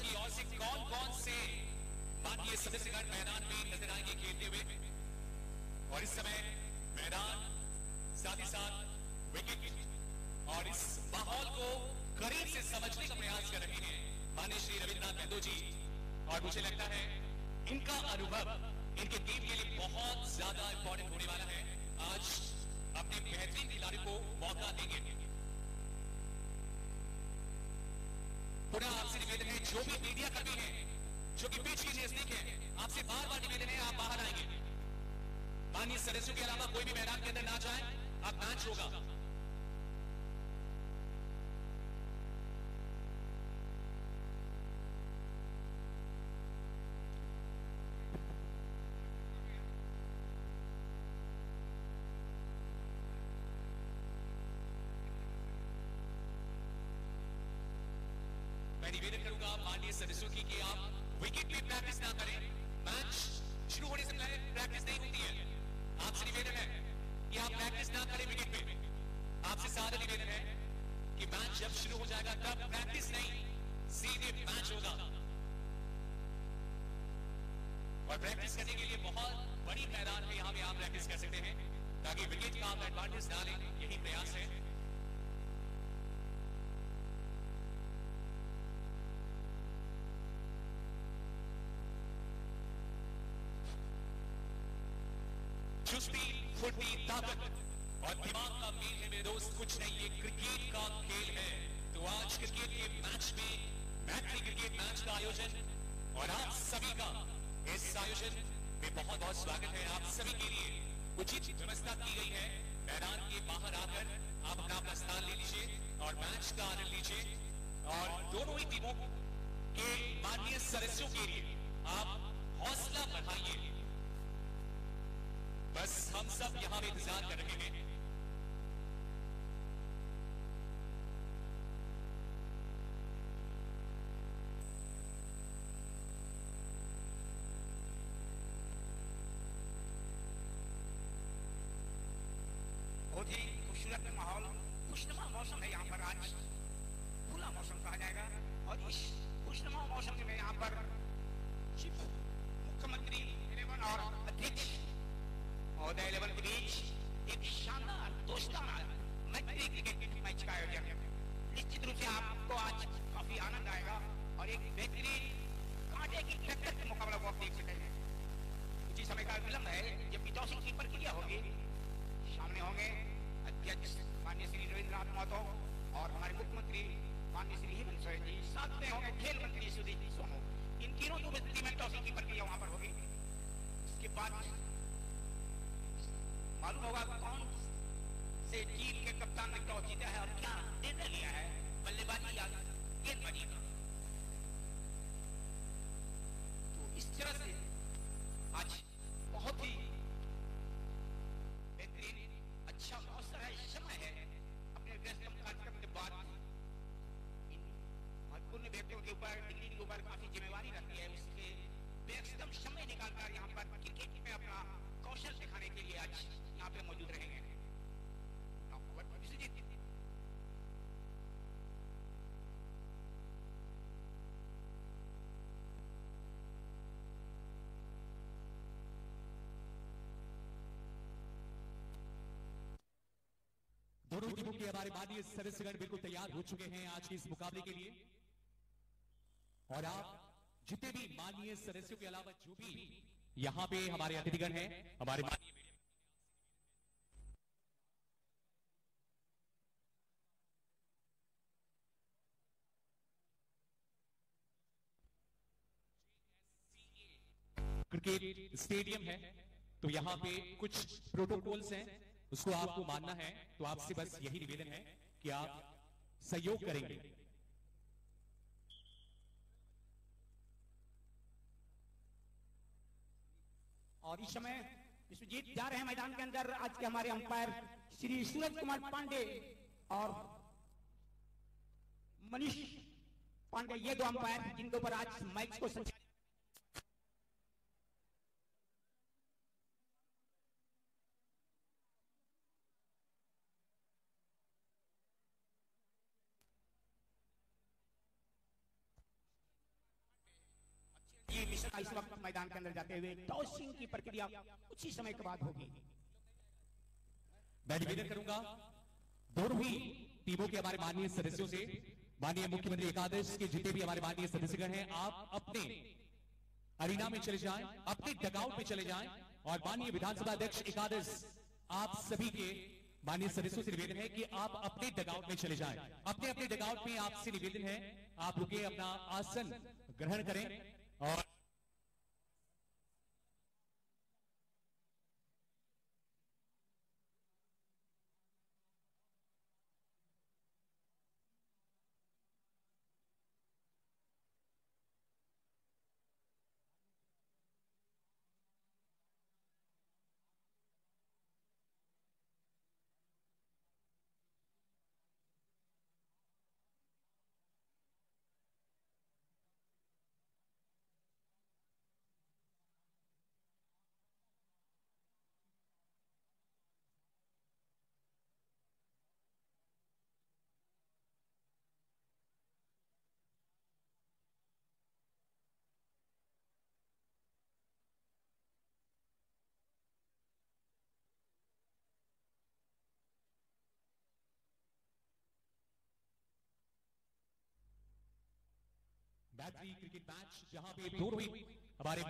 की ओर से कौन कौन से माननीय सदस्यगण मैदान में नजर आएंगे खेलते हुए। और इस समय मैदान साथ ही साथ विकेट और इस माहौल को करीब से समझने का प्रयास कर रहे हैं माननीय श्री रविंद्रनाथ महतो जी। और मुझे लगता है इनका अनुभव इनके टीम के लिए बहुत ज्यादा इंपॉर्टेंट होने वाला है। आज अपने बेहतरीन खिलाड़ी को मौका देंगे। पुनः आपसे निवेदन है, जो भी मीडिया कर्मी है, जो कि पिच के नजदीक है, आपसे बार बार निवेदन है आप बाहर आएंगे। माननीय सदस्यों के अलावा कोई भी मैदान के अंदर ना जाए, अब मैच होगा। निवेदन करूंगा माननीय सदस्यों की कि आप विकेट पे प्रैक्टिस ना करें। मैच शुरू होने से पहले प्रैक्टिस नहीं होती है। आपसे निवेदन है कि आप प्रैक्टिस ना करें विकेट पे। आपसे सारा निवेदन है कि मैच जब शुरू हो जाएगा तब प्रैक्टिस नहीं, सीधे मैच होगा। और प्रैक्टिस करने के लिए बहुत बड़ी मैदान में यहां पे आप प्रैक्टिस कर सकते हैं ताकि विकेट का आप एडवांटेज ना लें, यही प्रयास है। चुस्ती, फुर्ती, ताकत और दिमाग का मेल है मेरे दोस्त, कुछ नहीं, ये क्रिकेट का खेल है। तो आज क्रिकेट के मैच में मैत्री क्रिकेट मैच का आयोजन और आप सभी का इस आयोजन में बहुत बहुत स्वागत है। आप सभी के लिए उचित व्यवस्था की गई है। मैदान के बाहर आकर आप अपना अपना स्थान ले लीजिए और मैच का आनंद लीजिए। और दोनों ही टीमों के माननीय सदस्यों के लिए आप हौसला बढ़ाइए। बस हम सब यहां पे इंतजार कर रहे हैं। बहुत ही खूबसूरत माहौल, खुशनुमा मौसम है यहाँ पर। आज खुला मौसम कहा जाएगा और इस खुशनुमा मौसम में यहाँ पर चीफ मुख्यमंत्री 11 और अध्यक्ष महोदय 11 के बीच एक शानदार दोस्ताना मैत्री क्रिकेट मैच का आयोजन है। निश्चित रूप से आपको आज काफी आनंद आएगा और एक बेहतरीन कांटे की टक्कर का मुकाबला को आप देख सकेंगे। कुछ ही समय का विलंब है, जब टॉसिंग की प्रक्रिया होगी सामने होंगे अध्यक्ष माननीय श्री रविंद्रनाथ महतो और हमारे मुख्यमंत्री माननीय श्री हेमंत सोरेन जी, साथ में होंगे खेल मंत्री सुधीर सोनू। इन तीनों की उपस्थिति में टॉसिंग की प्रक्रिया वहां पर होगी। इसके बाद मालूम होगा कौन से टीम के कप्तान ने टॉस जीता है और क्या निर्णय लिया है, बल्लेबाजी या गेंदबाजी का। तो इस तरह से आज बहुत ही बेहतरीन अच्छा अवसर है, समय है अपने व्यस्तम कार्यक्रम के बाद इन महत्वपूर्ण व्यक्तियों के ऊपर, डिग्री के ऊपर काफी जिम्मेवारी रहती है। उसके व्यस्तम समय निकालकर यहाँ पर क्रिकेट में अपना कौशल दिखाने के लिए आज यहाँ पे मौजूद रहेंगे। दोनों टीमों के हमारे माननीय सदस्यगण बिल्कुल तैयार हो चुके हैं आज के इस मुकाबले के लिए। और आप जितने भी माननीय सदस्यों के अलावा जो भी यहां पे हमारे अतिथिगण हैं, हमारे माननीय क्रिकेट स्टेडियम है, तो यहां पे कुछ प्रोटोकॉल्स हैं, उसको आपको मानना है। तो आपसे बस यही निवेदन है कि आप सहयोग करेंगे। और इस समय विश्वजीत जा रहे हैं मैदान के अंदर। आज के हमारे अंपायर श्री सूरज कुमार पांडे और मनीष पांडे, ये दो अंपायर जिनके ऊपर आज मैच को संचालित देखिए मिश्रा इस वक्त मैदान के अंदर जाते हुए टॉसिंग की प्रक्रिया कुछ ही समय के बाद होगी। मैं निवेदन करूंगा दोनों ही टीमों के हमारे माननीय सदस्यों से, माननीय मुख्यमंत्री एकादश के जितने भी हमारे माननीय सदस्यगण हैं, आप अपने अरीना में चले जाएं, अपने डगआउट में चले जाएं और माननीय विधानसभा अध्यक्ष एकादश आप सभी के माननीय सदस्यों से निवेदन है कि आप अपने डगआउट में चले जाएं। अपने अपने डगआउट में आपसे निवेदन है आप रुके, अपना आसन ग्रहण करें और मैत्री क्रिकेट मैच जहां पे दोनों ही हमारे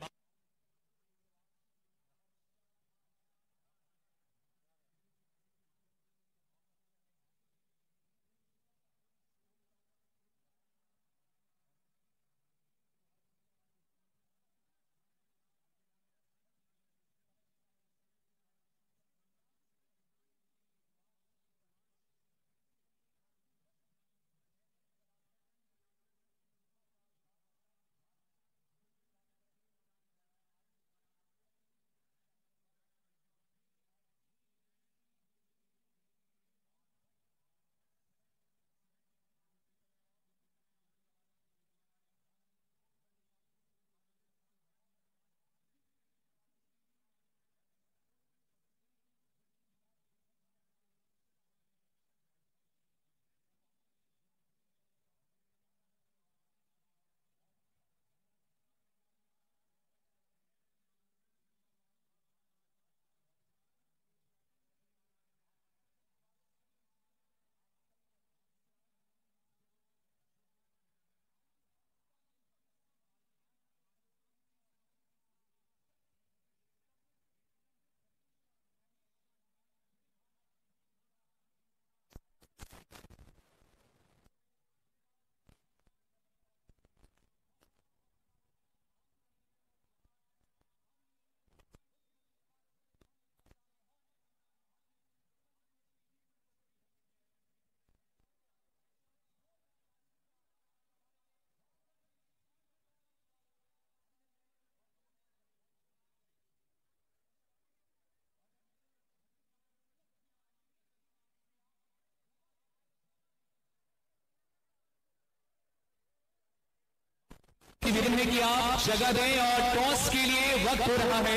निवेदन है कि आप जगह दें और टॉस के लिए वक्त हो रहा है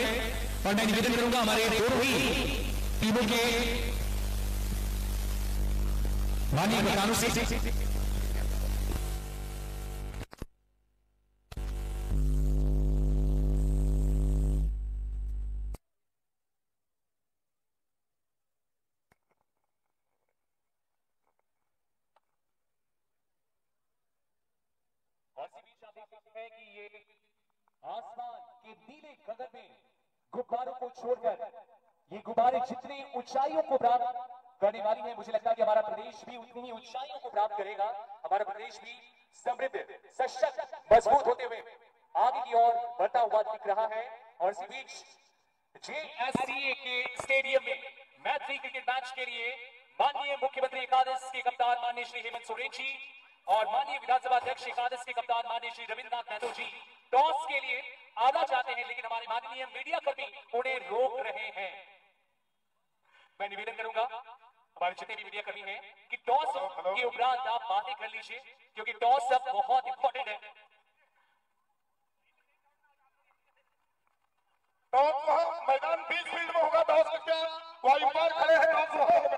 और मैं निवेदन करूंगा हमारे दोनों ही टीमों के माननीय कप्तानों से है कि ये आसमान के नीले गगन में गुब्बारों को छोड़कर ये गुब्बारे जितनी ऊंचाइयों को प्राप्त करने वाली है, मुझे लगता है कि हमारा प्रदेश भी उतनी ही ऊंचाइयों को प्राप्त करेगा। हमारा प्रदेश भी समृद्ध, सशक्त, मजबूत होते हुए आगे की ओर बढ़ता हुआ दिख रहा है। और इसी बीच JSCA के स्टेडियम में मैत्री क्रिकेट मैच के लिए माननीय मुख्यमंत्री एकादश के कप्तान माननीय श्री हेमंत सोरेन जी और माननीय विधानसभा अध्यक्ष एकादश के कप्तान माननीय श्री रविंद्रनाथ महतो जी टॉस के लिए आना चाहते हैं, लेकिन हमारे माननीय मीडिया कर्मी उन्हें रोक रहे हैं। मैं निवेदन करूंगा हमारे जितने भी मीडिया कर्मी हैं कि टॉस के उपरांत आप बातें कर लीजिए, क्योंकि टॉस अब बहुत इंपॉर्टेंट है। टॉस मैदान बीच फील्ड में होगा, टॉस क्या वहां अंपायर खड़े हैं, टॉस वहां होगा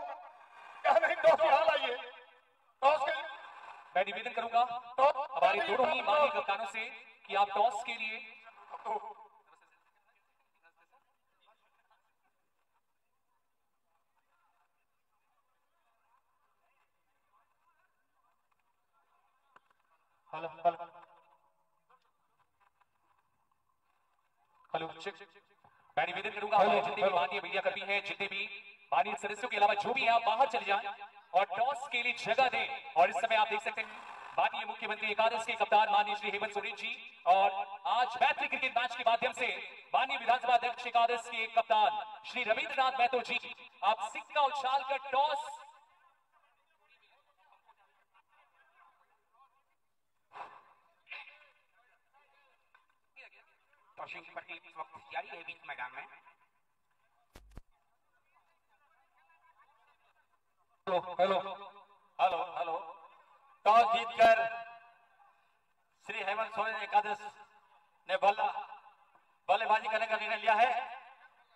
क्या? नहीं, टॉस यहां लाइए। टॉस के मैं निवेदन करूंगा हमारे दोनों ही माननीय कप्तानों से कि आप टॉस के लिए हेलो हेलो हेलो चेक। मैं निवेदन करूंगा जितने भी माननीय मीडिया कर्मी हैं, जितने भी माननीय सदस्यों के अलावा जो भी हैं, आप बाहर चले जाएं और टॉस के लिए जगह दें। और इस समय आप देख सकते हैं माननीय मुख्यमंत्री एकादश के कप्तान माननीय श्री हेमंत सोरेन जी और आज मैत्री क्रिकेट मैच के माध्यम से माननीय विधानसभा अध्यक्ष एकादश के कप्तान श्री रविंद्रनाथ महतो जी, आप सिक्का उछाल कर टॉस टॉसिंग की प्रक्रिया इस वक्त जारी है बीच मैदान में। हेलो हेलो हेलो टॉस जीतकर श्री हेमंत सोरेन एकादश ने बल्लेबाजी करने का निर्णय लिया है।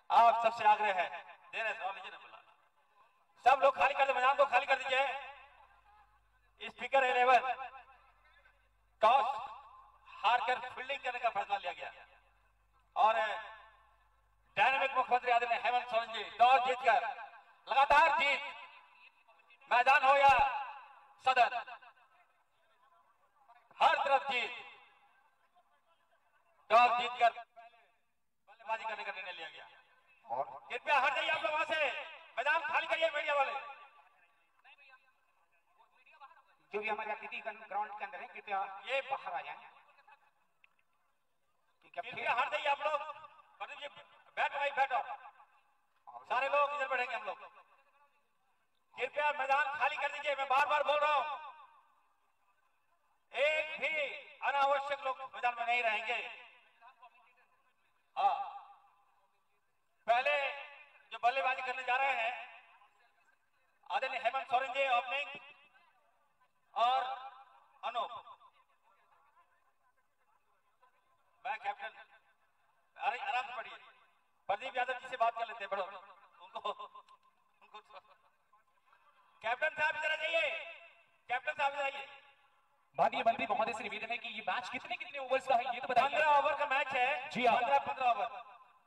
आप सबसे आग्रह है, दे रहे सवाल लीजिए ना, बोला सब लोग खाली कर दे, मैदान को खाली कर दीजिए। स्पीकर 11 टॉस हारकर फील्डिंग करने का फैसला लिया गया और डायनामिक मुख्यमंत्री आदरणीय हेमंत सोरेन जी टॉस जीतकर लगातार जीत, मैदान हो या सदन, हर तरफ जीत, टॉस जीतकर बल्लेबाजी करने का निर्णय लिया गया। और कृपया हट जाइए आप लोग वहां से, मैदान खाली करिए मीडिया वाले। जो भी हमारे अतिथि ग्राउंड के अंदर है कृपया ये बाहर आ जाए। कृपया हट जाइए आप लोग, बैठ भाई बैठो, सारे लोग इधर बैठेंगे हम लोग। कृपया मैदान खाली कर दीजिए, मैं बार बार बोल रहा हूं, एक भी अनावश्यक लोग मैदान में नहीं रहेंगे। हाँ, पहले जो बल्लेबाजी करने जा रहे हैं आदरणीय हेमंत सोरेन जी ओपनिंग और अनूप, मैं कैप्टन, अरे आराम से पढ़िए, प्रदीप यादव जी से बात कर लेते हैं, बढ़ो उनको कैप्टन साहब इधर आ जाइए, कैप्टन साहब इधर आइए। माननीय मंत्री महोदय से निवेदन है कि ये मैच कितने ओवर्स का है ये तो बताइए। 15 ओवर का मैच है जी हाँ, 15 ओवर,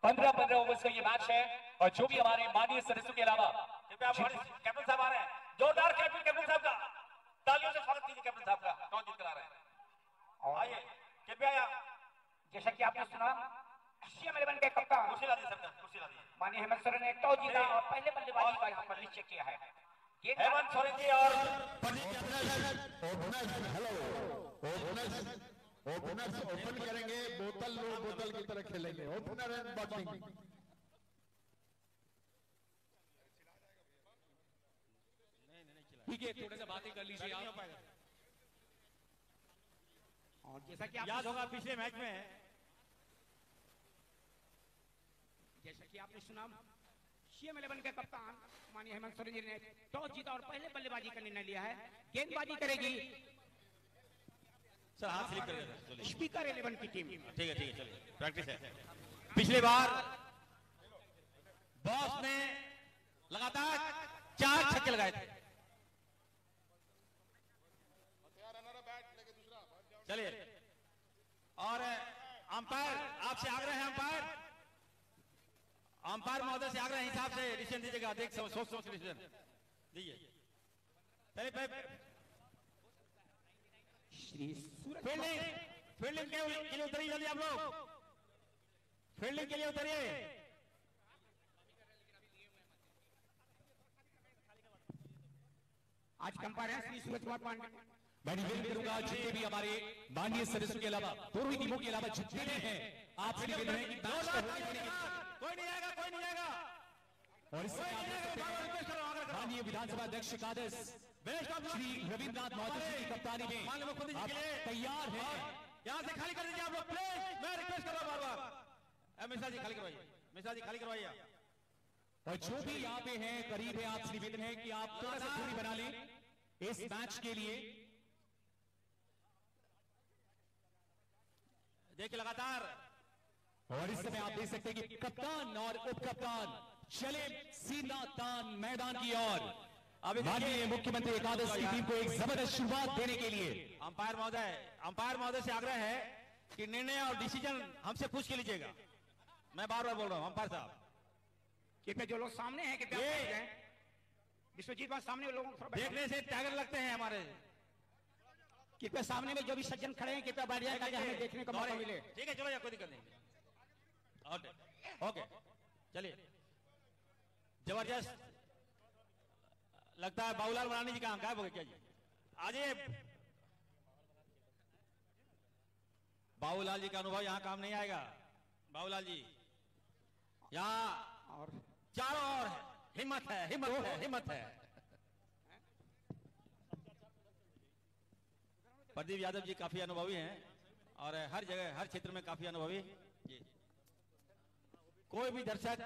15 ओवर्स का ये मैच है। और जो भी हमारे माननीय सदस्यों के अलावा कैप्टन साहब आ रहे हैं, जोरदार कैप्टन साहब का तालियों से स्वागत कीजिए। कैप्टन साहब का टॉस जीत कर आ रहे हैं, आइए कृपया। जैसा कि आपने सुना सीएम 11 के कप्तान कुर्सी ला दी सरकार, कुर्सी ला दी। माननीय हेमंत सोरेन ने टॉस जीता और पहले बल्लेबाजी का यहाँ पर निश्चय किया है। हेमंत सोरेन जी और ओपनर्स ओपन करेंगे, बोतल की तरह खेलेंगे, ओपनर एंड बैटिंग। ठीक है, थोड़ा सा बातें कर लीजिए आप। और जैसा कि याद होगा पिछले मैच में, जैसा कि आपने सुना सीएम 11 के कप्तान माननीय हेमंत सोरेन जी ने टॉस जीता और पहले बल्लेबाजी का निर्णय लिया है। गेंदबाजी करेगी सर हाथ स्लिप करेगा स्पीकर 11 की टीम। ठीक है चलिए, प्रैक्टिस है। पिछले बार बॉस ने लगातार 4 छक्के लगाए थे। चलिए, और अंपायर आपसे आग्रह है, अंपायर महोदय से आग्रह हिसाब से डिसीजन दीजिएगा, देख सोच डिसीजन दीजिए। फील्डिंग के लिए उतरिए जल्दी आप लोग, फील्डिंग के लिए उतरिए। आज कंपायर है श्री सूरज कुमार पांडे। मैं निवेदन करूंगा जितने भी हमारे माननीय सदस्यों के अलावा दोनों टीमों के अलावा जितने भी हैं, आपसे निवेदन है कि मैच को कोई नहीं आएगा और इससे माननीय विधानसभा अध्यक्ष एकादश श्री रविंद्रनाथ महतो जी की कप्तानी में आप तैयार हैं। यहाँ से खाली कर दीजिए आप लोग प्लीज, मैं रिक्वेस्ट कर रहा हूँ बार-बार। मिश्रा जी खाली करवाइए, मिश्रा जी खाली करवाइए। और जो भी यहाँ पे हैं करीब है, आपसे निवेदन है कि आप थोड़ा सा दूरी बना लें इस मैच के लिए। देखिए लगातार, और इस समय आप देख सकते हैं कि कप्तान और उप कप्तान चले सीधा तान मैदान की ओर। माननीय मुख्यमंत्री एकादश की टीम को एक जबरदस्त शुरुआत देने के लिए अंपायर महोदय से आग्रह है कि निर्णय और डिसीजन हमसे पूछ के लीजिएगा। मैं बार बार बोल रहा हूं अंपायर साहब, कृपया जो लोग सामने हैं कृपया ये- बैठ जाएं। विश्वजीत बात सामने लोगों को थोड़ा बैठ देखने से टाइगर लगते हैं हमारे। जाएं। कृपया सामने में जो भी सज्जन खड़े हैं कृपया बैठ जाए ताकि हमें देखने का मौका मिले। ठीक है, चलो यार, कोई दिक्कत नहीं। ओके, चलिए। जबरदस्त लगता है। बाबूलाल मरानी जी कहाँ गायब हो गए क्या जी? आजिए। बाबूलाल जी का अनुभव यहाँ काम नहीं आएगा। बाबूलाल जी यहाँ और चारों ओर है, हिम्मत है, हिम्मत है, हिम्मत है। प्रदीप यादव जी काफी अनुभवी हैं और हर जगह हर क्षेत्र में काफी अनुभवी जी। कोई भी दर्शक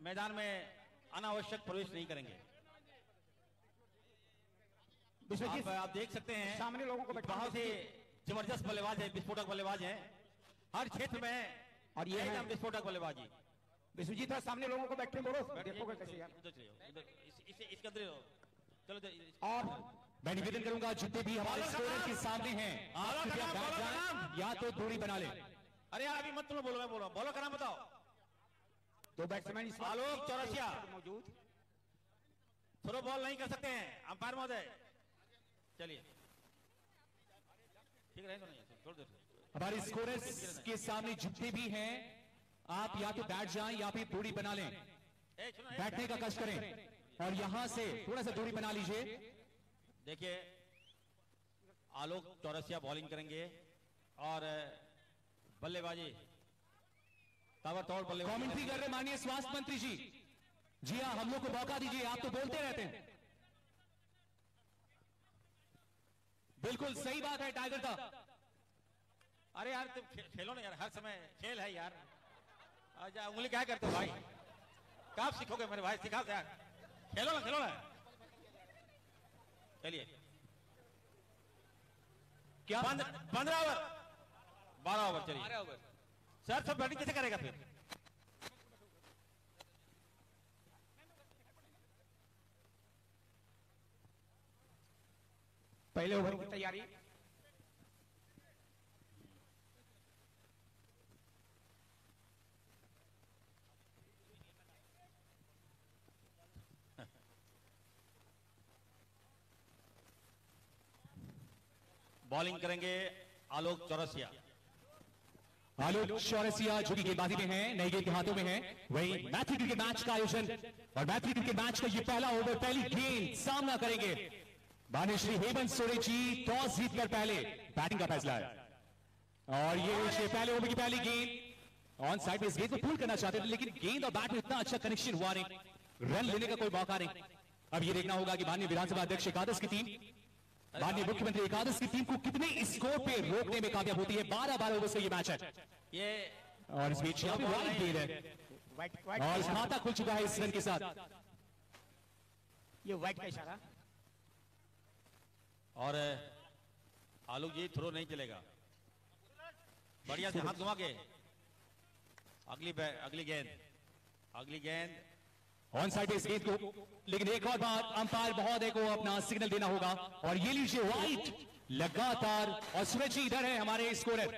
मैदान में अनावश्यक प्रवेश नहीं करेंगे। विश्वजीत आप देख सकते हैं सामने लोगों को बैठाने बहुत ही जबरदस्त बल्लेबाज है, विस्फोटक बल्लेबाज हैं हर क्षेत्र में, और ये एकदम है विस्फोटक बल्लेबाजी। विश्वजीत है सामने लोगों को बैठने बोलो, देखोगे कैसे यार। उधर चलिए, उधर इसके अंदर रहो। चलो और मैं निवेदन करूंगा जितने भी हमारे स्कोरर के सामने हैं आप बॉलर का कृपया नाम, बैठ बॉलर का जाएं नाम। या तो दूरी बना लें। अरे यार अभी मत तुम बोलो, मैं बोल रहा हूँ। बॉलर का नाम बताओ। दो बैट्समैन इस आलोक चौरसिया मौजूद। थ्रो बॉल नहीं कर सकते हैं अंपायर महोदय। चलिए, ठीक रहेगा नहीं? छोड़ दो। हमारे स्कोरर्स के सामने जितने भी हैं आप या तो बैठ जाएं या फिर दूरी बना लें। बैठने का कष्ट करें और यहां से थोड़ा सा दूरी बना लीजिए। देखिए, आलोक चौरसिया बॉलिंग करेंगे और बल्लेबाजी ताबड़तोड़ बल्लेबाजी। कमेंट्री कर रहे माननीय स्वास्थ्य मंत्री जी। जी हाँ, हम लोग को मौका दीजिए, आप तो बोलते रहते हैं। बिल्कुल सही बात है टाइगर का। अरे यार तुम खेलो ना यार, हर समय खेल है यार। अच्छा उंगली क्या करते हो भाई? कब सीखोगे मेरे भाई? सिखा दो यार, खेलो ना, खेलो ना। चलिए, क्या 15 ओवर 12 ओवर चलिए। 12 ओवर सर, सब बैटिंग कैसे करेगा फिर? पहले ओवर की तैयारी। बॉलिंग करेंगे आलोक चौरसिया। आलोक चौरसिया जो कि गेंदबाजी में है, नई गेंद के हाथों में है। वही मैत्री क्रिकेट मैच का आयोजन और मैत्री क्रिकेट मैच का ये पहला ओवर, पहली गेंद सामना करेंगे माननीय श्री हेमंत सोरेन जी। टॉस जीतकर पहले बैटिंग का फैसला है और ये पहले ओवर की पहली गेंद ऑन साइड में इस गेंद को पुल करना चाहते थे, लेकिन गेंद और बैट में इतना अच्छा कनेक्शन हुआ नहीं, रन लेने का कोई मौका नहीं। अब ये देखना होगा कि माननीय विधानसभा अध्यक्ष एकादश की टीम, माननीय मुख्यमंत्री एकादश की टीम को कितने स्कोर पे रोकने में कामयाब होती है। 12-12 ओवर से ये मैच है ये और इस बीच यहाँ पे वाइड गेंद है वाइट और वाइट खाता खुल चुका है इस रन के साथ। ये वाइट का इशारा। और आलोक जी थ्रो नहीं चलेगा, बढ़िया से हाथ घुमा के अगली गेंद ऑन साइड इस गेंद को, लेकिन एक और बार अंपायर महोदय को अपना सिग्नल देना होगा और ये लीजिए वाइट लगातार। और सूरज जी इधर है हमारे स्कोरर।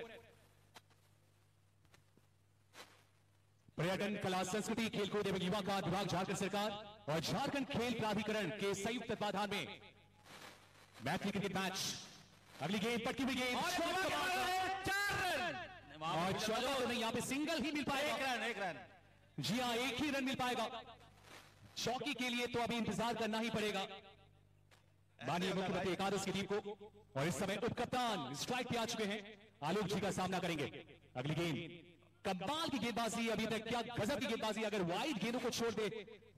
पर्यटन कला संस्कृति खेलकूद एवं युवा कार्य विभाग झारखंड सरकार और झारखंड खेल प्राधिकरण के संयुक्त तत्वाधान में मैत्री क्रिकेट मैच। अगली गेंद पटकी हुई गेंद और चौका तो नहीं, यहाँ पे सिंगल ही मिल पाएगा। एक रन जी हाँ, एक ही रन मिल पाएगा। चौकी के लिए तो अभी इंतजार करना ही पड़ेगा माननीय मुख्यमंत्री एकादश की टीम को। और इस समय उपकप्तान स्ट्राइक पे आ चुके हैं, आलोक जी का सामना करेंगे। अगली गेंद कमाल की गेंदबाजी, अभी तक क्या गजब की गेंदबाजी। अगर वाइड गेंदों को छोड़ दे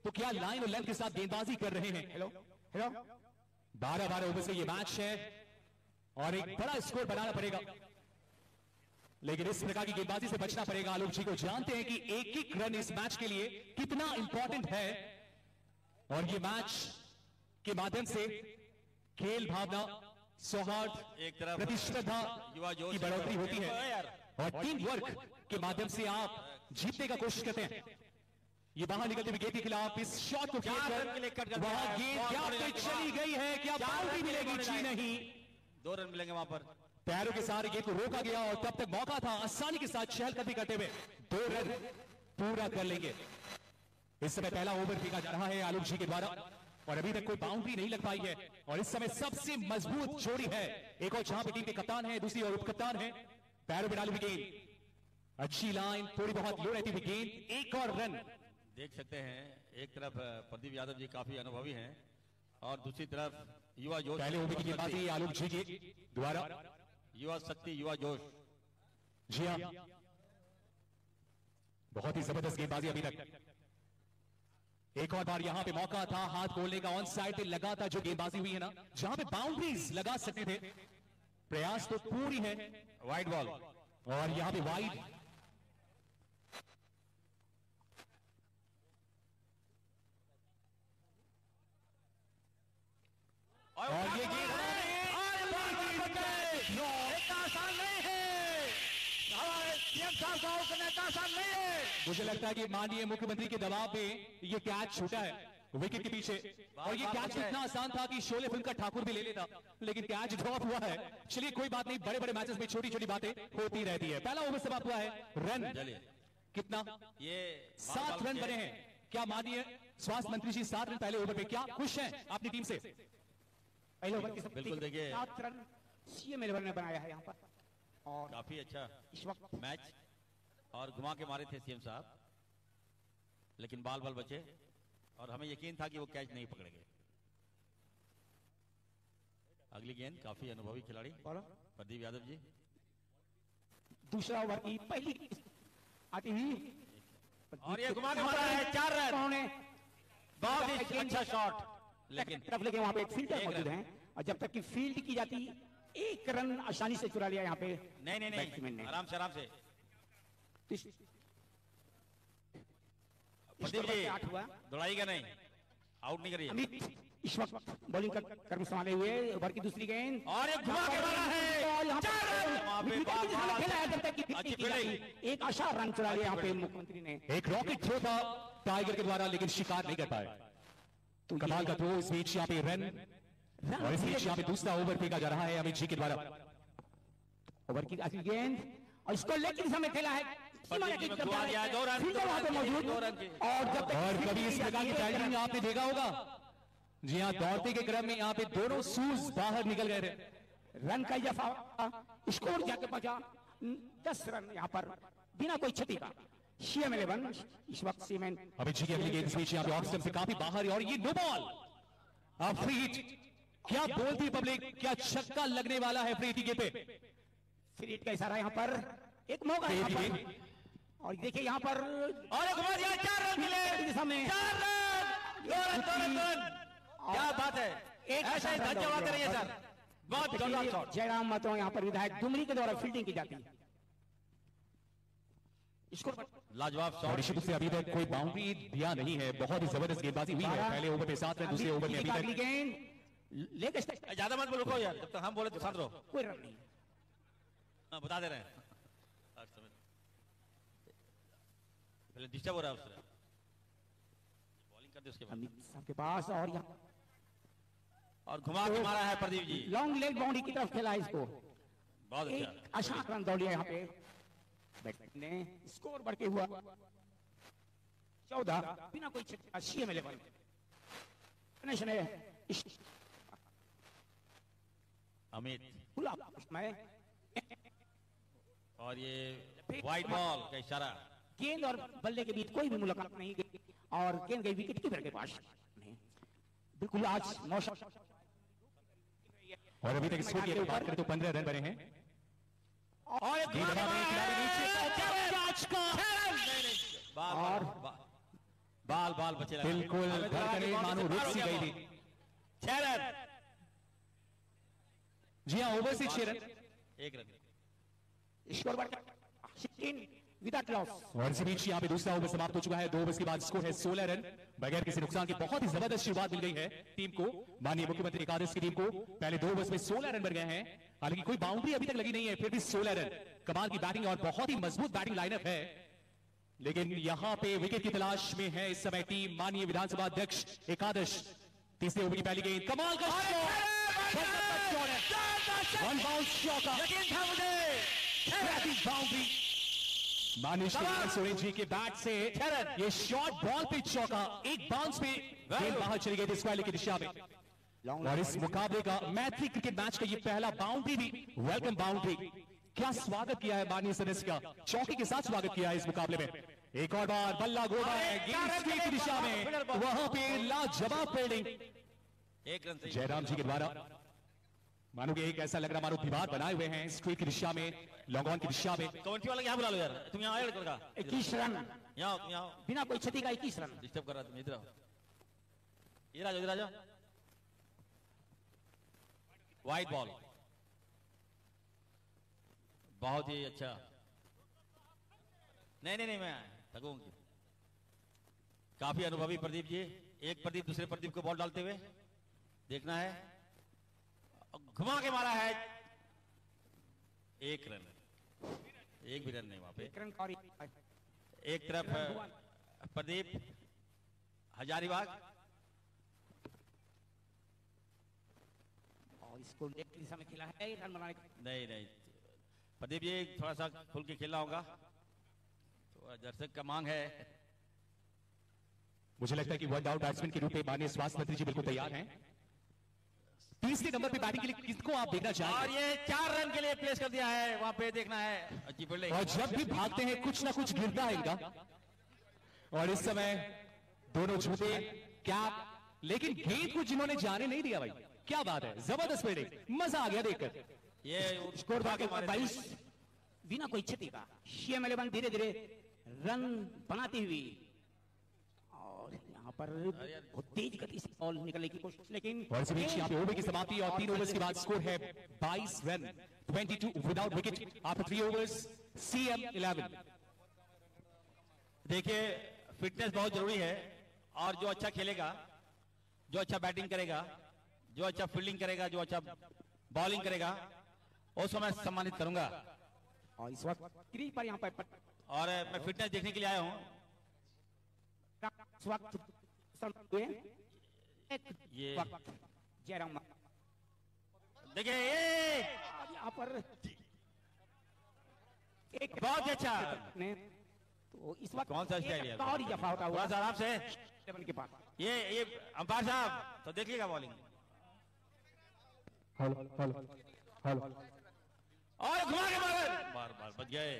तो क्या लाइन और लेंथ के साथ गेंदबाजी कर रहे हैं। हेलो हेलो 12-12 ओवर से ये मैच है और एक बड़ा स्कोर बनाना पड़ेगा, लेकिन इस प्रकार की गेंदबाजी से बचना पड़ेगा। आलोक जी को जानते हैं कि एक एक रन इस मैच के लिए कितना इंपॉर्टेंट है और ये मैच के माध्यम से खेल भावना, सौहार्द, एक तरफ प्रतिस्पर्धा युवा जोश की बढ़ोतरी होती है यार। और टीम वर्क के माध्यम से आप जीतने का कोशिश करते हैं। ये बाहर निकलते हुए गेंद के खिलाफ इस शॉट को चार रन के लिए कट खेलकर कर वहां दिया। गेंद क्या पे चली गई है, क्या बाउंड्री मिलेगी? जी नहीं, 2 रन मिलेंगे वहां पर। पैरों के सहारे गेंद को रोका गया और तब तक मौका था आसानी के साथ चहलकदमी करते हुए 2 रन पूरा कर लेंगे। इस समय पहला ओवर फेंका जा रहा है आलोक जी के द्वारा और अभी तक कोई बाउंड्री नहीं लग पाई है और इस समय सबसे मजबूत जोड़ी है। एक और जहां पे टीम के कप्तान है, दूसरी और उप कप्तान है। पैरों में डाली हुई गेंद, अच्छी लाइन, थोड़ी बहुत लो रहती हुई गेंद, एक और रन। देख सकते हैं एक तरफ प्रदीप यादव जी काफी अनुभवी हैं और दूसरी तरफ युवा जोश। पहले ओवर की गेंदबाजी आलोक जी के द्वारा, युवा शक्ति, युवा जोश। जी हाँ, बहुत ही जबरदस्त गेंदबाजी अभी तक। एक और बार यहां पे मौका था हाथ खोलने का, ऑन साइड पे लगा था जो गेंदबाजी हुई है ना, जहां पे बाउंड्रीज लगा सकते थे, प्रयास तो पूरी है। वाइड बॉल और यहां पे वाइड, और ये गेंद आसान नहीं है, हमारे सीएम साहब का करने का आसान नहीं है। मुझे लगता है कि माननीय मुख्यमंत्री के दबाव में ये कैच छूटा है विकेट के पीछे, और ये कैच इतना आसान था कि शोले फिल्म का ठाकुर भी ले लेता, लेकिन कैच ड्रॉप हुआ है। चलिए कोई बात नहीं, बड़े बड़े मैचेस में छोटी छोटी बातें होती रहती है। पहला ओवर समाप्त हुआ है, रन कितना, ये 7 रन बने हैं। क्या माननीय स्वास्थ्य मंत्री जी 7 रन पहले ओवर पे, क्या खुश हैं अपनी टीम से? पहले ओवर की बिल्कुल, देखिए 7 रन सीएम 11 ने बनाया है यहाँ पर और काफी अच्छा इस वक्त मैच और घुमा के मारे थे सीएम साहब, लेकिन बाल बाल बचे और हमें यकीन था कि वो कैच नहीं पकड़ेंगे। अगली गेंद काफी अनुभवी खिलाड़ी प्रदीप यादव जी। दूसरा ओवर की पहली आती हुई और ये घुमा के मारा है, 4 रन। उन्होंने बहुत ही अच्छा शॉट, लेकिन तरफ लेके वहां पे एक फील्डर मौजूद है और जब तक कि फील्ड की जाती, 1 रन आसानी से चुरा लिया यहाँ पे नहीं बैट्समैन ने। आराम से आराम से। तो इस प्रदीप जी 8 हुआ। दौड़ाइएगा नहीं, आउट नहीं करिए। अमित इस वक्त बॉलिंग कर कर्म संभाले हुए, ओवर की दूसरी गेंद और ये घुमा के मारा है, और यहाँ 4 रन। वहाँ पे विकेट की दिशा में खेला है, जब तक कि अच्छी विकेट की जाती, एक आशा रन चुरा लिया यहाँ पे मुख्यमंत्री ने। एक रॉकेट थ्रो था टाइगर के द्वारा, लेकिन शिकार नहीं कर पाए। तो कमाल का थ्रो, इस बीच यहाँ पे रन, और इस बीच यहाँ पे दूसरा ओवर फेंका जा रहा है अमित जी के द्वारा। ओवर की आखिरी गेंद और इसको लेकिन समय खेला है, सीमा के तरफ जा रहा है, 2 रन, फील्डर वहाँ पे मौजूद, 2 रन की। और जब तक और कभी इस प्रकार की टाइमिंग आपने देखा होगा, जी हाँ, दौड़ते के क्रम में यहाँ पे दोनों शूज बाहर निकल गए थे। रन का इजाफा, स्कोर जाके पहुंचा 10 रन यहाँ पर बिना कोई क्षति का। सीएम 11 इस वक्त सीएम अमित जी की अगली गेंद इस बीच यहाँ पे ऑफ स्टंप से काफी बाहर, और ये नो बॉल, अब फ्री हिट। क्या बोलती पब्लिक, क्या छक्का लगने वाला है फ्री हिट के पे? फ्री हिट का इशारा यहाँ पर, एक मौका है यहाँ पर, और देखिए यहाँ पर और एक घुमा दिया, 4 रन मिले, दिशा में 4 रन, 2 रन, 2 रन, 2 रन। क्या बात है, एक ऐसा ही धन्यवाद करिए सर, बहुत जोरदार शॉट। जयराम मातो यहाँ पर विधायक दुमरी के द्वारा फील्डिंग की जाती है। स्कोर लाजवाब और शॉट। निश्चित रूप से अभी तक कोई बाउंड्री दिया नहीं है, बहुत ही जबरदस्त गेंदबाजी हुई है। पहले ओवर पे 7 रन, दूसरे ओवर में अगली अभी तक गेंद लेके ज्यादा मत बोलो यार, जब तक हम बोले तो शांत रहो। कोई रन नहीं। हाँ, बता दे रहे हैं, पहले डिस्टर्ब हो रहा है उससे, बॉलिंग कर दे उसके बाद। अमित साहब के पास और यहाँ और घुमा के मारा है Pradeep ji, long leg boundary की तरफ खेला है इसको, बहुत एक अच्छा। आशा रन दौड़ लिया यहाँ पे बैट्समैन ने। स्कोर बढ़ के हुआ 14 बिना कोई छक्का। सीएम 11 ने अमित खुला उसमें और ये वाइट बॉल का इशारा। गेंद और बल्ले के बीच कोई भी मुलाकात नहीं गई और गेंद गई विकेट कीपर के पास। नहीं, बिल्कुल आज मौसम। और अभी तक स्कोर की बात करें तो 15 रन बने हैं। और एक गेंद हवा में, खिलाड़ी नीचे, और बाल बाल बचे लगा। बिल्कुल धड़कने मानो रुक सी गई थी। 6 रन, जी हाँ, ओवर से 6 रन। 1 रन। स्कोर बढ़ गया 16 विदाउट लॉस। और इसी बीच यहाँ पे दूसरा ओवर समाप्त हो चुका है। 2 ओवर के बाद स्कोर है 16 रन, बगैर किसी नुकसान की बहुत ही जबरदस्त शुरुआत मिल गई है टीम को, माननीय मुख्यमंत्री एकादश की टीम को। पहले 2 ओवर में 16 रन बन गए हैं, हालांकि कोई बाउंड्री अभी तक लगी नहीं है, फिर भी 16 रन। कमाल की बैटिंग और बहुत ही मजबूत बैटिंग लाइनअप है, लेकिन यहां पे विकेट की तलाश में है इस समय टीम। माननीय विधानसभा अध्यक्ष एकादश, तीसरे ओवर की पहली गेंद, कमाल का शॉट। वन बाउंस चौका, यकीन था मुझे। बाउंड्री मानिश सुरेश के बैट से ये शॉर्ट बॉल पे चौका, एक बाउंस पे गेंद बाहर चली गई डिस्क्वालिफाई की दिशा में। और इस मुकाबले का मैत्री क्रिकेट मैच का ये पहला बाउंड्री भी वेलकम बाउंड्री। क्या स्वागत किया है माननीय सदस्य का, चौकी के साथ स्वागत किया है इस मुकाबले में। एक और बार बल्ला गोड़ा है गेंद स्ट्रेट की दिशा में, वहां पे लाजवाब फील्डिंग एक रन से जयराम जी के द्वारा। मानो कि एक ऐसा लग रहा मानो दीवार बनाए हुए हैं स्ट्रेट की दिशा में, लॉन्ग ऑन की दिशा में। कमेंट्री वाला यहाँ बुला लो यार, तुम यहाँ आए लड़का। 21 रन यहाँ तुम यहाँ बिना कोई क्षति का 21 रन। डिस्टर्ब कर रहा तुम, इधर आओ, इधर आ जाओ, इधर आ जाओ। वाइड बॉल, बहुत ही अच्छा। नहीं मैं थकूंगी। काफी अनुभवी प्रदीप जी, एक प्रदीप दूसरे प्रदीप को बॉल डालते हुए देखना है, घुमा के मारा है, एक रन, एक भी रन नहीं वहां पे। एक रन और एक तरफ प्रदीप हजारीबाग और इसको लेफ्ट दिशा में खेला है, रन बनाने का। नहीं प्रदीप जी थोड़ा सा खुल के खेलना होगा, तो दर्शक का मांग है। मुझे लगता है कि वन आउट बैट्समैन के रूप में माननीय स्वास्थ्य मंत्री जी बिल्कुल तैयार हैं। तीसरे नंबर पे बैटिंग के लिए किसको आप देखना और चाहेंगे? ये 4 रन के लिए प्लेस कर दिया है, वहां पे देखना है अच्छी फील्डिंग। और जब भी भागते हैं कुछ ना कुछ गिरता है इनका। और इस समय दोनों जूते कैप, लेकिन गेंद को जिन्होंने जाने नहीं दिया भाई, क्या बात है, जबरदस्त फील्डिंग, मजा आ गया देखकर। ये स्कोर बाकी 22 बिना कोई क्षति का। CM 11 धीरे धीरे रन बनाती हुई और यहाँ पर बहुत तेज गति से बॉल निकलने की कोशिश, लेकिन और इस बीच यहाँ पे ओवर की समाप्ति और 3 ओवर्स के बाद स्कोर है 22 run, 22 without wicket after 3 overs. CM 11। देखिए फिटनेस बहुत जरूरी है, और जो अच्छा खेलेगा, जो अच्छा बैटिंग करेगा, जो अच्छा फील्डिंग करेगा, जो अच्छा बॉलिंग करेगा, उसको मैं सम्मानित करूंगा। और इस वक्त क्रीज पर यहाँ पर और मैं फिटनेस देखने के लिए आया हूं। इस वक्त हुए एक ये वक्त जयराम देखिए ये यहाँ पर एक बहुत अच्छा। ने तो इस वक्त कौन सा स्टाइल है? और जफा होता थोड़ा हुआ सा आराम से, 11 के पास। ये अंपायर साहब तो देखिएगा बॉलिंग, और घुमा के मारे, बार बच गए।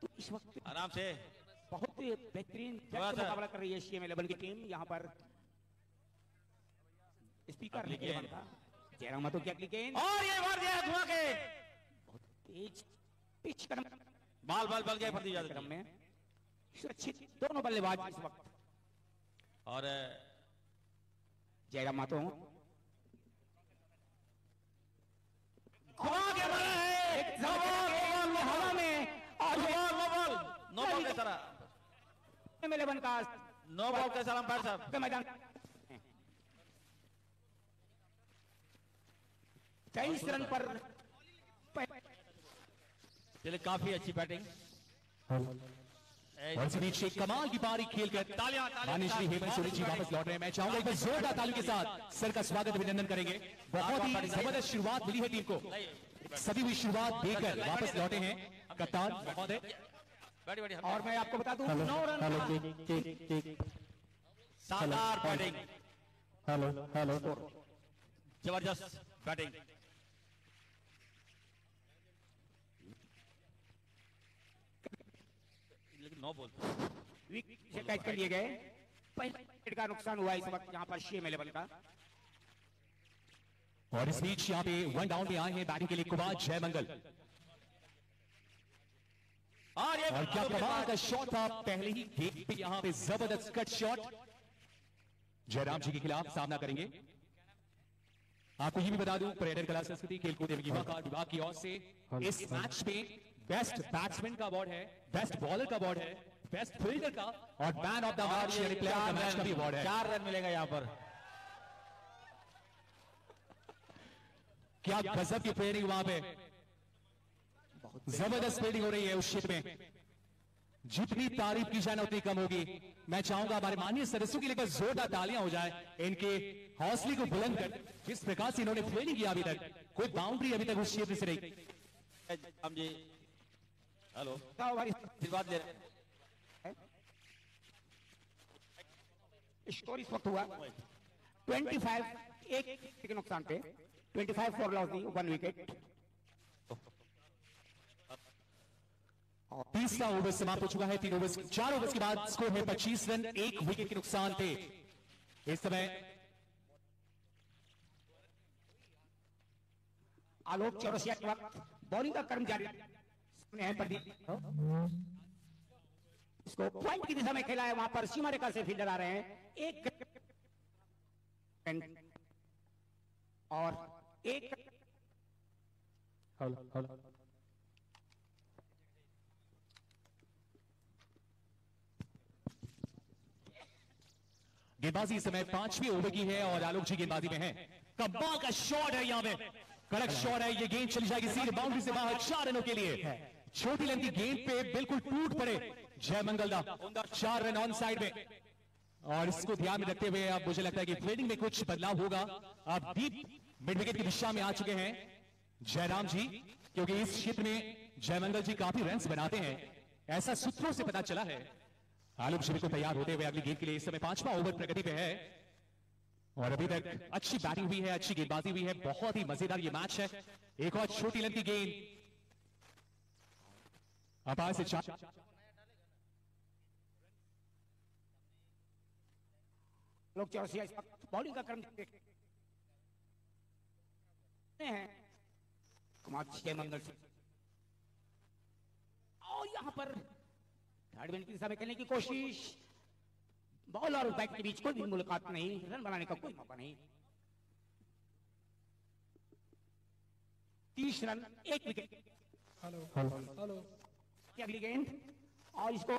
तो इस वक्त आराम से बहुत बेहतरीन थोड़ा सा- मुकाबला कर रही है CM 11 की टीम। यहाँ पर स्पीकर अगली गेंद। था जयराम माथुर की अगली गेंद, और ये मार दिया घुमा के, बहुत तेज पिच क्रम बाल बल गए प्रदीप यादव क्रम की। में सुरक्षित दोनों बल्लेबाज इस वक्त। और जयराम माथुर घुमा के मारा है, नो बॉल, हवा में और नो बॉल कैसा रहा? CM 11 का नो बॉल कैसा रहा अंपायर साहब? के मैदान 23 रन पर चलिए काफी अच्छी बैटिंग। और इसी बीच एक कमाल की पारी खेलकर माननीय श्री हेमंत सोरेन जी वापस लौट रहे हैं। मैं चाहूंगा एक बार जोरदार तालियों के साथ सर का स्वागत अभिनंदन करेंगे। बहुत ही जबरदस्त शुरुआत मिली है टीम को, सदी हुई शुरुआत देकर वापस लौटे हैं कप्तान महोदय। बैठी और मैं आपको बता दूं 9 रन शानदार बैटिंग, जबरदस्त बैटिंग। लेकिन नो बॉल विकेट से कैच कर लिए गए। पहले विकेट का नुकसान हुआ इस वक्त यहाँ पर CM 11 का। और इस बीच यहाँ पे वन डाउन में आए हैं बैटिंग के लिए कुमार जयमंगल। और ये और क्या कमाल का शॉट था पहले ही गेंद पे, यहाँ पे जबरदस्त कट शॉट। जयराम जी के खिलाफ सामना करेंगे। आपको ये भी बता दूं पर्यटन कला संस्कृति खेलकूद एवं युवा कार्य विभाग की ओर से इस मैच में बेस्ट बैट्समैन का अवार्ड है, बेस्ट बॉलर का अवार्ड है, बेस्ट फील्डर का और मैन ऑफ द मैच यानी प्लेयर ऑफ द मैच का भी अवार्ड है। 4 रन मिलेगा यहाँ पर। क्या गजब की फील्डिंग वहां पे, जबरदस्त फील्डिंग हो रही है उस क्षेत्र में। जितनी तारीफ की जाए ना उतनी कम होगी। मैं चाहूंगा हमारे माननीय सदस्यों के लिए बस जोरदार तालियां हो जाए इनके हौसले को बुलंद कर। जिस प्रकार से इन्होंने ट्रेनिंग किया अभी तक, कोई बाउंड्री अभी तक उस क्षेत्र से नहीं। हम जी हेलो आशीर्वाद ले रहे हैं। स्कोर इस वक्त हुआ 25, एक के नुकसान पे 25 फॉर लॉस, 1 विकेट। तीसरा ओवर समाप्त हो चुका है। 4 ओवर्स के बाद स्कोर है 25 रन, 1 विकेट के नुकसान पे। इस समय आलोक चौरसिया के वक्त बॉलिंग का कर्म जारी है। प्रदीप इसको पॉइंट की दिशा में खेला है, वहां पर सीमा रेखा से फील्डर आ रहे हैं। एक और एक गेंदबाजी इस समय 5वें ओवर की है और आलोक जी गेंदबाजी में है। कमाल का शॉट है, यहां पे कड़क शॉट है। ये गेंद चली जाएगी सीधे बाउंड्री से बाहर 4 रनों के लिए। छोटी लेंथ की गेंद पे बिल्कुल टूट पड़े जय मंगल दा, 4 रन ऑन साइड में। और इसको ध्यान में रखते हुए अब मुझे लगता है कि फील्डिंग में कुछ बदलाव होगा। अब डीप मिड विकेट की दिशा में आ चुके हैं जयराम जी, क्योंकि इस क्षेत्र में जयमंगल जी काफी रन्स बनाते हैं, ऐसा सूत्रों से पता चला है। आलोक जी को तैयार होते हुए अगली गेंद के लिए इस समय 5वां ओवर प्रगति पे है और अभी तक अच्छी बैटिंग हुई है, अच्छी गेंदबाजी हुई है। बहुत ही मजेदार ये मैच है। एक और छोटी लेंथ की गेंद अपार से 4 लोग चौरसिया इस वक्त बॉलिंग का क्रम हैं कुमार जयमंगल सिंह, और यहां पर थर्ड मैन की दिशा में खेलने की कोशिश। बॉल और बैट के बीच कोई भी मुलाकात नहीं, रन बनाने का कोई मौका नहीं। 30 रन, 1 विकेट। हेलो अगली गेंद और इसको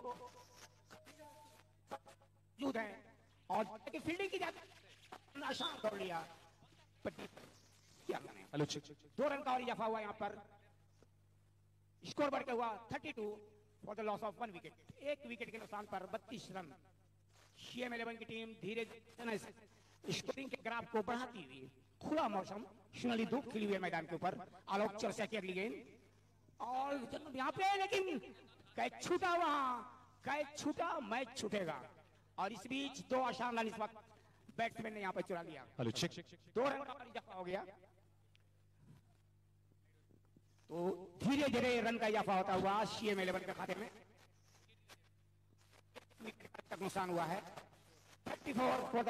जूद है और फील्डिंग की जाती, आसान दौड़ लिया। 2 रन का और इजाफा हुआ यहां पर। स्कोर बढ़ के हुआ 32 for the loss of 1 wicket. 1 wicket के नुकसान पर 32 रन। CM11 की टीम धीरे स्कोरिंग के ग्राफ को बढ़ाती हुई, खुला मौसम, सुनहरी धूप खिली हुई मैदान के ऊपर। आलोक चौरसिया की अगली गेंद और यहाँ पे, लेकिन कैच छूटा, वहां कैच छूटा, मैच छूटेगा। और इस बीच 2 आसान रन इस वक्त बैट्समैन ने यहाँ पे चुरा लिया। 2 रन का इजाफा हो गया, तो धीरे धीरे रन का इजाफा होता हुआ CM11 के खाते में तक नुकसान हुआ है। 34 फॉर द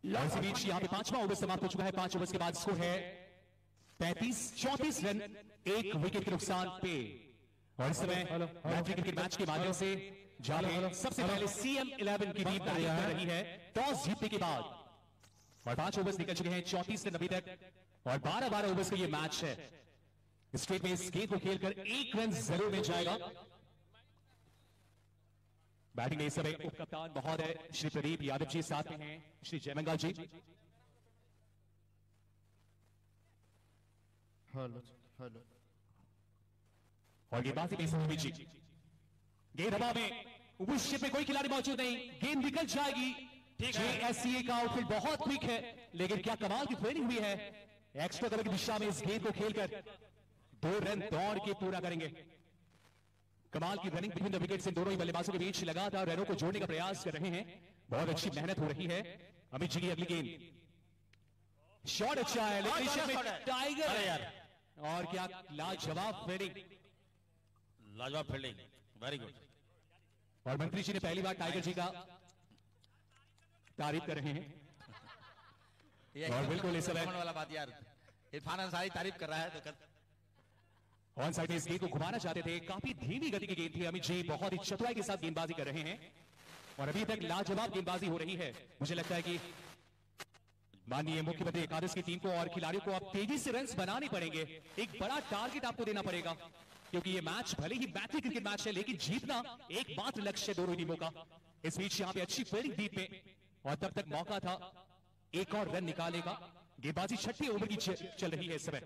लॉस। इसी बीच यहाँ पे 5वां ओवर समाप्त हो चुका है। 5 ओवर के बाद स्कोर है 34 रन, 1 विकेट के नुकसान पे। और इस समय क्रिकेट मैच के माध्यम से जाले सबसे पहले CM11 की टीम बैटिंग कर रही है टॉस जीतने के बाद। और 5 ओवर्स निकल चुके हैं, 34 रन अभी तक और 12 ओवर्स का ये मैच है। स्ट्रेट में इस गेंद को खेलकर 1 रन जरूर मिल जाएगा। बैटिंग में इस समय उप कप्तान महोदय श्री प्रदीप यादव जी, साथ में हैं श्री जयमंगल जी। हेलो और गेंदबाजी में सभी जी, गेंद हवा में, उस क्षेत्र में कोई खिलाड़ी मौजूद नहीं, गेंद निकल जाएगी। JSCA का आउटफील्ड बहुत क्विक है, लेकिन क्या कमाल की ट्रेनिंग हुई है। एक्स्ट्रा कवर की दिशा में इस गेंद को खेलकर 2 रन दौड़ के पूरा करेंगे। कमाल की running between the wickets in दोनों ही बल्लेबाजों के बीच लगातार रनों को जोड़ने का प्रयास कर रहे हैं। बहुत अच्छी मेहनत हो रही है। अमित जी की अगली गेंद, शॉट अच्छा है लेकिन टाइगर है यार, और क्या लाजवाब फील्डिंग, लाजवाब फील्डिंग, वेरी गुड। और मंत्री जी ने पहली बार टाइगर जी का तारीफ कर रहे हैं। और बिल्कुल इस समय वाला बात यार, इरफान अंसारी तारीफ कर रहा है तो ऑन साइड में इस गेंद को घुमाना चाहते थे। काफी धीमी गति की गेंद थी। अमित जी बहुत ही चतुराई के साथ गेंदबाजी कर रहे हैं और अभी तक लाजवाब गेंदबाजी हो रही है। मुझे लगता है कि माननीय मुख्यमंत्री एकादश की टीम को और खिलाड़ियों को अब तेजी से रन्स बनाने पड़ेंगे। एक बड़ा टारगेट आपको देना पड़ेगा, क्योंकि ये मैच भले ही मैत्री क्रिकेट मैच है, लेकिन जीतना एकमात्र लक्ष्य है दोनों टीमों का। इस बीच यहाँ पे अच्छी फील्डिंग डीप में, और तब तक मौका था एक और रन निकालने का। गेंदबाजी 6ठे ओवर की चल रही है इस समय।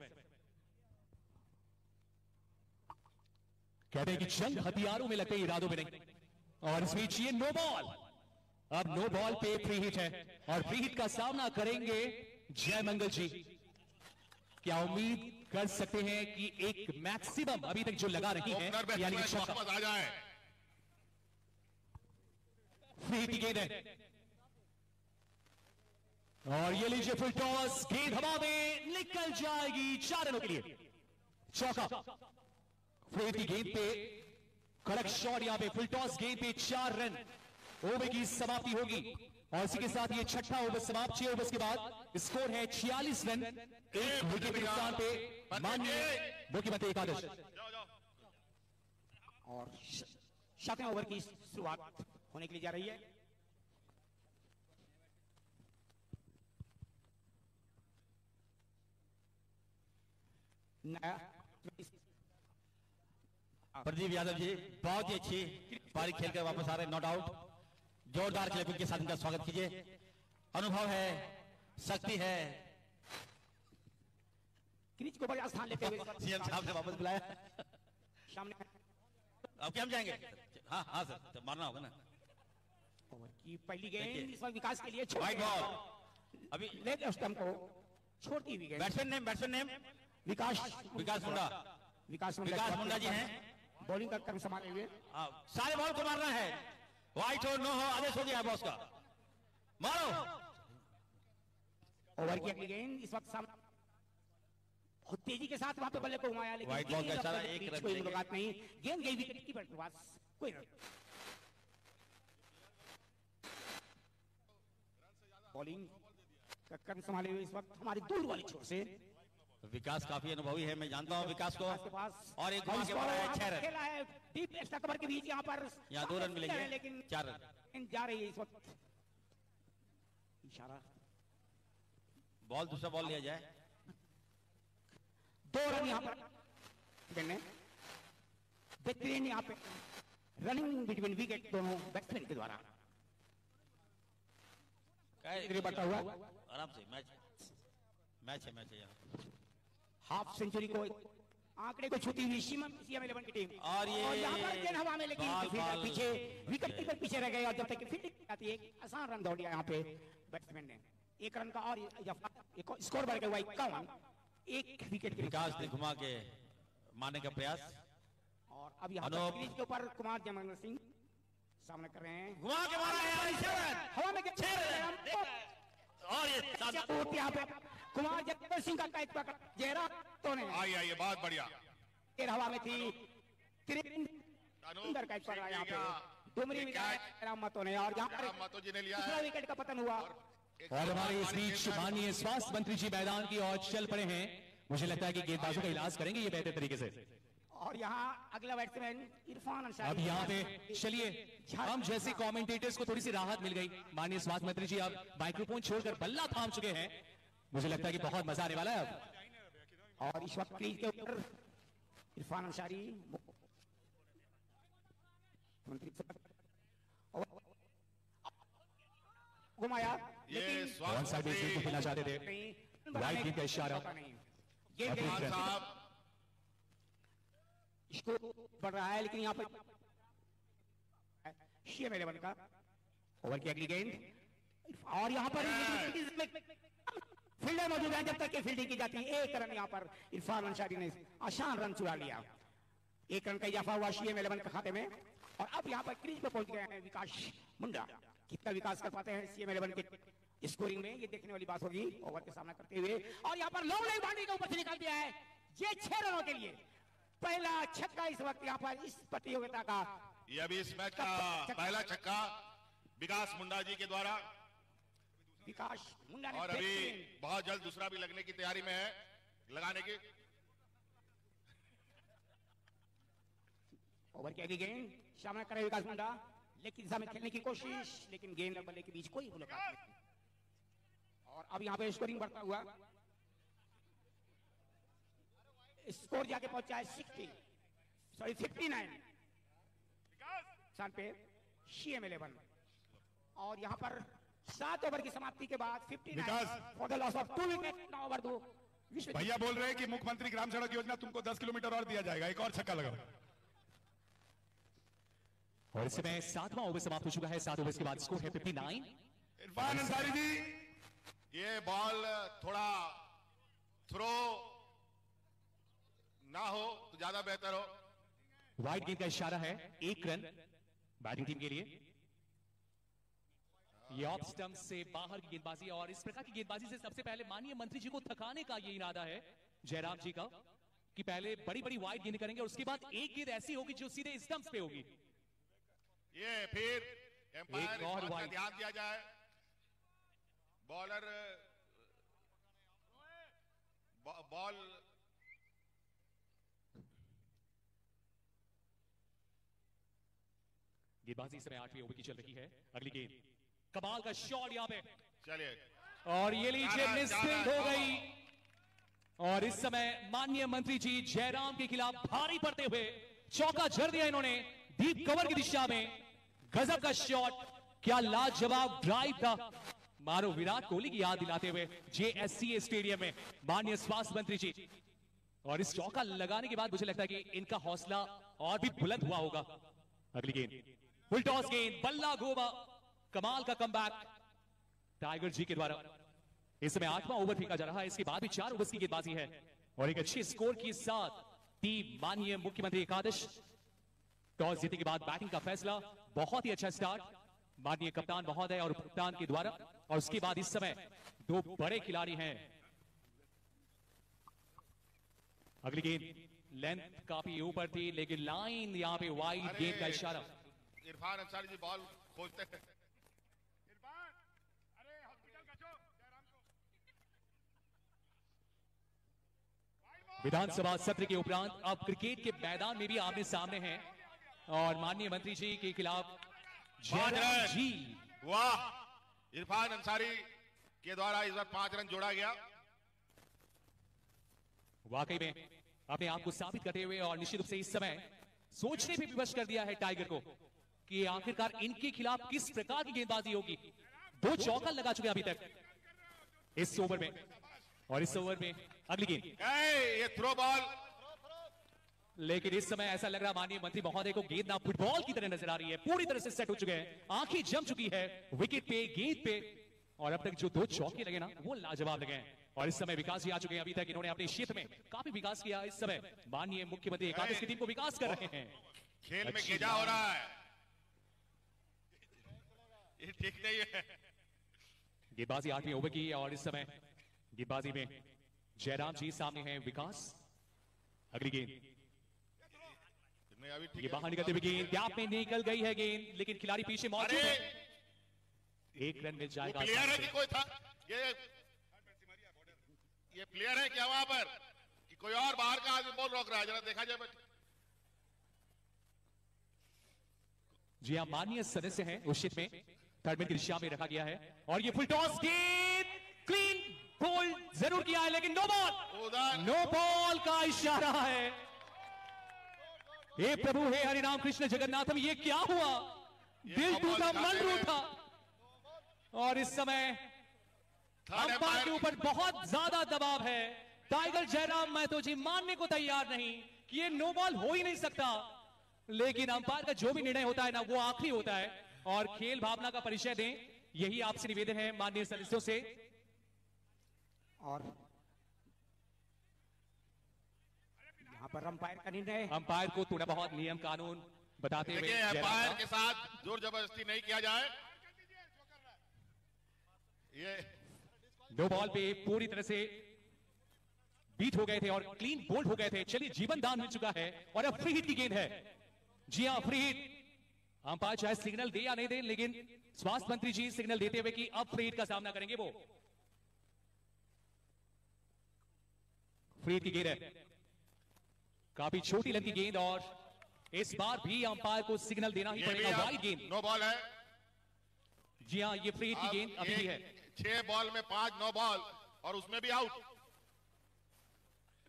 कहते हैं कि जंग हथियारों में लगते इरादों में नहीं, और इस बीच ये नो बॉल, अब नो बॉल पे फ्री हिट है और फ्री हिट का सामना करेंगे जय मंगल जी। क्या उम्मीद कर सकते हैं कि एक मैक्सिमम अभी तक जो लगा रही है यानी कि आ जाए। फ्री हिट की गेंद है और ये लीजिए फुल टॉस, गेंद हवा में निकल जाएगी 4 रनों के लिए, चौका। फ्री हिट की गेंद पे कड़क शॉट, यहां पे फुल टॉस गेंद पे 4 रन, ओवर की समाप्ति होगी और इसी के साथ ये छठा ओवर समाप्त। 6 ओवर्स के बाद स्कोर है 46 रन, 1 विकेट के नुकसान पे माननीय मुख्यमंत्री एकादश। और 7वें ओवर की शुरुआत होने के लिए जा रही है। प्रदीप यादव जी बहुत ही अच्छी पारी खेलकर वापस आ रहे हैं, नॉट आउट। जोरदार क्लैपिंग के साथ इनका स्वागत कीजिए। अनुभव है, शक्ति है। क्रीज को बड़ा स्थान लेते हुए सीएम साहब ने वापस बुलाया। सामने अब क्या हम जाएंगे? हाँ हाँ सर, तो मारना होगा ना। ओवर की पहली गेंद इस वक्त विकास के लिए वाइड बॉल अभी लेते स्टंप को छोड़ती हुई गेंद। बैट्समैन नेम विकास मुंडा। विकास मुंडा जी हैं बॉलिंग का क्रम संभाले हुए। सारे बॉल को मारना है, व्हाइट हो नो हो आदेश हो गया बॉस का, मारो। ओवर की अगली गेंद इस वक्त सामने बहुत तेजी के साथ वहां पे बल्ले को घुमाया, लेकिन व्हाइट बॉल का इशारा, एक रन कोई मुलाकात नहीं। गेंद गई विकेट की पास, कोई रन। बॉलिंग का क्रम संभाले हुए इस वक्त हमारी दूर वाली छोर से विकास काफी अनुभवी है, मैं जानता हूं विकास को। के पास और एक घुमा के मारा है, 6 रन। खेला है डीप एक्स्ट्रा कवर के बीच, यहाँ पर 2 रन मिलेंगे, लेकिन 4 रन जा रही है इस वक्त। इशारा बॉल, दूसरा बॉल लिया जाए। 2 रन यहाँ पर बेहतरीन यहाँ पे रनिंग बिटवीन विकेट दोनों बैट्समैन के द्वारा बढ़ता हुआ। आराम से मैच है यहाँ। हाफ सेंचुरी को आंकड़े को छूती हुई सीएम 11 की टीम, और यहाँ पर गेंद हवा में, लेकिन फील्डर पीछे विकेट कीपर पीछे रह गए और जब तक फील्डिंग आती है एक आसान रन दौड़ लिया यहाँ पे बैट्समैन ने। 1 रन का और स्कोर बढ़ गया 51, 1 विकेट के विकास ने घुमा के मारने का प्रयास, और अब यहाँ पर क्रीज के ऊपर कुमार जयमंगल सिंह सामने कर रहे हैं। घुमा के मारा है, 6 रन। हवा में 6 रन और ये यहाँ पे कुमार जयमंगल सिंह का कैच पकड़ जयरा तो ने आइए बहुत बढ़िया। हवा में थी त्रिवेंद्र कैच पकड़ा यहाँ पे डुमरी मतों ने, और यहाँ पर जी ने लिया दूसरा विकेट का पतन हुआ। और हमारे इस बीच माननीय स्वास्थ्य मंत्री जी मैदान की ओर चल पड़े हैं। मुझे लगता है कि गेंदबाजों का इलाज करेंगे ये बेहतर तरीके से। और यहाँ अगला बैट्समैन इरफान अंसारी। अब यहाँ पे चलिए, हम जैसे कमेंटेटर्स को थोड़ी सी राहत मिल गई। माननीय स्वास्थ्य मंत्री जी अब माइक्रोफोन छोड़कर बल्ला थाम चुके हैं। मुझे लगता है कि बहुत मजा आने वाला है अब। और इस वक्त क्रीज के ऊपर इरफान अंसारी घुमाया, ये कौन सा बेसबॉल को खेलना चाहते थे, राइट विंग का इशारा। साहब इसको बढ़ रहा है, लेकिन यहाँ पर सीएम 11 का ओवर की अगली गेंद, और यहाँ पर फील्डर मौजूद है, जब तक कि फील्डिंग की जाती है। 1 रन यहाँ पर इरफान अंसारी ने आसान रन चुरा लिया। 1 रन का इजाफा हुआ सीएम 11 के खाते में, और अब यहाँ पर क्रीज पे पहुंच गए हैं विकास मुंडा। कितना विकास कर पाते हैं सीएम 11 के स्कोरिंग में, ये देखने वाली बात होगी ओवर के सामना करते हुए। और यहाँ पर लॉन्ग लेग बाउंड्री के ऊपर से निकाल दिया है, ये 6 रनों के लिए पहला छक्का इस वक्त यहाँ पर इस प्रतियोगिता का। ये अभी इस मैच का पहला छक्का विकास मुंडा जी के द्वारा, विकास मुंडा ने और अभी बहुत जल्द दूसरा भी लगने की तैयारी में है, लगाने की। ओवर की अगली गेंद सामना करे विकास मुंडा, लेकिन सामने खेलने की कोशिश, लेकिन गेंद और बल्ले के बीच कोई मुलाकात नहीं। और अब यहाँ पे स्कोरिंग बढ़ता हुआ, स्कोर जाके पहुंचा है 59 स्थान पे सीएम 11। और यहाँ पर 7 ओवर की समाप्ति के बाद 59 for the loss of 2 wicket, 9 over 2। भैया बोल रहे हैं कि मुख्यमंत्री ग्राम सड़क योजना तुमको 10 किलोमीटर और दिया जाएगा, एक और छक्का लगाओ। और इस समय 7वां ओवर समाप्त हो चुका है। 7 ओवर के बाद स्कोर है 59। इरफान अंसारी जी, ये बॉल थोड़ा थ्रो ना हो तो ज्यादा बेहतर हो। वाइड गेंद का इशारा है, 1 रन बैटिंग टीम के लिए। ये ऑफ स्टंप से बाहर की गेंदबाजी, और इस प्रकार की गेंदबाजी से सबसे पहले माननीय मंत्री जी को थकाने का ये इरादा है जयराम जी का, कि पहले बड़ी बड़ी वाइड गेंद करेंगे और उसके बाद एक गेंद ऐसी होगी जो सीधे स्टंप्स पे होगी। ये फिर एम्पायर एक और वाइड, ध्यान दिया जाए। बॉलर बॉल गेंदबाजी इस समय 8वीं ओवर की चल रही है। अगली गेंद, कमाल का शॉट यहां पे, चलिए, और ये लीजिए मिसफील्ड हो गई। और इस समय माननीय मंत्री जी जयराम के खिलाफ भारी पड़ते हुए चौका जड़ दिया इन्होंने डीप कवर की दिशा में। गजब का शॉट, क्या लाजवाब ड्राइव था, मारो विराट कोहली की याद दिलाते हुए जेएससीए स्टेडियम में माननीय स्वास्थ्य मंत्री जी। और इस चौका लगाने के बाद मुझे लगता है कि इनका हौसला और भी बुलंद हुआ होगा। अगली गेंद, फुल टॉस गेंद, बल्ला गोबा, कमाल का कमबैक टाइगर जी के द्वारा। इस समय 8वां ओवर फेंका जा रहा है। इसके बाद भी 4 ओवर की गेंदबाजी है और एक अच्छे स्कोर के साथ टीम माननीय मुख्यमंत्री एकादश टॉस जीतने के बाद बैटिंग का फैसला। बहुत ही अच्छा स्टार्ट माननीय कप्तान महोदय और कप्तान के द्वारा। और उसके बाद इस समय 2 बड़े खिलाड़ी हैं। अगली गेंद लेंथ काफी ऊपर थी, लेकिन लाइन यहां पे वाइड गेंद का इशारा। इरफान अंसारी जी बॉल खोजते हैं। विधानसभा सत्र के उपरांत अब क्रिकेट के मैदान में भी आमने सामने हैं और माननीय मंत्री जी के खिलाफ जयराम जी। वाह, इरफान अंसारी के द्वारा इस बार 5 रन जोड़ा गया। वाकई में अपने आप को साबित करते हुए और निश्चित रूप से इस समय सोचने पे विवश कर दिया है टाइगर को कि आखिरकार इनके खिलाफ किस प्रकार की गेंदबाजी होगी। 2 चौका लगा चुके हैं अभी तक इस ओवर में। और इस ओवर में अगली गेंद, ये थ्रो बॉल, लेकिन इस समय ऐसा लग रहा माननीय मंत्री महोदय को गेंद ना फुटबॉल की तरह नजर आ रही है। पूरी तरह से सेट हो चुके हैं, आंखें जम चुकी है विकेट पे, गेंद पे। और अब तक जो 2 चौके लगे ना वो लाजवाब लगे हैं। और इस समय विकास जी आ चुके हैं। अभी तक इन्होंने अपने क्षेत्र में काफी विकास किया। इस समय माननीय मुख्यमंत्री एकादश की टीम को विकास कर रहे हैं। खेल में गेजा हो रहा है, ये ठीक नहीं है। गेंदबाजी 8वीं ओवर की और इस समय गेंदबाजी में जयराम जी सामने हैं विकास। अगली गेंद, ये बाहर निकलते हुए गेंद गैप में निकल गई है गेंद, लेकिन खिलाड़ी पीछे मौजूद है। 1 रन मिल जाएगा। प्लेयर है कि कोई था, ये प्लेयर है क्या वहां पर कि कोई और बाहर का आदमी बॉल रोक रहा है? जरा देखा जाए। जी हाँ, माननीय सदस्य हैं उस क्षेत्र में, थर्ड मैन की दिशा में रखा गया है। और ये फुल टॉस गेंद क्लीन बोल्ड जरूर किया है, लेकिन नो बॉल, नो बॉल का इशारा है। हे प्रभु, हे हरिनाम कृष्ण जगन्नाथम, ये क्या हुआ? दिल टूटा मन रूठा। और इस समय अंपायर के ऊपर बहुत ज्यादा दबाव है। टाइगर जयराम महतो जी मानने को तैयार नहीं कि ये नो बॉल हो ही नहीं सकता, लेकिन अंपायर का जो भी निर्णय होता है ना वो आखिरी होता है। और खेल भावना का परिचय दें, यही आपसे निवेदन है माननीय सदस्यों से। और यहाँ पर अंपायर का निर्णय, अंपायर को थोड़ा बहुत नियम कानून बताते हुए अंपायर के साथ जोर जबरदस्ती नहीं किया जाए। ये नो बॉल पे पूरी तरह से बीट हो गए थे और क्लीन बोल्ड हो गए थे। चलिए, जीवन दान मिल चुका है और अब फ्री हिट की गेंद है। जी हाँ, फ्री हिट। अंपायर चाहे सिग्नल दे या नहीं दे, लेकिन स्वास्थ्य मंत्री जी सिग्नल देते हुए कि अब फ्री हिट का सामना करेंगे वो। फ्री हिट की गेंद है, काफी छोटी लंबी गेंद और इस बार भी अंपायर को सिग्नल देना ही पड़ेगा। वाइड गेंद, नो बॉल है। जी हाँ, ये फ्री हिट की गेंद अभी भी है। 6 बॉल में 5 नो बॉल और उसमें भी आउट।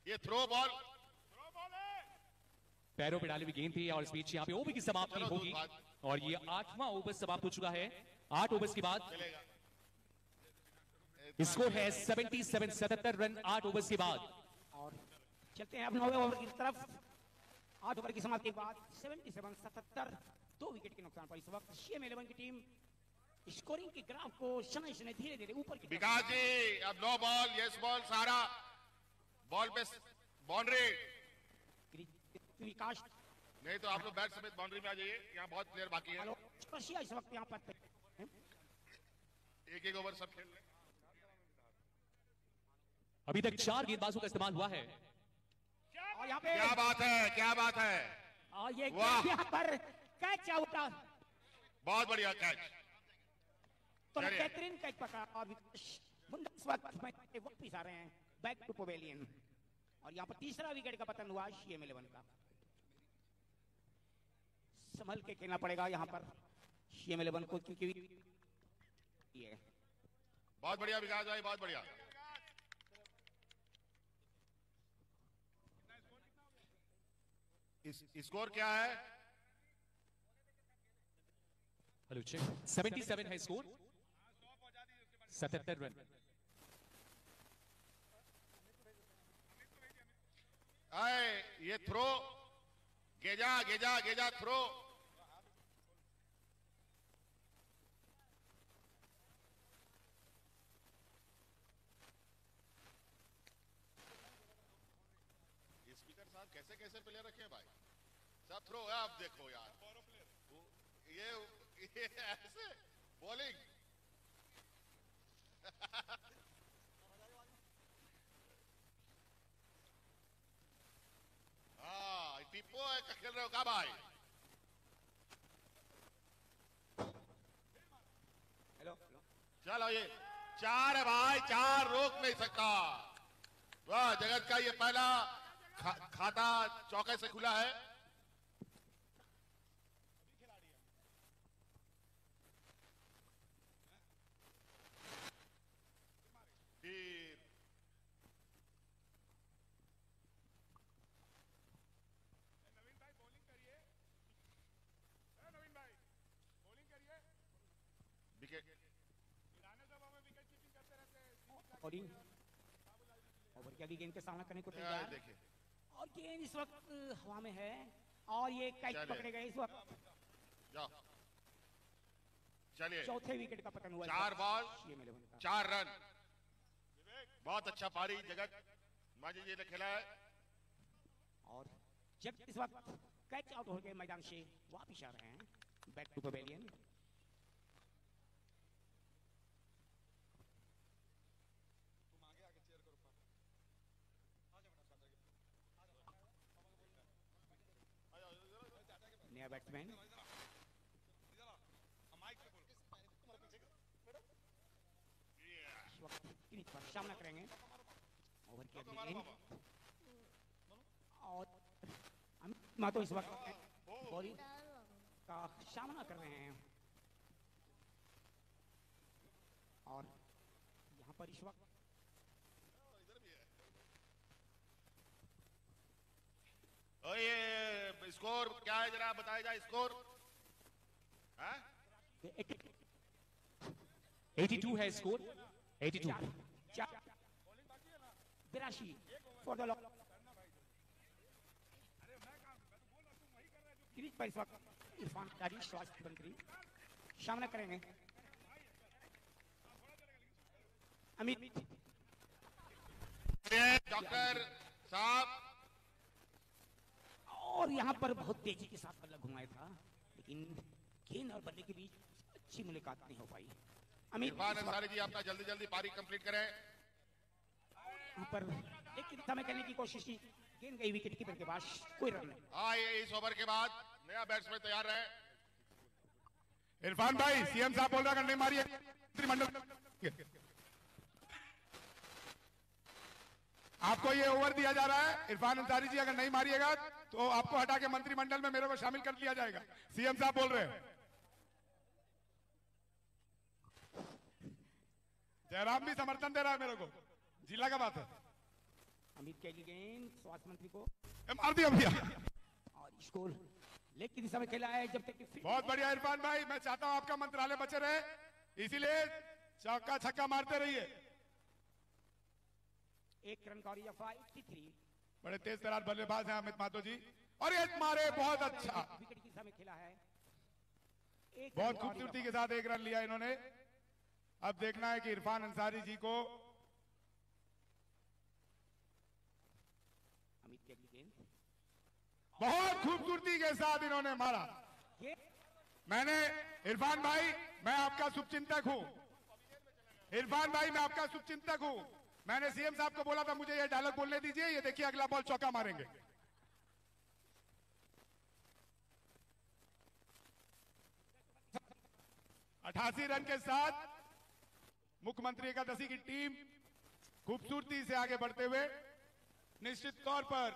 ये थ्रो बॉल, पैरों पे डाली हुई गेंद थी और इस बीच यहाँ पे ओवर की समाप्ति होगी। और ये 8वां ओवर समाप्त हो चुका है। 8 ओवर्स के बाद स्कोर है 77 रन 8 ओवर्स के बाद। और चलते हैं अब 9वें ओवर की तरफ। 8 ओवर की समाप्ति के बाद 77 2 विकेट के नुकसान पर इस वक्त CM11 की टीम स्कोरिंग के ग्राफ को शनै शनै धीरे धीरे ऊपर की विकास जी अब नो बॉल यस बॉल सारा बॉल पे बाउंड्री विकास नहीं तो आप लोग बैट समेत बाउंड्री में आ जाइए, यहाँ बहुत प्लेयर बाकी है। चौरसिया इस वक्त यहाँ पर एक एक ओवर सब खेल रहे हैं। अभी तक 4 गेंदबाजों का इस्तेमाल हुआ है और यहाँ पे क्या बात है, क्या बात है, और ये वाह। यहाँ पर कैच आउट, बहुत बढ़िया कैच। तो चलिए। बेहतरीन कैच पकड़ा और विकास मुंडा इस वक्त वापस आ रहे हैं बैक टू पवेलियन और यहाँ पर तीसरा विकेट का पतन हुआ CM11 का। संभल के खेलना पड़ेगा यहाँ पर CM11 को क्योंकि ये बहुत बढ़िया विकास भाई, बहुत बढ़िया। स्कोर क्या है? हेलो चेक 77 है स्कोर, 77 रन। आए ये थ्रो, गेजा गेजा गेजा थ्रो। स्पीकर साहब कैसे कैसे प्लेयर रखे हैं भाई, सब थ्रो है। आप देखो यार ये ऐसे बॉलिंग हाँ टिप्पो है का खेल रहे हो क्या भाई? हेलो चलो ये 4 है भाई, 4 रोक नहीं सकता। वाह, जगत का ये पहला खाता चौके से खुला है। फिर विकेट और ओवर की अगली गेंद के सामना करने को यार तैयार देखिए और गेंद इस वक्त हवा में है और ये कैच चलिए। पकड़े गए इस वक्त। जाओ चलिए, चौथे विकेट का पतन हुआ 4 बॉल CM11 का। 4 रन। बहुत अच्छा पारी जगत माजी जी ने खेला है। और जब इस वक्त कैच आउट होकर मैदान से वापिस आ रहे हैं बैक टू पवेलियन। नया बैट्समैन इस वक्त क्रीज पर सामना करेंगे ओवर की अगली गेंद और अमित मातो इस वक्त बॉलिंग का सामना कर रहे हैं और यहाँ पर इस वक्त और ये स्कोर क्या है जरा बताया जाए स्कोर। हाँ? 82 है score, 82। 82 for the lock. Crease पर इस वक्त इरफान कारी स्वास्थ्य मंत्री सामना करेंगे अमित। डॉक्टर साहब और यहाँ पर बहुत तेजी के साथ बल्ला घुमाया था लेकिन गेंद और बल्ले के बीच अच्छी मुलाकात नहीं हो पाई। अमित इरफान अंसारी जी अपना जल्दी जल्दी पारी कंप्लीट करें। यहाँ पर एक समय करने की कोशिश की, गेंद गई विकेट कीपर के पास, कोई रन नहीं। हाँ ये इस ओवर के बाद नया बैट्समैन तैयार रहे। इरफान भाई सीएम साहब बोल रहा है नहीं मारिए मंत्रिमंडल। आपको ये ओवर दिया जा रहा है, इरफान अंसारी जी अगर नहीं मारिएगा तो आपको हटा के मंत्रिमंडल में मेरे को शामिल कर लिया जाएगा। सीएम साहब बोल रहे हैं। जयराम भी समर्थन दे रहा है मेरे को, जिला का बात है। अमित के लिए गेंद स्वास्थ्य मंत्री को मार दिया भैया। और स्कोर लेग की दिशा में खेला है जब तक कि बहुत बढ़िया इरफान भाई, मैं चाहता हूं आपका मंत्रालय बचे रहे, इसीलिए चौका छक्का मारते रहिए। एक रन का और यह 83 बड़े तेज तरार बल्लेबाज हैं अमित मातो जी और ये मारे बहुत अच्छा। विकेट की दिशा में खेला है बहुत खूबसूरती के साथ एक रन लिया इन्होंने। अब देखना है कि इरफान अंसारी जी को अमित की अगली गेंद बहुत खूबसूरती के साथ इन्होंने मारा। मैंने इरफान भाई, मैं आपका शुभचिंतक हूं। इरफान भाई, मैं आपका शुभचिंतक हूं। मैंने सीएम साहब को बोला था मुझे ये डायलॉग बोलने दीजिए। ये देखिए अगला बॉल चौका मारेंगे। अठासी रन के साथ मुख्यमंत्री एकादशी की टीम खूबसूरती से आगे बढ़ते हुए निश्चित तौर पर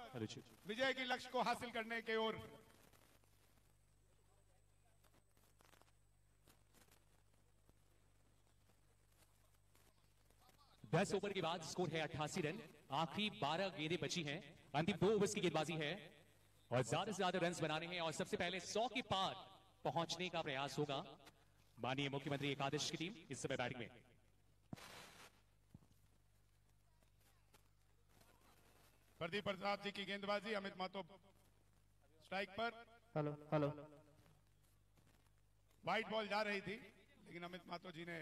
विजय के लक्ष्य को हासिल करने की ओर। 10 ओवर के बाद स्कोर है 88 रन। आखिरी 12 गेंदें बची हैं। अंतिम 2 ओवर्स की गेंदबाजी है और ज्यादा से ज्यादा रन्स बनाने हैं और सबसे पहले 100 के पार पहुंचने का प्रयास होगा माननीय मुख्यमंत्री एकादश की टीम इस समय बैटिंग में। प्रदीप प्रसाद जी की गेंदबाजी, अमित मातो स्ट्राइक पर। Hello hello. वाइट बॉल जा रही थी लेकिन अमित मातो जी ने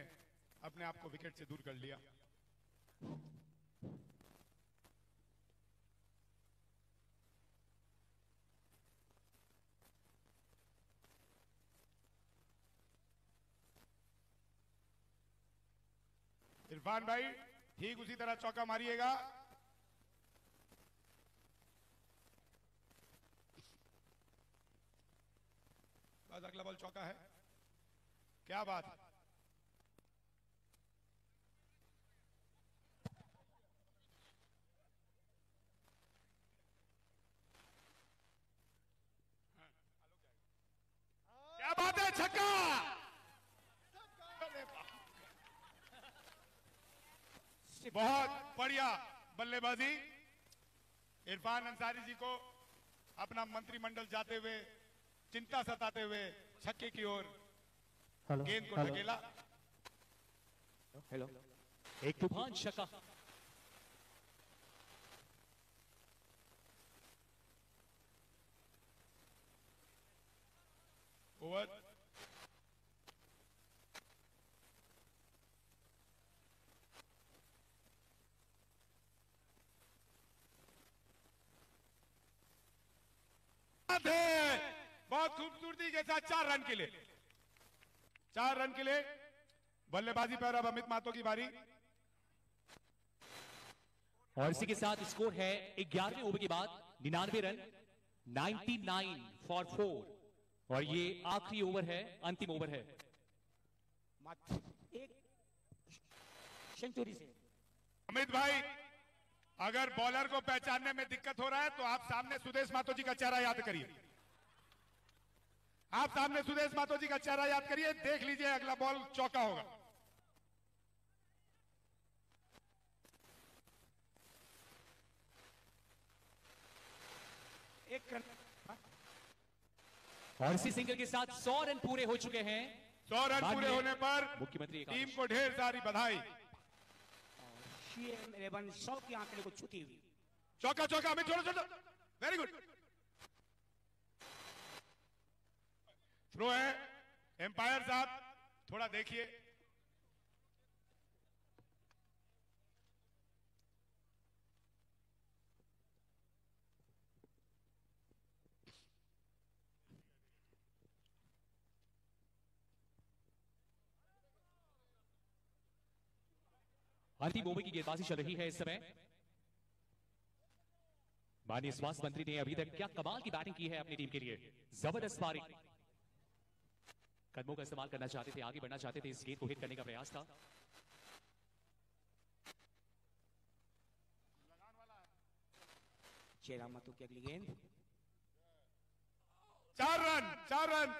अपने आप को विकेट से दूर कर लिया। इरफान भाई ठीक उसी तरह चौका मारिएगा। बस अगला बॉल चौका है। क्या बात है। क्या बात है, छक्का। बहुत बढ़िया बल्लेबाजी। इरफान अंसारी जी को अपना मंत्रिमंडल जाते हुए, चिंता सताते हुए छक्के की ओर गेंद को ढकेला। हेलो, एक तूफान छक्का। ओवर बहुत खूबसूरती के साथ 4 रन के लिए, 4 रन के लिए बल्लेबाजी पर अब अमित मातो की बारी। और इसी के साथ स्कोर है 11वें ओवर के बाद 99 रन, 99 फॉर 4 और ये आखिरी ओवर है, अंतिम ओवर है। एक सेंचुरी से अमित भाई, अगर बॉलर को पहचानने में दिक्कत हो रहा है तो आप सामने सुदेश मातो जी का चेहरा याद करिए। आप सामने सुदेश मातो जी का चेहरा याद करिए, देख लीजिए अगला बॉल चौका होगा। एक रन। और इसी सिंगल के साथ 100 रन पूरे हो चुके हैं। 100 रन पूरे होने पर मुख्यमंत्री टीम को ढेर सारी बधाई। CM 11 100 के आंकड़े को छूती हुई। चौका चौका अमित, छोड़ो छोड़ो, वेरी गुड। थ्रो है। एम्पायर साहब थोड़ा देखिए। अंतिम ओवर की गेंदबाजी चल रही है इस समय। माननीय स्वास्थ्य मंत्री ने अभी तक क्या कमाल की बैटिंग की है अपनी टीम के लिए। जबरदस्त पारी। कदमों का इस्तेमाल करना चाहते थे, आगे बढ़ना चाहते थे, इस गेंद को हिट करने का प्रयास था। चेरा मातो की अगली गेंद। 4 रन, 4 रन।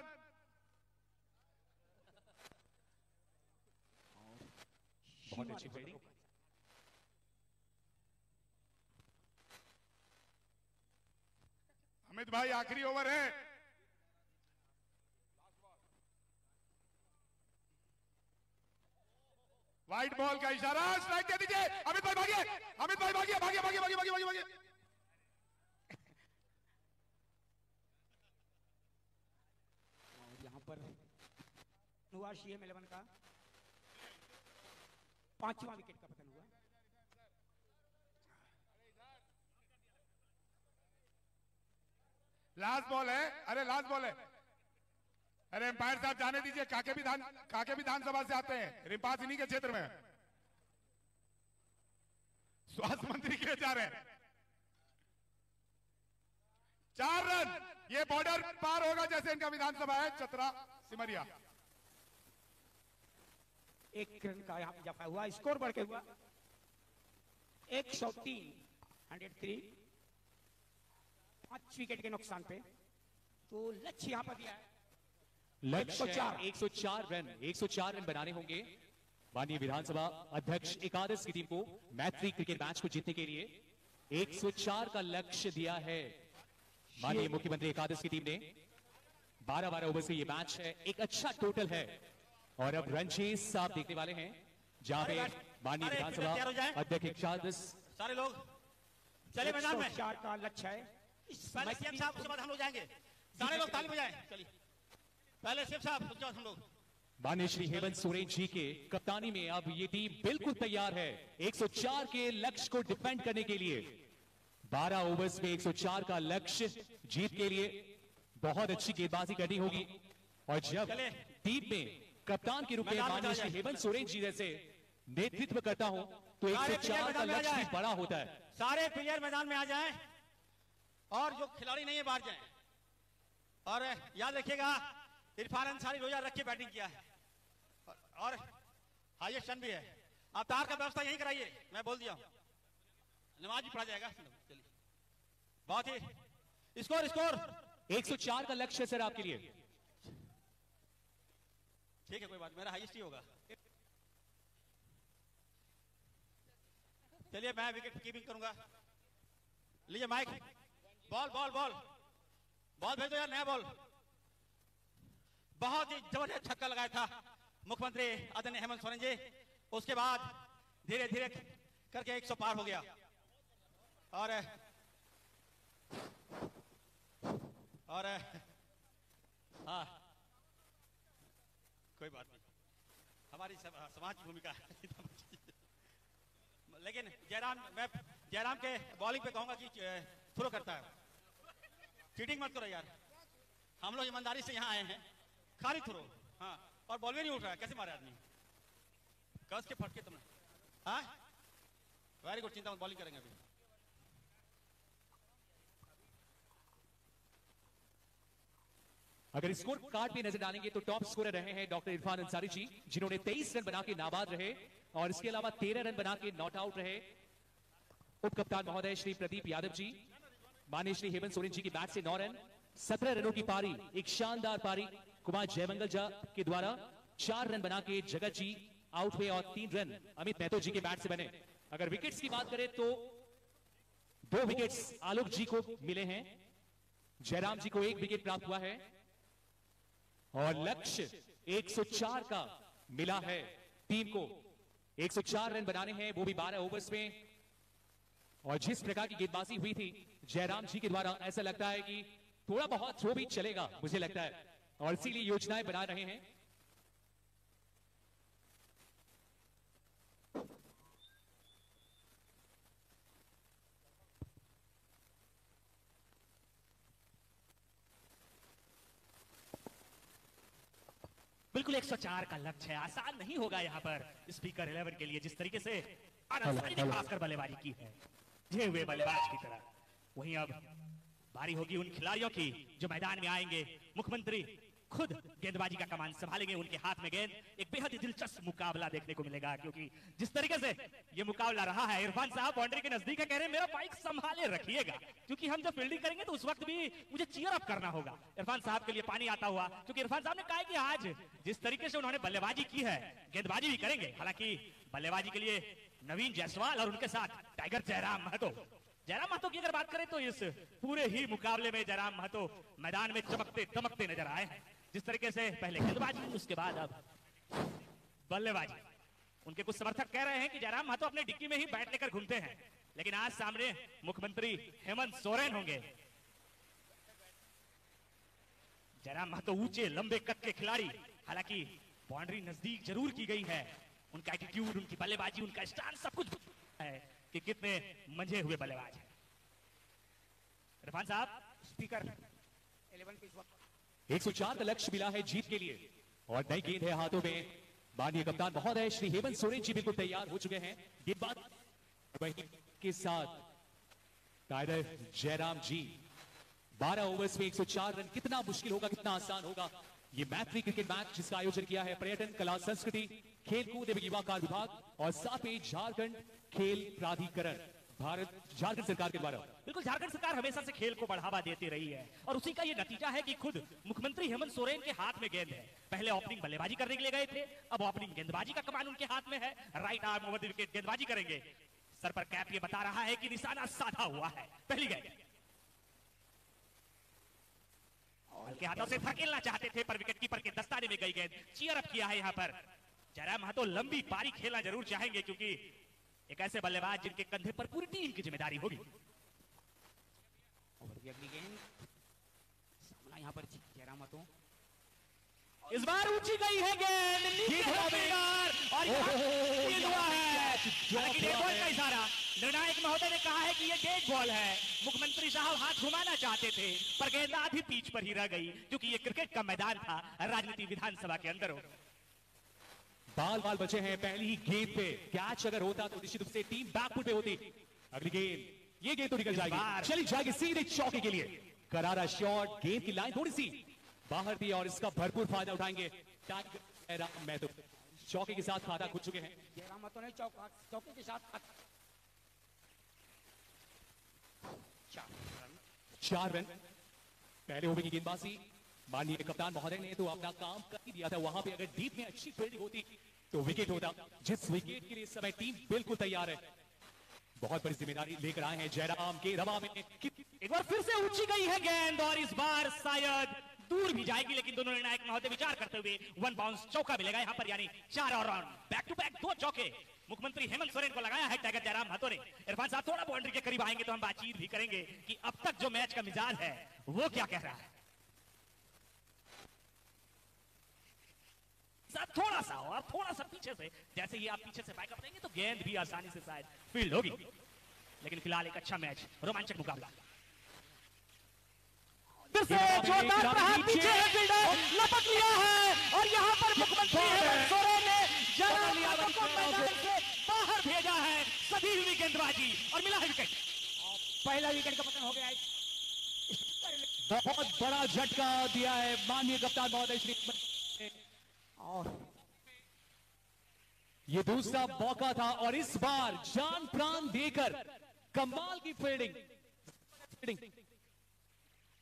बहुत अच्छी फील्डिंग। अमित भाई आखिरी ओवर है। वाइट बॉल का इशारा, स्ट्राइक दे दीजिए। अमित भाई भागिए, अमित भाई भागिए, भागिए भागिए भागिए भागिए भागिए। और यहां पर हुआ CM 11 का 5वां विकेट का पतन हुआ। लास्ट बॉल है, अरे लास्ट बॉल है। अरे एम्पायर साहब जाने दीजिए, काके विधानसभा से आते हैं, रिम्पास इन्हीं के क्षेत्र में। स्वास्थ्य मंत्री के लिए जा रहे हैं। 4 रन, ये बॉर्डर पार होगा जैसे इनका विधानसभा है चतरा सिमरिया। 1 रन का यहां इजाफा हुआ, स्कोर बढ़ के हुआ 103, 103, 5 विकेट के नुकसान पे। तो लक्ष्य यहां पर दिया है, लक्ष्य 104 रन, 104 रन बनाने होंगे माननीय विधानसभा अध्यक्ष एकादश की टीम को मैत्री क्रिकेट मैच को जीतने के लिए 104 का लक्ष्य दिया है माननीय मुख्यमंत्री एकादश की टीम ने। 12-12 ओवर से ये मैच है, एक अच्छा टोटल है और अब रन चेस आप देखने वाले हैं जहां पे माननीय विधानसभा अध्यक्ष एकादश सारे लोग चले मैदान में। 104 का लक्ष्य है। पहले सीएम साहब, उसके बाद हम लोग जाएंगे। सारे लोग ताली बजाएं। चलिए पहले सीएम साहब, उसके बाद हम लोग। माननीय श्री हेमंत सोरेन जी के कप्तानी में अब ये टीम बिल्कुल तैयार है 104 के लक्ष्य को डिफेंड करने के लिए। 12 ओवर्स में 104 का लक्ष्य जीत के लिए बहुत अच्छी गेंदबाजी करनी होगी और जब टीम में कप्तान के रूप में माननीय श्री हेमंत सोरेन जी जैसे नेतृत्व करता हूं तो 104 का लक्ष्य भी बड़ा होता है। सारे प्लेयर मैदान में आ जाएं और जो खिलाड़ी नहीं है बाहर जाएं। और याद रखिएगा इरफान अंसारी रोजा रख के बैटिंग किया है और हाईएस्ट रन भी है। आप तार का व्यवस्था यहीं कराइए, मैं बोल दिया हूं, नमाज भी पढ़ा जाएगा। चलिए बहुत ही स्कोर 104 का लक्ष्य सर आपके लिए। ठीक है, कोई बात, मेरा हाईएस्ट ही होगा। चलिए मैं विकेट कीपिंग करूंगा। लीजिए mic, ball ball ball ball भेजो यार, नया बॉल। बहुत ही जबरदस्त छक्का लगाया था मुख्यमंत्री आदरणीय हेमंत सोरेन जी। उसके बाद धीरे धीरे करके 100 पार हो गया और हाँ कोई बात नहीं, हमारी समाज की भूमिका लेकिन जयराम के बॉलिंग पे कहूंगा कि थ्रो करता है। चीटिंग मत करो यार, हम लोग ईमानदारी से यहाँ आए हैं। खाली थ्रो, हाँ, और बॉल भी नहीं उठ रहा है। कैसे मारे आदमी, कस के फटके तुमने। हाँ वेरी गुड, चिंता मत, बॉलिंग करेंगे अभी। अगर स्कोर कार्ड पे नजर डालेंगे तो टॉप स्कोरर रहे हैं डॉक्टर इरफान अंसारी जी, जिन्होंने 23 रन बना के नाबाद रहे और इसके अलावा 13 रन बना के नॉट आउट रहे। उप कप्तान महोदय श्री प्रदीप यादव जी, माननीय श्री हेमंत सोरेन जी की बैट से 9 रन, 17 रनों की पारी, एक शानदार पारी कुमार जयमंगल जा के द्वारा। 4 रन बना के जगत जी आउट हुए और 3 रन अमित महतो जी के बैट से बने। अगर विकेट्स की बात करें तो 2 विकेट्स आलोक जी को मिले हैं, जयराम जी को 1 विकेट प्राप्त हुआ है और लक्ष्य 104 का मिला है टीम को। 104 रन बनाने हैं, वो भी 12 ओवर्स में। और जिस प्रकार की गेंदबाजी हुई थी जयराम जी के द्वारा, ऐसा लगता है कि थोड़ा बहुत थ्रो भी चलेगा मुझे लगता है, और इसीलिए योजनाएं बना रहे हैं। बिल्कुल 104 का लक्ष्य है, आसान नहीं होगा यहाँ पर स्पीकर 11 के लिए। जिस तरीके से अंसारी ने खासकर बल्लेबाजी की है, ढे हुए बल्लेबाज की तरह। वहीं अब बारी होगी उन खिलाड़ियों की जो मैदान में आएंगे। मुख्यमंत्री खुद गेंदबाजी का कमान संभालेंगे, उनके हाथ में गेंद। एक बेहद ही दिलचस्प मुकाबला देखने को मिलेगा, क्योंकि जिस तरीके से ये मुकाबला रहा है, इरफान साहब बाउंड्री के नजदीक है, कह रहे हैं मेरा बाइक संभाले रखिएगा, क्योंकि हम जब फील्डिंग करेंगे तो उस वक्त भी मुझे चीयर अप करना होगा। इरफान साहब के लिए पानी आता हुआ, क्योंकि इरफान साहब ने कहा कि आज जिस तरीके से उन्होंने बल्लेबाजी की है, गेंदबाजी भी करेंगे। हालांकि बल्लेबाजी के लिए नवीन जायसवाल और उनके साथ टाइगर जयराम महतो की अगर बात करें तो इस पूरे ही मुकाबले में जयराम महतो मैदान में चमकते दमकते नजर आए हैं। जिस तरीके से पहले गेंदबाजी, उसके बाद अब बल्लेबाजी। उनके कुछ समर्थक कह रहे हैं कि जयराम महतो अपने डिक्की में ही बैट लेकर घूमते हैं, लेकिन आज सामने मुख्यमंत्री हेमंत सोरेन होंगे। जयराम महतो ऊंचे लंबे कद के खिलाड़ी, हालांकि बाउंड्री नजदीक जरूर की गई है। उनका एटीट्यूड, उनकी बल्लेबाजी, उनका स्टांस सब कुछ है कि कितने मंझे हुए बल्लेबाज हैं। इरफान साहब, स्पीकर 11 पे इस वक्त 104 का लक्ष्य मिला है जीत के लिए और नई गेंद है हाथों में। माननीय कप्तान महोदय श्री हेमंत सोरेन जी बिल्कुल तैयार हो चुके हैं। गेंदबाज वही के साथ टाइगर जयराम जी। 12 ओवर्स में 104 रन कितना मुश्किल होगा, कितना आसान होगा। ये मैत्री क्रिकेट मैच जिसका आयोजन किया है पर्यटन, कला, संस्कृति, खेलकूद एवं युवा कार्य विभाग और साथ में झारखंड खेल प्राधिकरण, भारत झारखंड सरकार के द्वारा। बिल्कुल, झारखंड सरकार हमेशा से खेल को बढ़ावा देती रही है और उसी का ये नतीजा है कि खुद मुख्यमंत्री हेमंत सोरेन के हाथ में गेंद है। पहले ओपनिंग बल्लेबाजी करने के लिए गए थे, अब ओपनिंग गेंदबाजी का कमान उनके हाथ में है। Right arm over the wicket गेंदबाजी करेंगे। सर पर कैप ये बता रहा है कि निशाना साधा हुआ है। पहली गेंद हल्के हाथों से धकेलना चाहते थे पर विकेट कीपर के दस्ताने में गई गेंद। चीयर अप किया है यहाँ पर जयराम महतो। लंबी पारी खेलना जरूर चाहेंगे क्योंकि एक ऐसे बल्लेबाज जिनके कंधे पर पूरी टीम की जिम्मेदारी होगी। ओवर की अगली गेंद सामना यहाँ पर जयराम महतो। इस बार ऊंची गई है गेंद, और डेड बॉल का इशारा। निर्णायक महोदय ने कहा है कि ये डेड बॉल है। मुख्यमंत्री साहब हाथ घुमाना चाहते थे पर गेंद आधी पिच पर ही रह गई क्योंकि ये क्रिकेट का मैदान था, राजनीति विधानसभा के अंदर हो। बाल बचे हैं पहली ही गेंद पे। कैच अगर होता तो निश्चित रूप से टीम बैकफुट पे होती। अगली गेंद, ये गेंद तो निकल जाएगी, चली जाएगी सीधे चौके के लिए। करारा शॉट, गेंद की लाइन थोड़ी सी बाहर थी और इसका भरपूर फायदा उठाएंगे टाइगर महतो। चौके के साथ खाता खुद चुके हैं जयराम महतो ने चौके के साथ 4 रन। पहले ओवर की गेंदबाजी माननीय कप्तान महोदय ने तो अपना काम कर ही दिया था। वहां पे अगर डीप में अच्छी फील्डिंग होती तो विकेट होता, जिस विकेट के लिए इस समय टीम बिल्कुल तैयार है। बहुत बड़ी जिम्मेदारी लेकर आए हैं जयराम के रवा में। एक बार फिर से ऊंची गई है गेंद और इस बार शायद दूर भी जाएगी, लेकिन दोनों निर्णायक महोदय विचार करते हुए 1 बाउंस चौका मिलेगा यहाँ पर, यानी 4 और रन। बैक टू बैक 2 चौके मुख्यमंत्री हेमंत सोरेन को लगाया है टाइगर जयराम महतो ने। इरफान साहब थोड़ा बाउंड्री के करीब आएंगे तो हम बातचीत भी करेंगे कि अब तक जो मैच का मिजाज है वो क्या कह रहा है। थोड़ा सा और थोड़ा सा पीछे से, जैसे ही आप पीछे से बैकअप देंगे तो गेंद भी आसानी से शायद फील्ड होगी। लेकिन फिलहाल एक अच्छा मैच, रोमांचक मुकाबला। फिर से जोरदार प्रहार, पीछे है फील्डर, लपक लिया है और यहाँ पर मुख्यमंत्री हेमंत सोरेन ने जयराम महतो को मैदान से बाहर भेजा है। सभी हुई गेंदबाजी और मिला है विकेट। पहला विकेट का पतन हो गया है। बहुत बड़ा झटका दिया है माननीय कप्तान महोदय श्री। और ये दूसरा मौका था और इस बार जान प्राण देकर कमाल की फील्डिंग।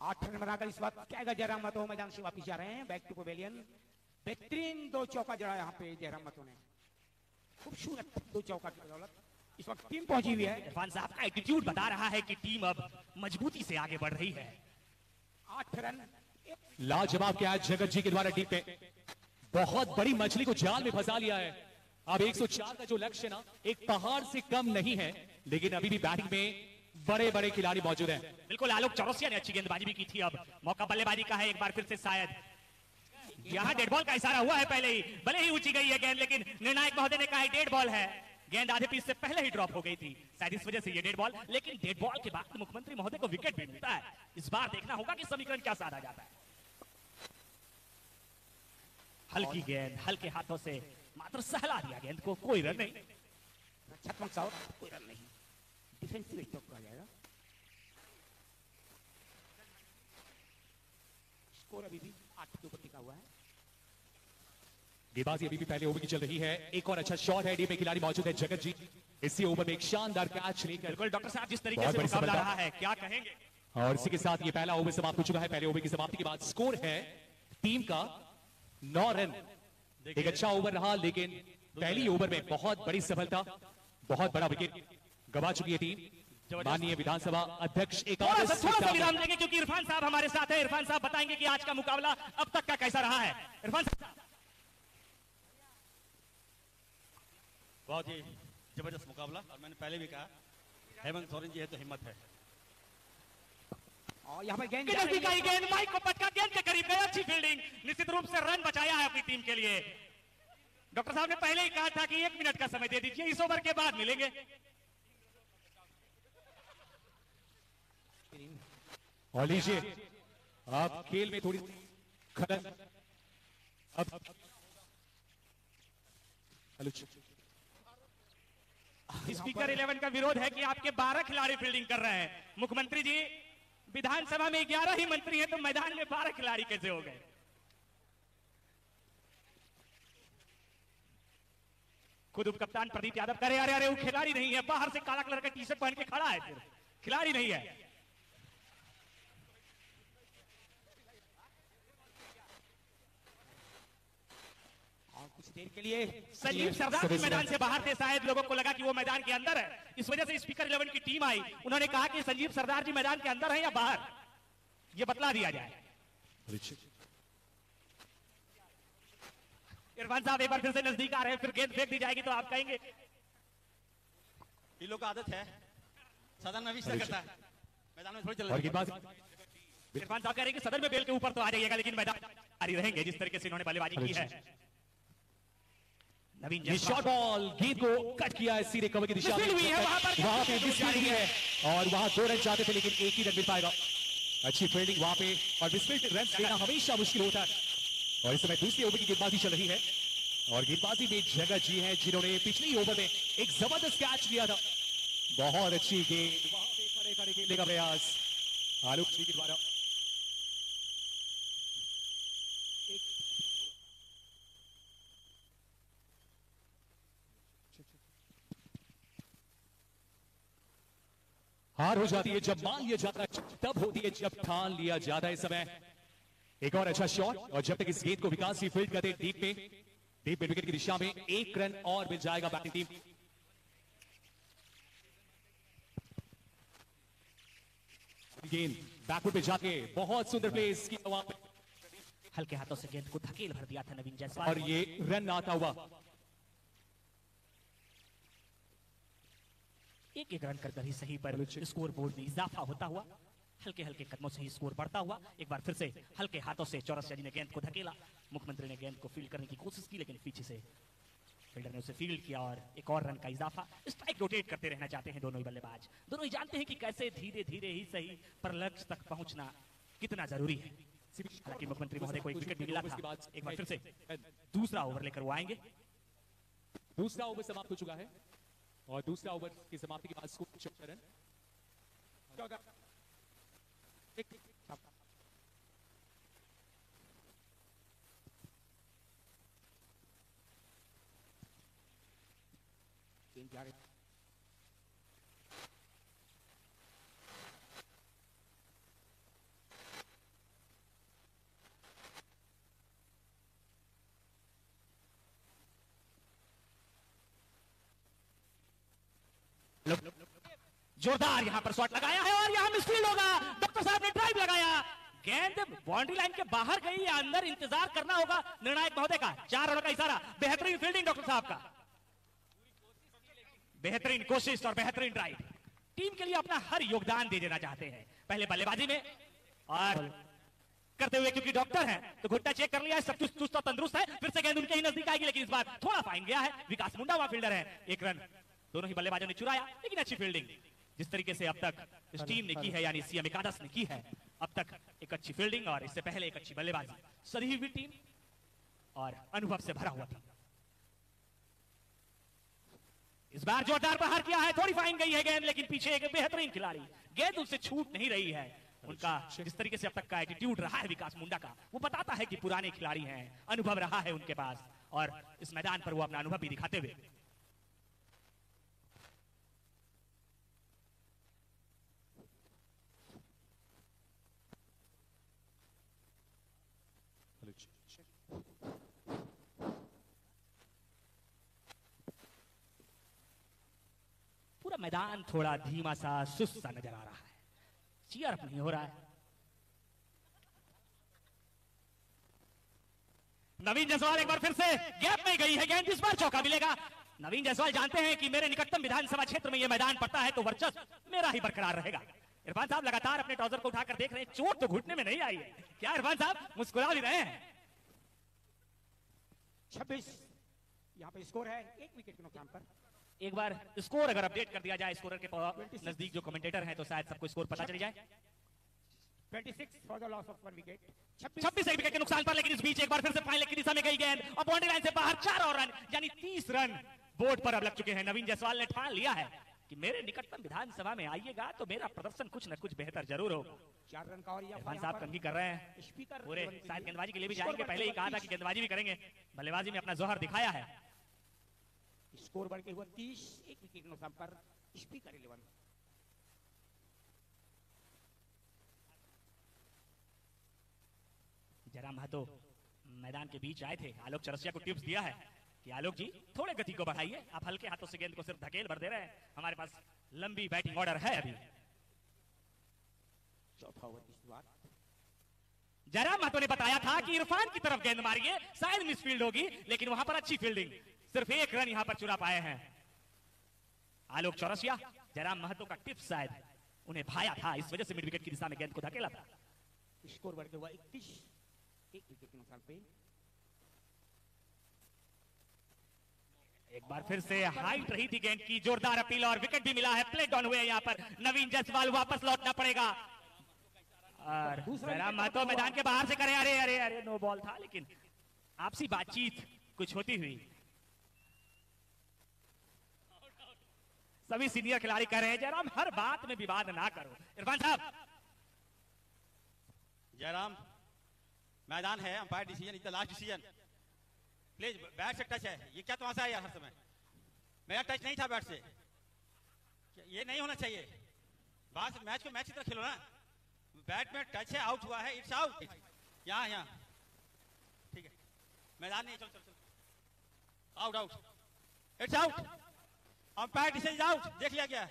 8 रन बनाकर इस बार टाइगर जयराम महतो मैदान से वापिस जा रहे हैं। Back to pavilion. बेहतरीन 2 चौका जड़ा यहाँ पे जयराम महतो ने। खूबसूरत 2 चौका की बदौलत इस वक्त टीम पहुंची हुई है। इरफान साहब का एटीट्यूड बता रहा है कि टीम अब मजबूती से आगे बढ़ रही है। 8 रन। लाजवाब क्या है जगत जी के द्वारा टीम पे बहुत बड़ी मछली को जाल में फंसा लिया है। अब 104 का जो लक्ष्य ना एक पहाड़ से कम नहीं है, लेकिन अभी भी बैटिंग में बड़े बड़े खिलाड़ी मौजूद हैं। बिल्कुल, आलोक चौरसिया ने अच्छी गेंदबाजी भी की थी। अब मौका बल्लेबाजी का है एक बार फिर से। शायद यहाँ डेड बॉल का इशारा हुआ है पहले ही, भले ही ऊंची गई है गेंद, लेकिन निर्णायक महोदय ने कहा डेड बॉल है। गेंद आधे पीस से पहले ही ड्रॉप हो गई थी, शायद इस वजह से ये डेड बॉल। लेकिन डेड बॉल के बाद मुख्यमंत्री महोदय को विकेट भी मिलता है। इस बार देखना होगा कि समीकरण क्या साधा जाता है। हल्की गेंद, हल्के हाथों से मात्र सहला दिया गेंद को, कोई रन नहीं। रक्षात्मक आउट, कोई रन नहीं। डिफेंसिव स्ट्रोक कहा जाएगा। स्कोर अभी भी 8 के ऊपर टिका हुआ है। गेंदबाजी अभी भी पहले ओवर की चल रही है। एक और अच्छा शॉट है, डी में खिलाड़ी मौजूद है जगत जी। इसी ओवर में एक शानदार कैच लेकर बिल्कुल डॉक्टर साहब जिस तरीके से मुकाबला रहा है क्या कहेंगे। और इसी के साथ ये पहला ओवर समाप्त हो चुका है। पहले ओवर की समाप्ति के बाद स्कोर है टीम का 9 रन। एक अच्छा ओवर रहा, लेकिन पहली ओवर में बहुत बड़ी सफलता, बहुत बड़ा विकेट गवा चुकी है टीम। माननीय विधानसभा अध्यक्ष थोड़ा सा विराम देंगे क्योंकि इरफान साहब हमारे साथ हैं। इरफान साहब बताएंगे कि आज का मुकाबला अब तक का कैसा रहा है। इरफान साहब। बहुत ही जबरदस्त मुकाबला, और मैंने पहले भी कहा हेमंत सोरेन जी है तो हिम्मत है। और यहाँ पर गेंद गेंद माइक को पटका, गेंद के करीब गई, अच्छी फील्डिंग, निश्चित रूप से रन बचाया है अपनी टीम के लिए। डॉक्टर साहब ने पहले ही कहा था कि 1 मिनट का समय दे दीजिए, इस ओवर के बाद मिलेंगे। और लीजिए, आप खेल में थोड़ी खलल अब स्पीकर 11 का विरोध है कि आपके 12 खिलाड़ी फील्डिंग कर रहे हैं। मुख्यमंत्री जी, विधानसभा में 11 ही मंत्री हैं, तो मैदान में 12 खिलाड़ी कैसे हो गए? खुद उप कप्तान प्रदीप यादव करे अरे अरे वो खिलाड़ी नहीं है, बाहर से काला कलर का टी शर्ट पहन के खड़ा है, फिर खिलाड़ी नहीं है। कुछ देर के लिए संजीव सरदार भी मैदान से बाहर थे, शायद लोगों को लगा कि वो मैदान के अंदर है, इस वजह से स्पीकर 11 की टीम आई। उन्होंने कहा कि संजीव सरदार जी मैदान के अंदर है या बाहर, ये बतला दिया जाए। इरफान साहब एक बार फिर से नजदीक आ रहे हैं, फिर गेंद फेंक दी जाएगी तो आप कहेंगे। इन लोग का आदत है, सदन में भी इस करता है, मैदान में थोड़ी चल और रही है। इरफान साहब कह रहे हैं कि सदन में बेल के ऊपर तो आ जाइएगा, लेकिन मैदान जारी रहेंगे जिस तरीके से इन्होंने बल्लेबाजी की है। नवीन ये शॉट बॉल गेंद को कट किया है सीधे कवर की दिशा में, वहां पे मिसफील्डिंग है और वहां 2 रन चाहते थे लेकिन 1 ही रन मिल पाएगा। अच्छी फील्डिंग वहां पे, और मिसफील्ड रन देना हमेशा मुश्किल होता है। और इस समय दूसरी ओवर की गेंदबाजी चल रही है और गेंदबाजी में जगत जी हैं जिन्होंने पिछली ओवर में एक जबरदस्त कैच लिया था। बहुत अच्छी गेंद वहां पे खड़े खड़े खेलने का प्रयास आलोक जी के द्वारा। हार हो जाती है जब मान लिया जाता है, तब होती है जब ठान लिया जाता है। इस समय एक और अच्छा शॉट, और जब तक इस गेंद को विकास की फील्ड करते डीप मिड विकेट की दिशा में 1 रन और मिल जाएगा बैटिंग टीम। गेंद बैकवर्ड पे जाके बहुत सुंदर प्लेस की, वहां पे हल्के हाथों से गेंद को धकेल भर दिया था नवीन जायसवाल, और ये रन आता हुआ। एक रन कर ही सही पर स्कोर बोर्ड में इजाफा होता हुआ, हल्के हल्के कदमों से ही स्कोर बढ़ता हुआ। एक बार फिर से हल्के हाथों से चौरसिया जी ने गेंद को धकेला, मुख्यमंत्री ने गेंद को फील्ड करने की कोशिश की, लेकिन पीछे से फील्डर ने उसे फील्ड किया और एक और रन का इजाफा। स्ट्राइक रोटेट करते रहना चाहते हैं दोनों ही बल्लेबाज। दोनों ही जानते हैं कि कैसे धीरे धीरे ही सही पर लक्ष्य तक पहुंचना कितना जरूरी है। हालांकि मुख्यमंत्री महोदय को एक विकेट भी मिला था। एक बार फिर से दूसरा ओवर लेकर वो आएंगे। दूसरा ओवर समाप्त हो चुका है और दूसरा ओवर की समाप्ति के बाद स्कोर 74 रन। जोरदार यहां पर शॉट लगाया है और यहां मिसफील्ड होगा। डॉक्टर साहब ने ड्राइव लगाया, गेंद बाउंड्री लाइन के बाहर गई या अंदर, इंतजार करना होगा निर्णायक महोदय का। 4 रनों का इशारा, बेहतरीन फील्डिंग डॉक्टर साहब का, बेहतरीन कोशिश और बेहतरीन ड्राइव। टीम के लिए अपना हर योगदान दे देना चाहते हैं पहले बल्लेबाजी में और करते हुए, क्योंकि डॉक्टर हैं तो घुट्टा चेक कर लिया है, सब कुछ चुस्त और तंदुरुस्त है। फिर से गेंद उनके ही नजदीक आएगी, लेकिन इस बार थोड़ा फाइन गया है। विकास मुंडा वहां फील्डर है। 1 रन दोनों ही बल्लेबाजों ने चुराया, लेकिन अच्छी फील्डिंग जिस तरीके से अब तक इस टीम ने की है, यानी सीएम एकादश ने की है अब तक, एक अच्छी फील्डिंग और इससे पहले एक अच्छी बल्लेबाजी, सधी हुई टीम और अनुभव से भरा हुआ टीम। इस बार जोरदार प्रहार किया है, थोड़ी फाइन गई है गेंद, लेकिन पीछे एक बेहतरीन खिलाड़ी, गेंद उनसे छूट नहीं रही है। उनका जिस तरीके से अब तक का एटीट्यूड रहा है विकास मुंडा का, वो बताता है कि पुराने खिलाड़ी हैं, अनुभव रहा है उनके पास और इस मैदान पर वो अपना अनुभव भी दिखाते हुए। पूरा मैदान थोड़ा धीमा सा सुस्त सा नजर आ रहा है, चीयर अप नहीं हो रहा है। नवीन जायसवाल एक बार फिर से गैप में गई है गेंद, इस बार चौका मिलेगा। नवीन जायसवाल जानते हैं कि मेरे निकटतम विधानसभा क्षेत्र में यह मैदान पड़ता है तो वर्चस्व मेरा ही बरकरार रहेगा। इरफान साहब लगातार अपने ट्राउजर को उठाकर देख रहे हैं, चोट तो घुटने में नहीं आई है क्या? इरफान साहब मुस्कुरा भी रहे हैं। 26 यहाँ पे स्कोर है 1 विकेट के नुकसान पर। एक बार स्कोर अगर अपडेट कर दिया जाए स्कोरर के नजदीक जो कमेंटेटर हैं तो शायद सबको स्कोर पता चल जाए। 26 for the loss of 1 wicket. 26 wicket के नुकसान पर, लेकिन इस बीच एक बार फिर से फाइनल की दिशा में गई गेंद और बाउंड्री लाइन से बाहर 4 और रन, यानी 30 रन बोर्ड पर अब लग चुके हैं। नवीन जायसवाल ने ठान लिया है कि मेरे निकटतम विधानसभा में आइएगा तो मेरा प्रदर्शन कुछ न कुछ बेहतर जरूर हो। 4 रन का और इरफान साहब कंघी कर रहे हैं, स्पीकर पूरे शायद गेंदबाजी के लिए भी जाएंगे, पहले ही कहा था कि गेंदबाजी भी करेंगे, बल्लेबाजी में अपना जोहर दिखाया है। स्कोर बढ़ के हुआ 30, 1 विकेट के नुकसान पर स्पीकर 11। जयराम महतो मैदान के बीच आए थे, आलोक चौरसिया को टिप्स दिया है कि आलोक जी थोड़े गति को बढ़ाइए, आप हल्के हाथों से गेंद को सिर्फ धकेल भर दे रहे हैं, हमारे पास लंबी बैटिंग ऑर्डर है अभी। चौथा ओवर की शुरुआत। जयराम महतो ने बताया था कि इरफान की तरफ गेंद मारिए, शायद मिसफील्ड होगी, लेकिन वहां पर अच्छी फील्डिंग, सिर्फ 1 रन यहां पर चुरा पाए हैं आलोक चौरसिया। जयराम महतो का टिप्स शायद उन्हें भाया था, इस वजह से मिड विकेट की दिशा में गेंद को धकेला था। स्कोर बढ़ के हुआ 31, 1 विकेट के नुकसान पे। एक बार फिर से हाइट रही थी गेंद की, जोरदार अपील और विकेट भी मिला है, प्ले डाउन हुए यहाँ पर नवीन जायसवाल, वापस लौटना पड़ेगा। और जयराम महतो मैदान के बाहर से करें, अरे अरे अरे नो बॉल था, लेकिन आपसी बातचीत कुछ होती हुई सभी सीनियर खिलाड़ी कह रहे हैं जयराम हर बात में विवाद ना करो। इरफान साहब। जयराम मैदान है, umpire decision is the last decision, please bat से टच है, ये क्या तमाशा है यार, हर समय मेरा टच नहीं था बैट से, ये नहीं होना चाहिए, बस मैच को मैच की तरह खेलो ना, बैट में टच है, आउट हुआ है, इट्स आउट, यहाँ यहाँ ठीक है, मैदान नहीं, चल चल चल, out out, it's out, umpire decision out, देख लिया गया,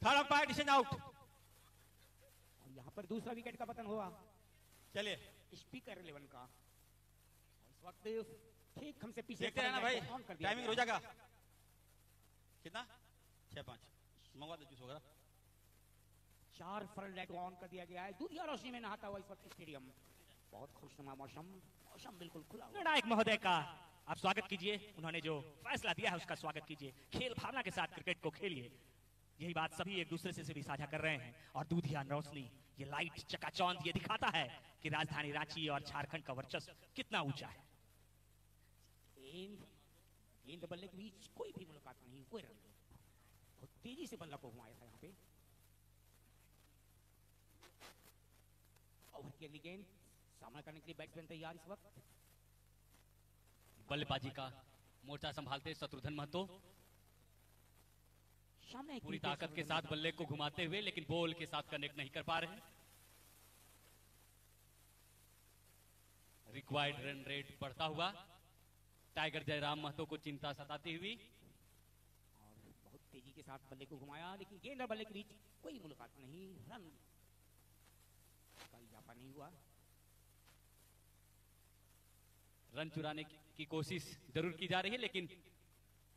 थर्ड अंपायर डिसीजन आउट। यहाँ पर दूसरा विकेट का पतन हुआ। चलिए स्पीकर 11 का इस वक्त ठीक हमसे पीछे देखते रहना भाई, टाइमिंग रोजा का कितना 6-5 मंगवा दो जूस वगैरह। 4 फ्रंट लाइट ऑन कर दिया गया है, दूधिया रोशनी में नहाता हुआ इस वक्त स्टेडियम, बहुत खुशनुमा मौसम, मौसम बिल्कुल खुला हुआ। निर्णायक महोदय का आप स्वागत कीजिए, उन्होंने जो फैसला दिया है उसका स्वागत कीजिए, खेल भावना के साथ क्रिकेट को खेलिए, यही बात सभी एक दूसरे से भी साझा कर रहे हैं। और दूधिया रोशनी, ये लाइट चकाचौंध ये दिखाता है कि राजधानी रांची और झारखंड का वर्चस्व कितना ऊंचा है। गेंद बल्ले के बीच कोई भी मुलाकात नहीं, कोई रन नहीं, बहुत तेजी से बल्ला को घुमाया था यहाँ पे। ओवर की अगली गेंद सामना करने के लिए बैट्समैन तैयार इस वक्त। बल्लेबाजी का मोर्चा संभालते शत्रुघ्न महतो पूरी ताकत के साथ बल्ले को घुमाते हुए, लेकिन बॉल के साथ कनेक्ट नहीं कर पा रहे हैं। रिक्वायर्ड रन रेट बढ़ता हुआ, टाइगर जयराम महतो को चिंता सताती हुई, और बहुत तेजी के साथ बल्ले को घुमाया, लेकिन गेंद और बल्ले के बीच कोई मुलाकात नहीं, रन का इजाफा नहीं हुआ। रन चुराने की कोशिश जरूर की जा रही है, लेकिन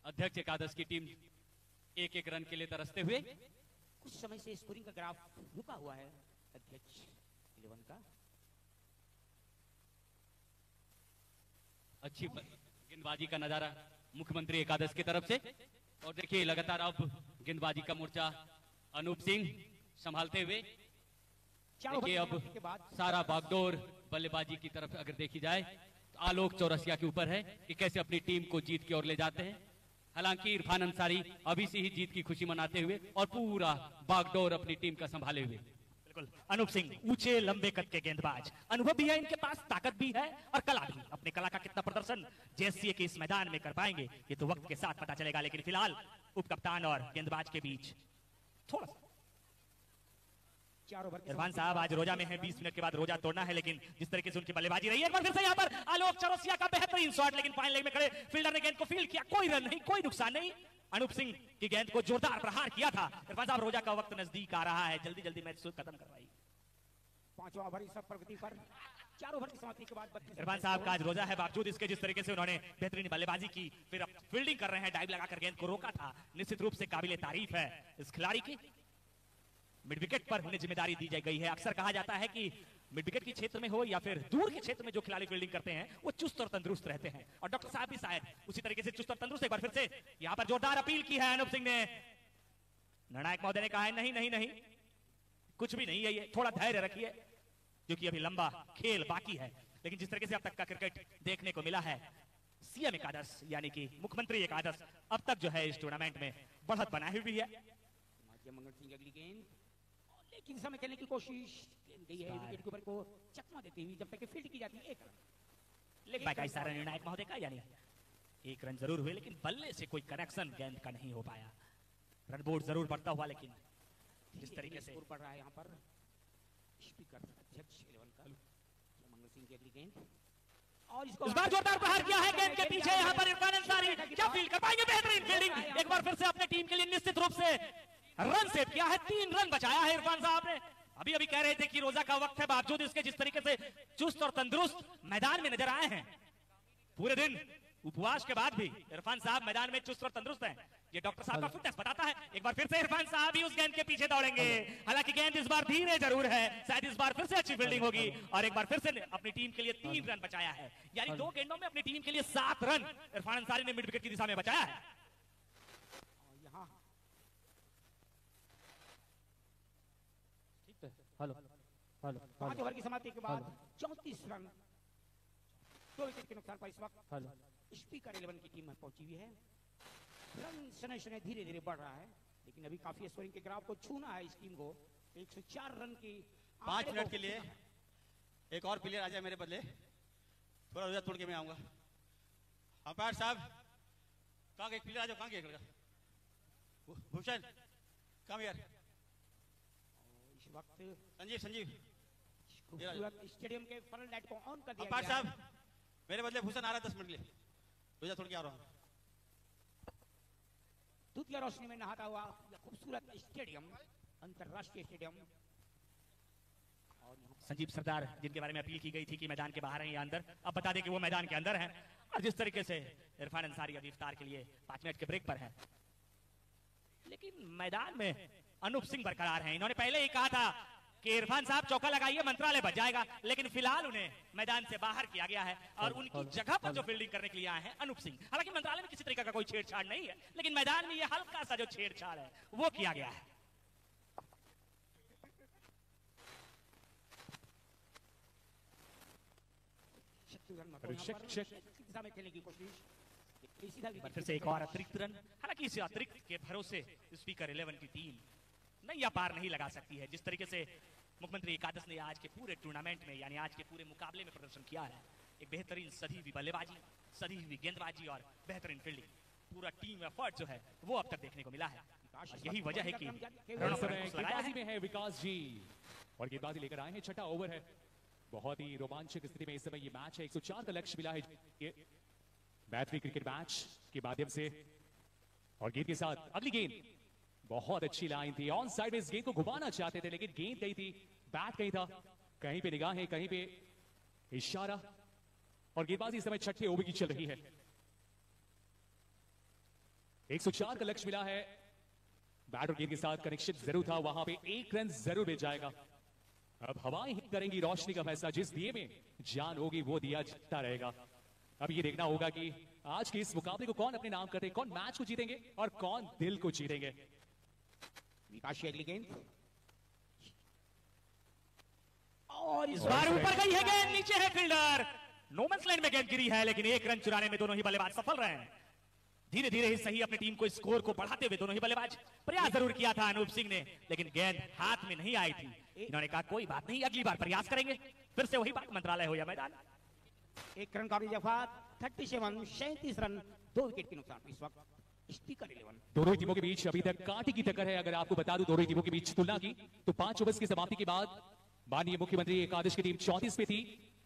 अध्यक्ष एकादश की टीम एक एक रन के लिए तरसते हुए। कुछ समय से स्कोरिंग का ग्राफ रुका हुआ है अध्यक्ष 11 का। अच्छी गेंदबाजी का नजारा मुख्यमंत्री एकादश की तरफ से, और देखिए लगातार अब गेंदबाजी का मोर्चा अनूप सिंह संभालते हुए। देखिए अब सारा बागडोर बल्लेबाजी की तरफ अगर देखी जाए तो आलोक चौरसिया के ऊपर है कि कैसे अपनी टीम को जीत की ओर ले जाते हैं। हालांकि इरफान अंसारी अभी से ही जीत की खुशी मनाते हुए और पूरा बागडोर अपनी टीम का संभाले हुए। बिल्कुल अनूप सिंह ऊंचे लंबे कद के गेंदबाज, अनुभव भी है इनके पास, ताकत भी है और कला भी। अपने कला का कितना प्रदर्शन जेएससीए के इस मैदान में कर पाएंगे ये तो वक्त के साथ पता चलेगा, लेकिन फिलहाल उप कप्तान और गेंदबाज के बीच थोड़ा सा। इरफान साहब आज रोजा में है, 20 मिनट के बाद रोजा तोड़ना है, लेकिन जिस तरीके से उनकी बल्लेबाजी रही है, एक बार फिर से यहाँ पर आलोक चौरसिया का बेहतरीन शॉट, लेकिन फाइन लेग में खड़े फील्डर ने गेंद को फील्ड किया, कोई रन नहीं, कोई नुकसान नहीं। अनूप सिंह की गेंद को जोरदार प्रहार किया था। इरफान साहब रोजा का वक्त नजदीक आ रहा है, जल्दी जल्दी मैच खत्म करवाइए। 5वां ओवर इस प्रगति पर 4 ओवर की समाप्ति के बाद इरफान साहब का आज रोजा है, बावजूद इसके जिस तरीके से उन्होंने बेहतरीन बल्लेबाजी की, फिर अब फील्डिंग कर रहे हैं, डाइव लगाकर गेंद को रोका था, निश्चित रूप से काबिले तारीफ है इस खिलाड़ी की। मिड विकेट पर उन्हें जिम्मेदारी दी गई है। अक्सर कहा जाता है कि मिड विकेट के क्षेत्र में हो या फिर दूर के क्षेत्र में जो खिलाड़ी फील्डिंग करते हैं वो चुस्त और तंदुरुस्त रहते हैं। और डॉक्टर साहब भी शायद उसी तरीके से चुस्त और तंदुरुस्त। एक बार फिर से यहां पर जोरदार अपील की है अनूप सिंह ने। निर्णायक महोदय ने कहा है नहीं नहीं नहीं, कुछ भी नहीं है, ये थोड़ा धैर्य रखिए क्योंकि अभी लंबा खेल बाकी है। लेकिन जिस तरीके से अब तक का क्रिकेट देखने को मिला है, सीएम एकादश यानी कि मुख्यमंत्री एकादश अब तक जो है इस टूर्नामेंट में बढ़त बनाई हुई है। मंगल सिंह अगली गेंद, लेकिन समय खेलने की कोशिश गई है विकेट के ऊपर को चकमा देती हुई जब तक कि फील्ड की जाती है। एक लेकिन बाकी सारा निर्णायक महोदय का यानी एक रन जरूर हुए, लेकिन बल्ले से कोई कनेक्शन गेंद का नहीं हो पाया। रन बोर्ड जरूर बढ़ता हुआ, लेकिन जिस तरीके से पड़ रहा है यहाँ पर स्पीकर अध्यक्ष 11 का मंगल सिंह की अगली गेंद, और इस बार जोरदार प्रहार किया है गेंद के पीछे। यहाँ पर इरफान अंसारी क्या फील्ड कर पाएंगे? बेहतरीन फील्डिंग एक बार फिर से अपने टीम के लिए निश्चित रूप से रन सेव किया है। 3 रन बचाया है इरफान साहब ने। अभी अभी कह रहे थे कि रोजा का वक्त है, बावजूद इसके जिस तरीके से चुस्त और तंदुरुस्त मैदान में नजर आए हैं, पूरे दिन उपवास के बाद भी इरफान साहब मैदान में चुस्त और तंदुरुस्त हैं। ये डॉक्टर साहब का फिटनेस बताता है। एक बार फिर से इरफान साहब ही उस गेंद के पीछे दौड़ेंगे। हालांकि गेंद इस बार धीरे जरूर है, शायद इस बार फिर से अच्छी फील्डिंग होगी। और एक बार फिर से अपनी टीम के लिए 3 रन बचाया है, यानी 2 गेंदों में अपनी टीम के लिए 7 रन इरफान अंसारी ने मिड विकेट की दिशा में बचाया है। हेलो हेलो 5 ओवर की समाप्ति के बाद 34 रन 2 विकेट के नुकसान पर इस वक्त हेलो स्पीकर 11 की टीम पहुंची हुई है। रन शनय शनय धीरे धीरे बढ़ रहा है, लेकिन अभी काफी स्कोरिंग के ग्राफ को छूना है इस टीम को। 104 रन की 5 मिनट के लिए एक और प्लेयर आ जाए मेरे बदले, थोड़ा रोजा तोड़ के मैं आऊंगा। अंपायर साहब कहाँ एक प्लेयर आ जाओ, कहाँ गया लड़का? भूषण कम यार, इस वक्त संजीव संजीव खूबसूरत स्टेडियम के फ्रंट लाइट को ऑन कर दिया अंपायर गया है। साहब मेरे बदले भूषण आ रहा है 10 मिनट के लिए, रोजा तोड़ के आ रहा हूँ। दूध की रोशनी में नहाता हुआ यह खूबसूरत स्टेडियम, अंतरराष्ट्रीय स्टेडियम। संजीव सरदार जिनके बारे में अपील की गई थी कि मैदान के बाहर हैं या अंदर, अब बता दें कि वो मैदान के अंदर हैं। और जिस तरीके से इरफान अंसारी अभी इफ्तार के लिए 5 मिनट के ब्रेक पर है, लेकिन मैदान में अनूप सिंह बरकरार हैं। इन्होंने पहले ही कहा था कि इरफान साहब चौका लगाइए मंत्रालय बच जाएगा, लेकिन फिलहाल उन्हें मैदान से बाहर किया गया है और उनकी जगह पर जो फील्डिंग करने के लिए आए हैं अनूप सिंह। हालांकि मंत्रालय में किसी तरीके का कोई छेड़छाड़ नहीं है, लेकिन मैदान में यह हल्का सा जो छेड़छाड़ है वो किया गया है। दिशा में खेलने की कोशिश, फिर से एक और अतिरिक्त रन। हालांकि इस अतिरिक्त के भरोसे स्पीकर 11 की टीम नैया पार नहीं लगा सकती है। जिस तरीके से मुख्यमंत्री एकादश ने आज के पूरे टूर्नामेंट में यानी आज के पूरे मुकाबले में प्रदर्शन किया है, एक बेहतरीन सधी हुई बल्लेबाजी, सधी हुई गेंदबाजी और बेहतरीन फील्डिंग, पूरा टीम एफर्ट जो है वो अब तक देखने को मिला है। यही वजह है कि गेंदबाजी में है विकास जी और गेंदबाजी लेकर आए हैं। 6ठा ओवर है, बहुत ही रोमांचक स्थिति में इस समय ये मैच है। 104 का लक्ष्य मिला है ये मैत्री क्रिकेट मैच के माध्यम से। और गेंद के साथ अगली गेंद, बहुत अच्छी लाइन थी, ऑन साइड में इस गेंद को घुमाना चाहते थे, लेकिन गेंद कहीं थी, बैट कहीं था, कहीं पे निगाहें, कहीं पे इशारा। और गेंदबाजी इस समय 6ठे ओवर की चल रही है। 104 का लक्ष्य मिला है, बैट और गेंद के साथ कनेक्शन जरूर था, वहां पे 1 रन जरूर मिल जाएगा। अब हवाएं ही करेंगी रोशनी का फैसला, जिस दिए में जान होगी वो दिया जीतता रहेगा। अब ये देखना होगा कि आज के इस मुकाबले को कौन अपने नाम करते हैं, कौन मैच को जीतेंगे और कौन दिल को जीतेंगे। विकास अगली गेंद, और इस बार ऊपर गई है गेंद, नीचे है फील्डर, नोमन्स लैंड में गेंद गिरी है, लेकिन 1 रन चुराने में दोनों ही बल्लेबाज सफल रहे हैं। धीरे धीरे ही सही अपनी टीम को स्कोर को बढ़ाते हुए दोनों ही बल्लेबाज प्रयास जरूर किया था अनूप सिंह ने, लेकिन गेंद हाथ में नहीं आई थी। इन्होंने कहा कोई बात नहीं, अगली बार प्रयास करेंगे, फिर से वही बात, मंत्रालय हो या मैदान। 1 रन का जफात, 37 रन 2 विकेट के नुकसान। इस वक्त स्पीकर 11 दोनों ही टीमों के बीच अभी तक कांटे की टक्कर है। अगर आपको बता दूं दोनों ही टीमों के बीच तुलना की तो 5 ओवर्स की समाप्ति के बाद माननीय मुख्यमंत्री एकादश की टीम 34 पे थी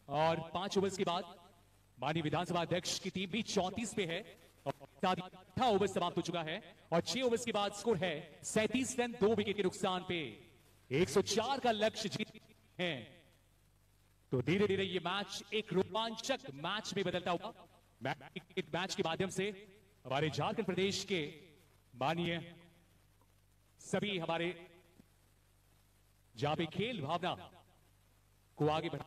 और 5 ओवर्स के बाद माननीय विधानसभा अध्यक्ष की टीम भी 34 पे है। और 8 ओवर समाप्त हो चुका है और 6 ओवर्स के बाद स्कोर है 37 रन 2 विकेट के नुकसान पे। 104 का लक्ष्य जीत है, तो धीरे धीरे ये मैच एक रोमांचक मैच में बदलता हुआ मैच के माध्यम से हमारे झारखंड प्रदेश के माननीय सभी हमारे जहां पे खेल भावना को आगे बढ़ा।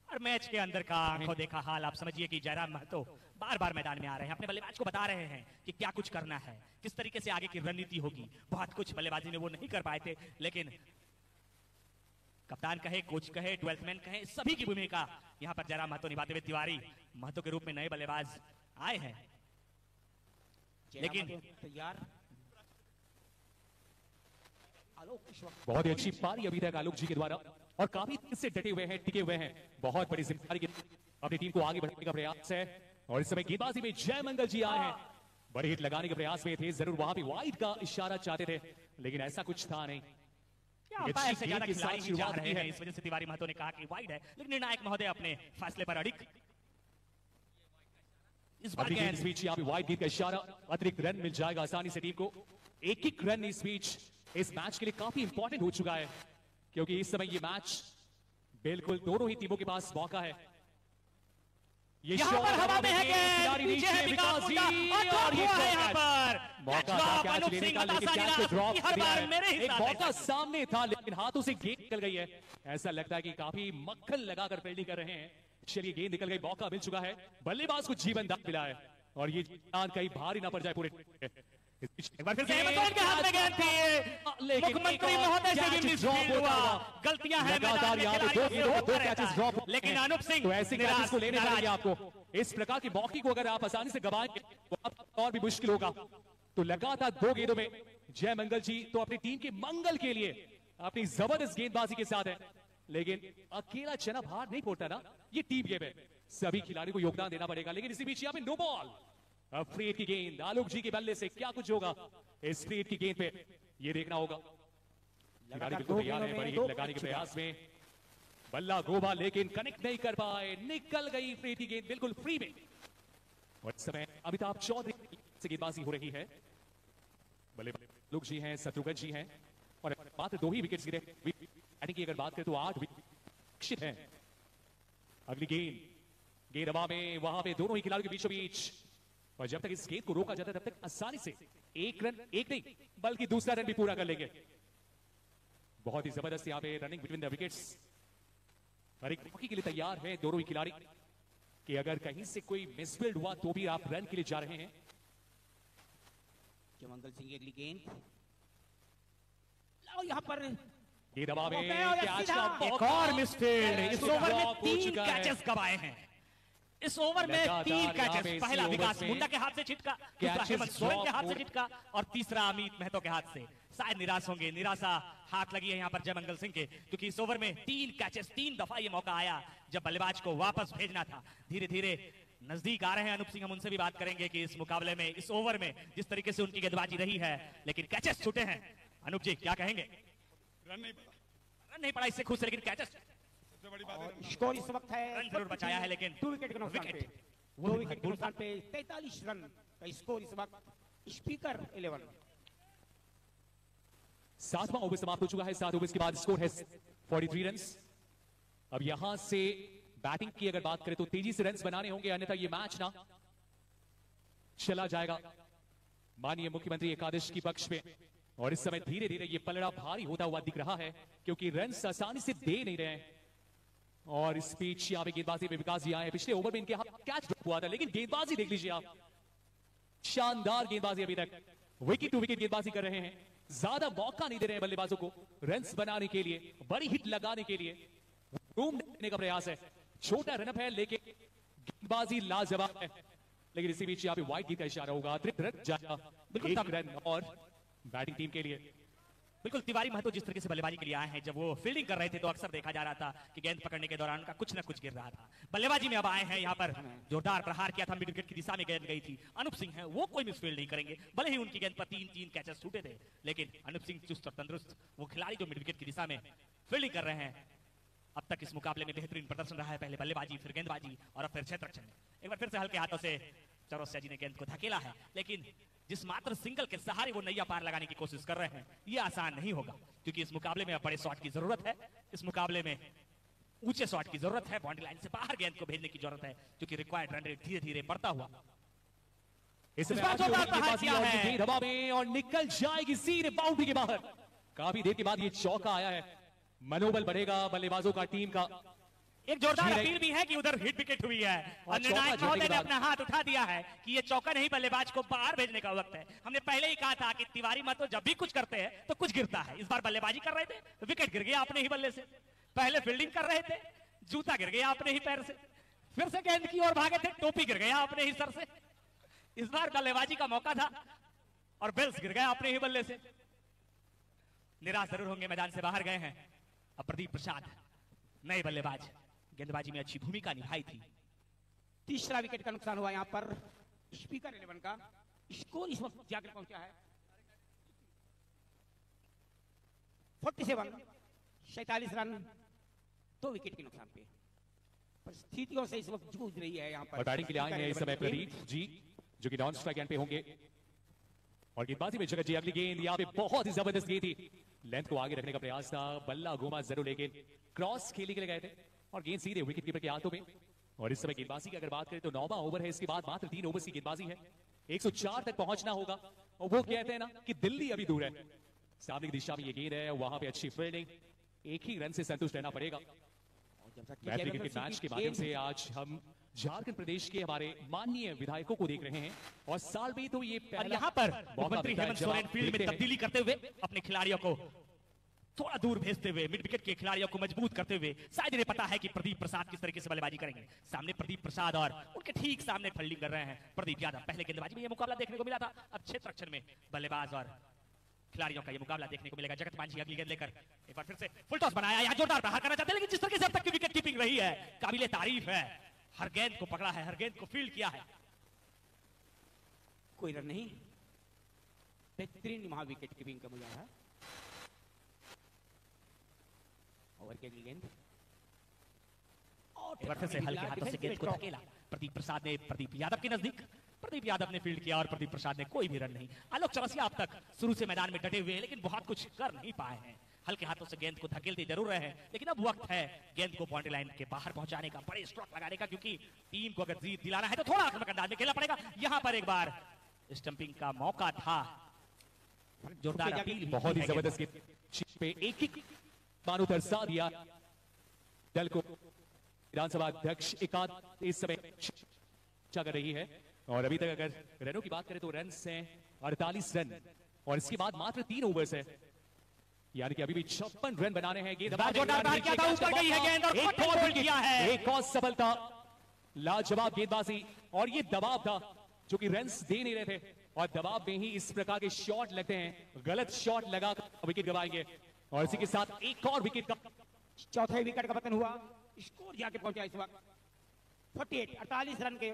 और मैच के अंदर का आंखों देखा हाल आप समझिए कि जयराम महतो बार बार मैदान में आ रहे हैं, अपने बल्लेबाज को बता रहे हैं कि क्या कुछ करना है, किस तरीके से आगे की रणनीति होगी। बहुत कुछ बल्लेबाजी में वो नहीं कर पाए थे, लेकिन कप्तान कहे, कोच कहे, 12th मैन कहे, सभी की भूमिका यहां पर जयराम महतो निभाते हुए तिवारी महतो के रूप में नए बल्लेबाज आए हैं। लेकिन तैयार बहुत ही अच्छी पारी अभी तक आलोक जी के द्वारा और काफी तेज से डटे हुए हैं, टिके हुए हैं। बहुत बड़ी जिम्मेदारी की अपनी टीम को आगे बढ़ाने का प्रयास है और इस समय गेंदबाजी में जय मंगल जी आए हैं, बड़ी हिट लगाने के प्रयास में थे। जरूर वहां पे वाइड का इशारा चाहते थे, लेकिन ऐसा कुछ था नहीं। अंपायर से ज्यादा खिलाड़ी ही जा रहे हैं, इस वजह से तिवारी महतो ने कहा कि वाइड है, लेकिन निर्णायक महोदय अपने फैसले पर अड़िग। इस बार इस बीच यहाँ पे वाइड गेंद का इशारा, अतिरिक्त रन मिल जाएगा आसानी से टीम को। एक रन इस बीच इस मैच के लिए काफी इंपॉर्टेंट हो चुका है, क्योंकि इस समय ये मैच बिल्कुल दोनों ही टीमों के पास मौका है। ये यहाँ पर हवा में है गेंद, नीचे है विकास मुंडा और ये है यहाँ पर मौका था कैच लेने का, लेकिन कैच को ड्रॉप किया है। एक मौका सामने था, लेकिन हाथों से गेंद निकल गई है। ऐसा लगता है कि काफी मक्खन लगाकर फील्डिंग कर रहे हैं। चलिए गेंद निकल गई, मौका मिल चुका है, बल्लेबाज को जीवन दान मिला है और ये जान कहीं भारी ना पड़ जाए पूरे। एक बार फिर से हेमंत के हाथ में गेंद थी, मुख्यमंत्री महोदय से भी मिसफील्ड हुआ। गलतियां हैं लगातार यहाँ पे दो कैचेस ड्रॉप, लेकिन अनूप सिंह तो ऐसे कैचेस को लेने पड़ेंगे आपको। इस प्रकार की मौके को अगर आप आसानी से गवाएंगे तो आपको और भी मुश्किल होगा। तो लगातार 2 गेंदों में जय मंगल जी तो अपनी टीम के मंगल के लिए अपनी जबरदस्त गेंदबाजी के साथ है, लेकिन अकेला चना बाहर नहीं फोड़ता ना, ये टीम गेम है, सभी खिलाड़ियों को योगदान देना पड़ेगा। लेकिन इसी बीच यहाँ पे नो बॉल, अब फ्री हिट की गेंद आलोक जी के बल्ले से क्या कुछ होगा इस फ्री हिट की गेंद पे, ये देखना होगा। खिलाड़ी बिल्कुल तैयार है बड़ी हिट लगाने के प्रयास में, बल्ला गोबा लेकिन कनेक्ट नहीं कर पाए, निकल गई फ्री हिट की गेंद बिल्कुल फ्री में। और इस समय अमिताभ चौधरी से गेंदबाजी हो रही है, बल्लेबाज आलोक जी हैं, शत्रुघ्न जी हैं और मात्र 2 ही विकेट्स गिरे। बैटिंग की अगर बात करें तो 8 विकेट हैं। अगली गेंद हवा में, वहां पे दोनों ही खिलाड़ियों के बीचों बीच, और जब तक इस गेंद को रोका जाता है तब तक आसानी से एक नहीं बल्कि दूसरा रन भी पूरा कर लेंगे। बहुत ही जबरदस्त यहाँ पे रनिंग बिटवीन द विकेट्स और एक मौके के लिए तैयार है दोनों ही खिलाड़ी कि अगर कहीं से कोई मिसफील्ड हुआ तो भी आप रन के लिए जा रहे हैं। मंगल सिंह की अगली गेंद, यहाँ पर गेंद हवा में, एक और मिसफील्ड। इस ओवर में 3 कैचेस गवाए हैं, इस ओवर में 3 कैचेस। पहला विकास मुंडा के हाथ से छिटका, दूसरा हेमंत सोरेन के हाथ से छिटका और तीसरा अमित महतो के हाथ से। शायद निराश होंगे, निराशा हाथ लगी है यहाँ पर जय मंगल सिंह के, क्योंकि इस ओवर में 3 कैचेस, 3 दफा ये मौका आया जब बल्लेबाज को वापस भेजना था। धीरे धीरे नजदीक आ रहे हैं अनूप सिंह, हम उनसे भी बात करेंगे कि इस मुकाबले में, इस ओवर में जिस तरीके से उनकी गेंदबाजी रही है, लेकिन कैचेस छूटे हैं। अनूप जी क्या कहेंगे? रन नहीं पड़ा इससे खुश, लेकिन कैचेस स्कोर इस वक्त है, रन जरूर बचाया है, लेकिन 2 विकेट के नुकसान पे, 2 विकेट के नुकसान पे 43 रन का स्कोर इस वक्त स्पीकर 11। 7वां ओवर समाप्त हो चुका है, 7 ओवर के बाद स्कोर है 43 रन। अब यहां से बैटिंग की अगर बात करें तो तेजी से रन बनाने होंगे, अन्यथा ये मैच ना चला जाएगा माननीय मुख्यमंत्री एकादश की पक्ष में। और इस समय धीरे धीरे ये पलड़ा भारी होता हुआ दिख रहा है, क्योंकि रन आसानी से दे नहीं रहे हैं। और इस बीच यहाँ पे गेंदबाजी में विकास जी आए, पिछले ओवर में इनके हाथ कैच हुआ था, लेकिन गेंदबाजी देख लीजिए आप, शानदार गेंदबाजी अभी तक, विकेट टू विकेट गेंदबाजी कर रहे हैं, ज्यादा मौका नहीं दे रहे हैं बल्लेबाजों को रन्स बनाने के लिए, बड़ी हिट लगाने के लिए रूम देने का प्रयास है। छोटा रनअप है लेकिन गेंदबाजी लाजवाब है। लेकिन इसी बीच यहाँ पे वाइड गेंद का इशारा होगा, अतिरिक्त रन जाएगा, बिल्कुल रन और बैटिंग टीम के लिए। बिल्कुल तिवारी महतो जिस तरीके से बल्लेबाजी के लिए आए हैं, जब वो फील्डिंग कर रहे थे तो अक्सर देखा जा रहा था कि गेंद पकड़ने के दौरान उनका कुछ ना कुछ गिर रहा था। बल्लेबाजी में अब आए हैं, यहाँ पर जोरदार प्रहार किया था, मिड विकेट की दिशा में गेंद गई थी। अनूप सिंह हैं, वो कोई मिसफील्ड नहीं करेंगे, भले ही उनकी गेंद पर 3 कैचेस छूटे थे, लेकिन अनूप सिंह चुस्त और तंदुरुस्त वो खिलाड़ी जो मिड विकेट की दिशा में फील्डिंग कर रहे हैं। अब तक इस मुकाबले में बेहतरीन प्रदर्शन रहा है, पहले बल्लेबाजी, फिर गेंदबाजी और अब फिर क्षेत्ररक्षण। एक बार फिर से हल्के हाथों से चौरसिया जी ने गेंद को धकेला है, लेकिन जिस मात्र सिंगल के सहारे वो नैया पार लगाने की कोशिश कर रहे हैं, ये आसान नहीं होगा, क्योंकि इस मुकाबले में अब बड़े शॉट की जरूरत है, इस मुकाबले में ऊंचे शॉट की जरूरत है, बाउंड्री लाइन से बाहर गेंद को भेजने की जरूरत है, क्योंकि रिक्वायर्ड रन रेट धीरे धीरे बढ़ता हुआ। इस हवा में और निकल जाएगी सीधे बाउंड्री के बाहर। काफी देर के बाद ये चौका आया है, मनोबल बढ़ेगा बल्लेबाजों का, टीम का, एक जोरदार अपील भी है कि उधर हिट विकेट हुई है और निर्णायक महोदय ने अपना हाथ उठा दिया है कि ये चौका नहीं, बल्लेबाज को बाहर भेजने का वक्त है। हमने पहले ही कहा था कि तिवारी मत जब भी कुछ करते हैं तो कुछ गिरता है। इस बार बल्लेबाजी कर रहे थे, विकेट गिर गया अपने ही बल्ले से। पहले फील्डिंग कर रहे थे, जूता गिर गया अपने ही पैर से, फिर से गेंद की ओर भागे थे, टोपी गिर गया अपने ही सर से। इस बार बल्लेबाजी का मौका था और बेल्स गिर गया अपने ही बल्ले से। निराश जरूर होंगे, मैदान से बाहर गए हैं। अब प्रदीप प्रसाद नए बल्लेबाज, गेंदबाजी में अच्छी भूमिका निभाई थी। तीसरा विकेट का नुकसान हुआ यहाँ पर स्पीकर 11 का। स्कोर इस वक्त जाकर पहुंचा है 47, 47 रन, 2 विकेट के नुकसान पे। परिस्थितियों से इस वक्त जूझ रही है यहाँ पर। और बैटिंग के लिए आए हैं इस समय प्रदीप जी, जो कि नॉन स्ट्राइक एंड पे होंगे। और गेंदबाजी में जगत जी अगली गेंद यहाँ पे बहुत ही जबरदस्त गेंद थी, लेंथ को आगे रखने का प्रयास था, बल्ला घुमा जरूर लेकिन क्रॉस खेलने के लिए गए थे और गेंद सीधे विकेट कीपर के हाथों में। और इस समय गेंदबाजी की अगर बात करें तो 9वां ओवर है, इसके बाद मात्र 3 ओवर की गेंदबाजी है। 104 तक पहुंचना होगा और वो कहते हैं ना कि दिल्ली अभी दूर है। सामने की दिशा में ये गेंद है, वहां पे अच्छी फील्डिंग, एक ही रन से संतुष्ट रहना पड़ेगा। मैत्री क्रिकेट मैच के माध्यम से आज हम झारखंड प्रदेश के हमारे माननीय विधायकों को देख रहे हैं और साल में तो ये और यहाँ पर मुख्यमंत्री हेमंत सोरेन फील्ड में तब्दीली करते हुए अपने खिलाड़ियों को थोड़ा दूर भेजते हुए, मिड विकेट के खिलाड़ियों को मजबूत करते हुए, शायद इन्हें पता है कि प्रदीप प्रसाद किस तरीके से बल्लेबाजी करेंगे। सामने प्रदीप प्रसाद और उनके ठीक सामने फील्डिंग कर रहे हैं प्रदीप यादव। पहले गेंदबाजी में ये मुकाबला देखने को मिला था, अब क्षेत्र रक्षण में बल्लेबाज और खिलाड़ियों का ये मुकाबला देखने को मिलेगा। जगत मांझी अगली गेंद लेकर एक बार फिर से फुल टॉस बनाया, यहाँ जोरदार प्रहार करना चाहते हैं, लेकिन जिस तरीके से अब तक की विकेट कीपिंग रही है काबिले तारीफ है। हर गेंद को पकड़ा है, हर गेंद को फील्ड किया है। कोई रन नहीं, बेहतरीन वहां विकेट कीपिंग का मुजाहरा है। ओवर के गेंद और एक बार फिर से हल्के हाथों से गेंद को धकेला प्रदीप प्रसाद ने, प्रदीप यादव के नजदीक। प्रदीप यादव ने फील्ड किया और प्रदीप प्रसाद ने कोई भी रन नहीं। आलोक चौरसिया अब तक शुरू से मैदान में डटे हुए हैं लेकिन बहुत कुछ कर नहीं पाए हैं। हल्के हाथों से गेंद को धकेलते जरूर रहे हैं, लेकिन अब वक्त है गेंद को बाउंड्री लाइन के बाहर पहुंचाने का, बड़े स्ट्रोक लगाने का, क्योंकि टीम को अगर जीत दिलाना है तो थोड़ा आक्रामक अंदाज में खेलना पड़ेगा। यहां पर एक बार स्टंपिंग का मौका था, जोरदार अपील, बहुत ही जबरदस्त गेंद पे एक ही मानो दर्शा दिया दल को। विधानसभा अध्यक्ष एकाद इस समय चर्चा कर रही है और अभी तक अगर रनों की बात करें तो रन हैं 48 रन और इसके बाद मात्र 3 ओवर्स है, यानी कि अभी भी 56 रन बनाने हैं। गेंद जोरदार प्रहार किया था, ऊपर गई है गेंद और एक और किया है, एक और सफलता, लाजवाब गेंदबाजी। और ये दबाव था जो कि रन्स दे नहीं रहे थे और दबाव में ही इस प्रकार के शॉट लगते हैं, गलत शॉट लगा विकेट गवाएंगे। और इसी के साथ एक और विकेट का चौथे विकेट का पतन हुआ। स्कोर जाके पहुंचा इस वक्त 48 रन के।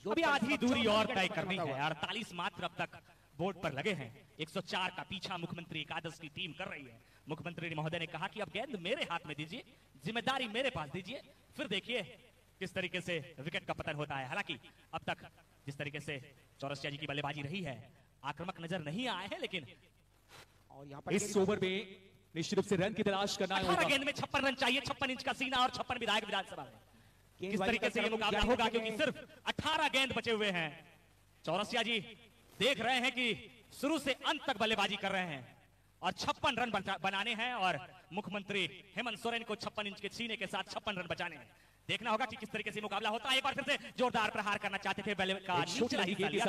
अभी आधी दूरी और तय करनी है, 48 मात्र अब तक बोर्ड पर लगे हैं। 104 का पीछा मुख्यमंत्री एकादश की टीम कर रही है। मुख्यमंत्री महोदय ने कहा कि अब गेंद मेरे हाथ में दीजिए, जिम्मेदारी मेरे पास दीजिए, फिर देखिए किस तरीके से विकेट का पतन होता है। हालांकि अब तक जिस तरीके से चौरसिया जी की बल्लेबाजी रही है, आक्रामक नजर नहीं आए हैं, लेकिन और यहाँ पर इस ओवर में निश्चित रूप से रन की तलाश करना है। 18 गेंद में 56 रन चाहिए, 56 इंच का सीना और 56 विधायक विधानसभा में। किस तरीके से ये मुकाबला होगा, क्योंकि सिर्फ 18 गेंद बचे हुए हैं। चौरसिया जी देख रहे हैं कि शुरू से अंत तक बल्लेबाजी कर रहे हैं और 56 रन बनाने हैं और मुख्यमंत्री हेमंत सोरेन को 56 इंच के सीने के साथ 56 रन बचाने हैं। देखना होगा कि किस तरीके से मुकाबला होता है। एक बार फिर से जोरदार प्रहार करना चाहते थे बल्ले का निचला हिस्सा लिया।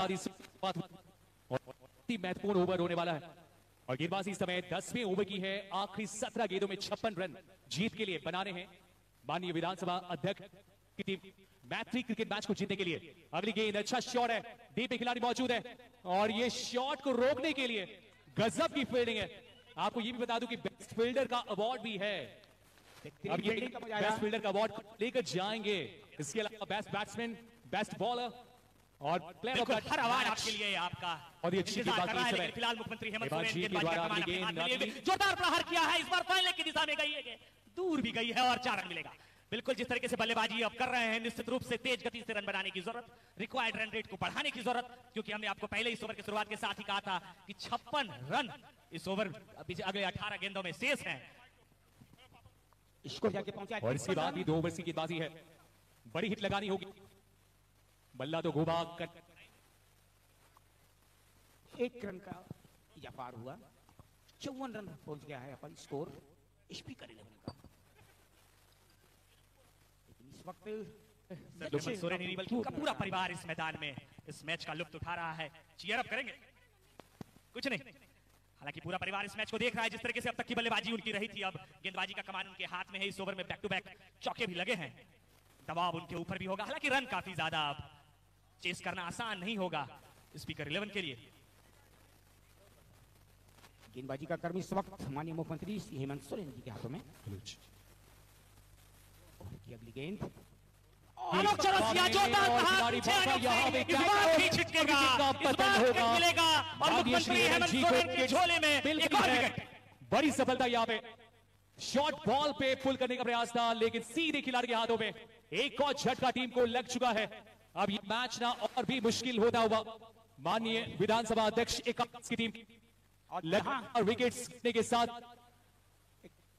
महत्वपूर्ण ओवर होने वाला है और गेंदबाजी इस समय 10वें ओवर की है। आखिरी 17 गेंदों में 56 रन जीत के लिए बनाने हैं माननीय विधानसभा अध्यक्ष की टीम मैत्री क्रिकेट मैच को जीतने के लिए। अगली गेंद, अच्छा शॉट है, डी पे खिलाड़ी मौजूद है और ये शॉट को रोकने के लिए गजब की फील्डिंग है। आपको ये भी बता दूं कि बेस्ट फील्डर का अवार्ड भी है। अब ये बेस्ट फील्डर का अवार्ड लेकर जाएंगे। इसके अलावा बेस्ट बैट्समैन, बेस्ट बॉलर और player of the her award आपके लिए आपका और ये अच्छी बात है। लेकिन फिलहाल मुख्यमंत्री हेमंत सोरेन गेंदबाजी का कमाल अपने हाथ में लिए जोरदार प्रहार किया है। इस बार फाइनल की दिशा में गई है, दूर भी गई है और 4 रन मिलेगा। बिल्कुल जिस तरीके से बल्लेबाजी अब कर रहे हैं, निश्चित रूप से तेज गति से रन बनाने की जरूरत, रिक्वायर्ड रन रेट को बढ़ाने की जरूरत, क्योंकि हमने आपको पहले इस ओवर की शुरुआत के साथ ही कहा था कि 56 रन इस ओवर अगले 18 गेंदों में शेष हैं। स्कोर जाके पहुंचा और इसके बाद ही 2 ओवर की गेंदबाजी है, बड़ी हिट लगानी होगी। बल्ला तो घुमा कर 1 रन का इजाफा हुआ, 54 रन पहुंच गया है अपन स्कोर स्पीकर 11 का। वक्त हेमंत सोरेन ही नहीं बल्कि उनका पूरा परिवार इस मैदान में इस मैच का लुत्फ उठा रहा है। चीयर अप करेंगे, कुछ नहीं। हालांकि पूरा परिवार इस मैच को देख रहा है। जिस तरीके से अब तक की बल्लेबाजी उनकी रही थी, अब गेंदबाजी का कमान उनके हाथ में है। इस ओवर में बैक टू बैक चौके भी लगे हैं, दबाव उनके ऊपर भी होगा। हालांकि रन काफी ज्यादा, अब चेस करना आसान नहीं होगा स्पीकर 11 के लिए। गेंदबाजी का कर्म इस वक्त माननीय मुख्यमंत्री श्री हेमंत सोरेन जी के हाथों में। अगली गेंद आलोक चौरसिया जोरदार प्रहार पीछे आने से इस बार भी छिटकेगा, इस बार विकेट मिलेगा और मुख्यमंत्री हेमंत सोरेन के झोले में एक और विकेट। बड़ी सफलता यहाँ पे, शॉर्ट बॉल पे पुल करने का प्रयास था लेकिन सीधे खिलाड़ी के हाथों में। एक और झटका टीम को लग चुका है। अब ये मैच ना और भी मुश्किल होता हुआ। माननीय विधानसभा अध्यक्ष एकादश की टीम और विकेट्स के साथ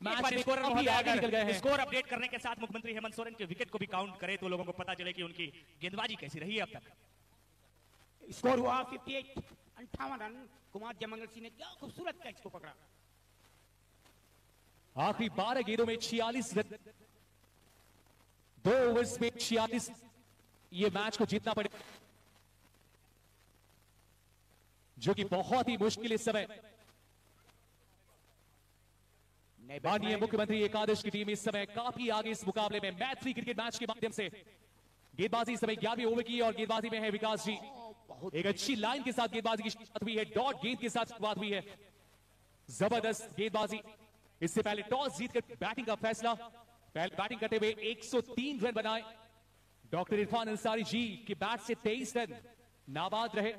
स्कोर अपडेट करने के साथ मुख्यमंत्री हेमंत सोरेन के विकेट को भी काउंट करे तो लोगों को पता चले कि उनकी गेंदबाजी कैसी रही है अब तक। स्कोर हुआ 58 रन। कुमार जयमंगल सिंह ने क्या खूबसूरत कैच को पकड़ा। आखिरी 12 गेंदों में 46 रन, 2 ओवर्स में 46। ये मैच को जीतना पड़ेगा, जो कि बहुत ही मुश्किल इस समय। माननीय मुख्यमंत्री एकादश की टीम इस समय काफी आगे इस मुकाबले में। मैत्री क्रिकेट मैच के माध्यम से गेंदबाजी इस समय 11वीं ओवर की और गेंदबाजी में है विकास जी। एक अच्छी लाइन के साथ गेंदबाजी की शुरुआत हुई है, डॉट गेंद के साथ शुरुआत हुई है। जबरदस्त गेंदबाजी। इससे पहले टॉस जीतकर बैटिंग का फैसला, पहले बैटिंग करते हुए 103 रन बनाए डॉक्टर इरफान अंसारी जी के बैट से 23 रन नाबाद रहे।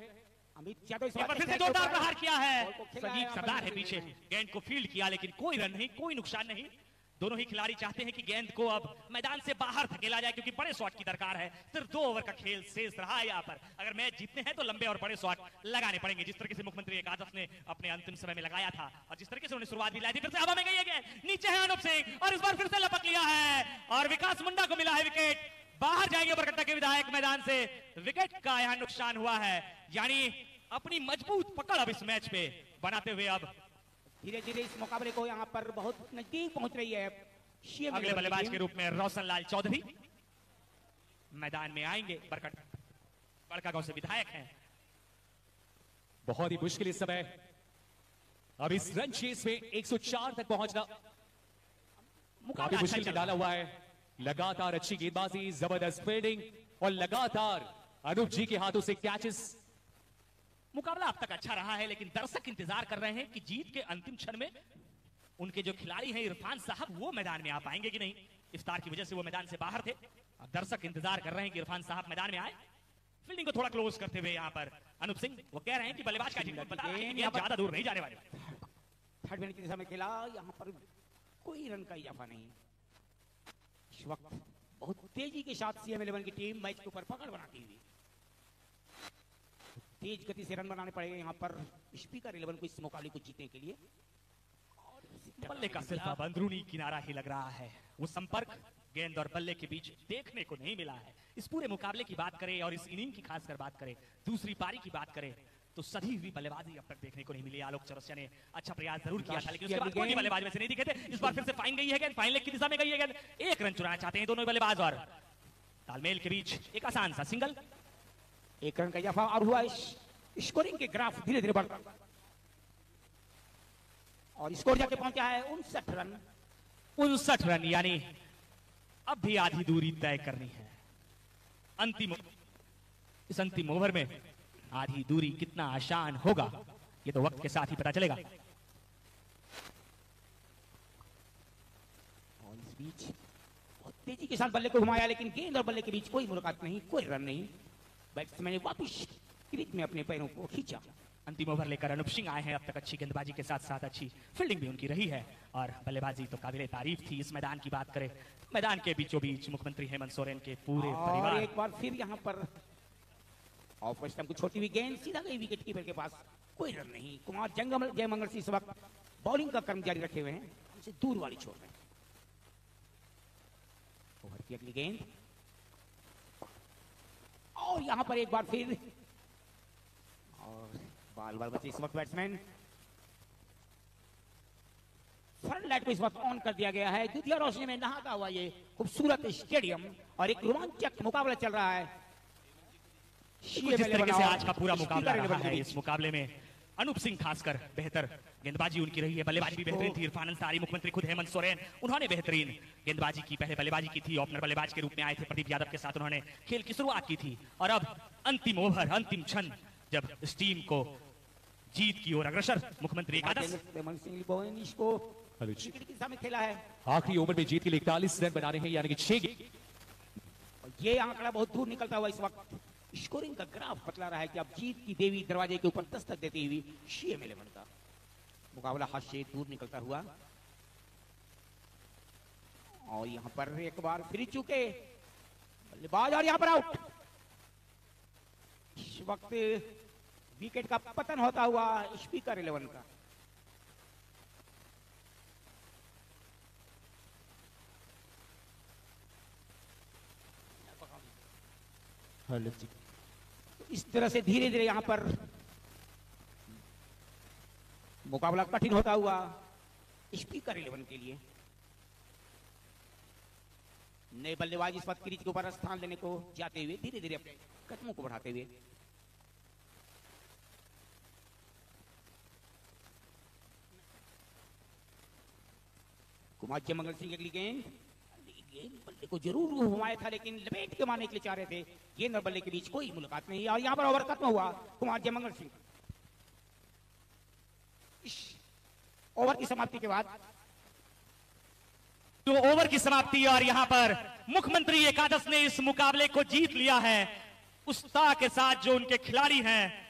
अमित यादव फिर से जोरदार प्रहार किया है। संजीव सरदार है पीछे, गेंद को फील्ड किया लेकिन कोई रन नहीं, कोई नुकसान नहीं। दोनों ही खिलाड़ी चाहते हैं कि गेंद को अब मैदान से बाहर धकेला जाए क्योंकि बड़े शॉट की दरकार है। सिर्फ 2 ओवर का खेल शेष रहा है यहाँ पर। अगर मैच जीतने हैं तो लंबे और बड़े शॉट लगाने पड़ेंगे, जिस तरीके से मुख्यमंत्री एकादश ने अपने अंतिम समय में लगाया था और जिस तरीके से उन्होंने शुरुआत भी लाई थी। फिर से हवा में गई है गेंद, नीचे है अनूप सिंह और इस बार फिर से लपक लिया है और विकास मुंडा को मिला है विकेट। बाहर जाएंगे बरकट्टा के विधायक मैदान से। विकेट का यहाँ नुकसान हुआ है, यानी अपनी मजबूत पकड़ अब इस मैच पे बनाते हुए अब धीरे धीरे इस मुकाबले को यहाँ पर बहुत नजदीक पहुंच रही है। अगले बल्लेबाज के रूप में रोशन लाल चौधरी मैदान में आएंगे। बड़का गांव से विधायक हैं। बहुत ही मुश्किल इस समय अब इस रन चेस में 104 तक पहुंचना काफी मुश्किल में डाला हुआ है। लगातार अच्छी गेंदबाजी, जबरदस्त फील्डिंग और लगातार अनूप जी के हाथों से कैचेस। मुकाबला अब तक अच्छा रहा है लेकिन दर्शक इंतजार कर रहे हैं कि जीत के अंतिम क्षण में उनके जो खिलाड़ी हैं इरफान साहब वो मैदान में आ पाएंगे कि नहीं। इफ्तार की वजह से वो मैदान से बाहर थे। अब दर्शक इंतजार कर रहे हैं कि इरफान साहब मैदान में आए। फील्डिंग को थोड़ा क्लोज करते हुए यहाँ पर अनूप सिंह वो कह रहे हैं कि बल्लेबाज का जिनको पता है कि ज्यादा दूर नहीं जाने वाले। 3rd मिनट के समय खेला, यहाँ पर कोई रन का इजाफा नहीं। इस वक्त बहुत तेजी के साथ CM 11 की टीम मैच के ऊपर पकड़ बनाती हुई तेज गति से रन बनाने पड़ेंगे यहाँ पर स्पीकर 11 को इस मुकाबले को जीतने के लिए। बल्ले का सिर्फ अब अंदरूनी किनारा ही लग रहा है। वो संपर्क गेंद और बल्ले के बीच देखने को नहीं मिला है। इस पूरे मुकाबले की बात करें और इस इनिंग की खासकर बात करें, दूसरी पारी की बात करें तो सधी हुई बल्लेबाजी अब तक देखने को नहीं मिली। आलोक चौरसिया ने अच्छा प्रयास जरूर किया था लेकिन उसके बाद कोई बल्लेबाज वैसे नहीं दिखे थे। इस बार फिर से फाइन गई है गेंद, फाइन लेग की दिशा में गई है गेंद। 1 रन चुराना चाहते हैं दोनों बल्लेबाज और तालमेल के बीच एक आसान सा सिंगल। 1 रन का इजाफा और हुआ। स्कोरिंग के ग्राफ धीरे धीरे बढ़ता और स्कोर जाके पहुंचा है 59 रन। 59 रन यानी अब भी आधी दूरी तय करनी है। इस अंतिम ओवर में आधी दूरी कितना आसान होगा ये तो वक्त के साथ ही पता चलेगा। और इस बीच बहुत तेजी के साथ बल्ले को घुमाया लेकिन गेंद और बल्ले के बीच कोई मुलाकात नहीं, कोई रन नहीं। बैट्समैन ने वापस क्रीज में अपने पैरों को खींचा। अंतिम ओवर लेकर अनूप सिंह आए हैं। अब तक अच्छी गेंदबाजी के साथ साथ अच्छी फील्डिंग भी उनकी रही है और बल्लेबाजी तो काबिले तारीफ थी। इस मैदान की बात करें, मैदान के बीचों बीच मुख्यमंत्री हेमंत सोरेन के पूरे परिवार। एक बार फिर यहाँ पर ऑफ स्टंप को छोटी हुई गेंद सीधा गई विकेट कीपर के पास, कोई रन नहीं। कुमार जयमंगल सिंह इस वक्त बॉलिंग का कर्म जारी रखे हुए हैं, हमसे दूर वाली छोड़ रहे हैं। ओवर की अगली गेंद और यहाँ पर एक बार फिर और बाल बचे इस वक्त बैट्समैन। फ्रंट लाइट को इस वक्त ऑन कर दिया गया है। द्वितीय रोशनी में नहाता हुआ ये खूबसूरत स्टेडियम और एक रोमांचक मुकाबला चल रहा है। जिस तरीके से आज का पूरा मुकाबला रहा है, इस मुकाबले में अनूप सिंह खासकर बेहतर गेंदबाजी उनकी रही है, बल्लेबाजी भी बेहतरीन थी। इरफान अंसारी, मुख्यमंत्री खुद हेमंत सोरेन, उन्होंने बेहतरीन गेंदबाजी की। पहले बल्लेबाजी की थी, ओपनर बल्लेबाज के रूप में आए थे प्रदीप यादव के साथ, उन्होंने खेल की शुरुआत की थी। और अब अंतिम ओवर, अंतिम क्षण, जब इस टीम को जीत की ओर अग्रसर मुख्यमंत्री एकादश खेला है। आखिरी ओवर में जीत के लिए 41 रन बना रहे हैं, यानी कि 6। ये आंकड़ा बहुत दूर निकलता हुआ इस वक्त स्कोरिंग का ग्राफ बतला रहा है कि अब जीत की देवी दरवाजे के ऊपर दस्तक देती हुई CM11 का मुकाबला हाथ से दूर निकलता हुआ। और यहां पर एक बार फिर चुके बल्लेबाज और यहां पर आउट। इस वक्त विकेट का पतन होता हुआ स्पीकर 11 का। इस तरह से धीरे धीरे यहां पर मुकाबला कठिन होता हुआ स्पीकर 11 के लिए। नए बल्लेबाज इस वक्त क्रीज के ऊपर स्थान लेने को जाते हुए धीरे धीरे अपने कदमों को बढ़ाते हुए। कुमार जयमंगल सिंह अगली गेंद बल्ले को जरूर घुमाया था, लेकिन लपेट के मारने के लिए चाह रहे थे। गेंद और बल्ले के बीच कोई मुलाकात नहीं। और यहां पर ओवर खत्म हुआ कुमार जयमंगल सिंह। ओवर की समाप्ति के बाद जो ओवर की समाप्ति और यहां पर मुख्यमंत्री एकादश ने इस मुकाबले को जीत लिया है। उत्साह के साथ जो उनके खिलाड़ी हैं,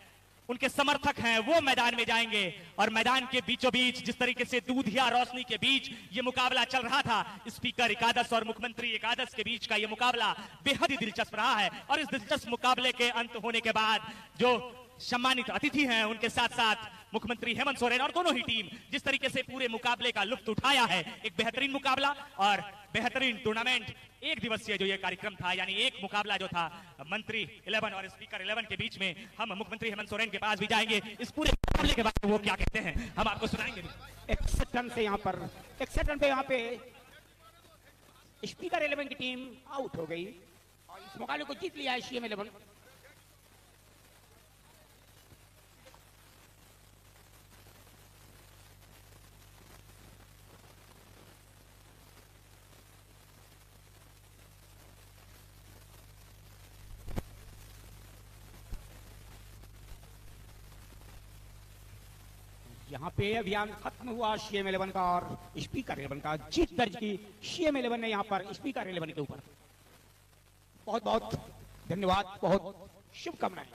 उनके समर्थक हैं, वो मैदान में जाएंगे। और मैदान के बीचों बीच जिस तरीके से दूधिया रोशनी के बीच ये मुकाबला चल रहा था, स्पीकर एकादश और मुख्यमंत्री एकादश के बीच का ये मुकाबला बेहद ही दिलचस्प रहा है। और इस दिलचस्प मुकाबले के अंत होने के बाद जो सम्मानित अतिथि हैं, उनके साथ साथ मुख्यमंत्री हेमंत सोरेन और दोनों ही टीम जिस तरीके से पूरे मुकाबले का लुत्फ उठाया है, एक बेहतरीन मुकाबला और बेहतरीन टूर्नामेंट, एक दिवसीय जो ये कार्यक्रम था, यानी एक मुकाबला जो था मंत्री 11 और स्पीकर 11 के बीच में। हम मुख्यमंत्री हेमंत सोरेन के पास भी जाएंगे, इस पूरे मुकाबले के बारे में वो क्या कहते हैं हम आपको सुनाएंगे। 61 रन से यहाँ पर 61 रन पे यहाँ पे स्पीकर 11 की टीम आउट हो गई और इस मुकाबले को जीत लिया है CM11। यहाँ पे अभियान खत्म हुआ CM11 का और स्पीकर 11 का। जीत दर्ज की CM11 ने यहाँ पर स्पीकर 11 के ऊपर। बहुत बहुत धन्यवाद, बहुत शुभकामनाएं।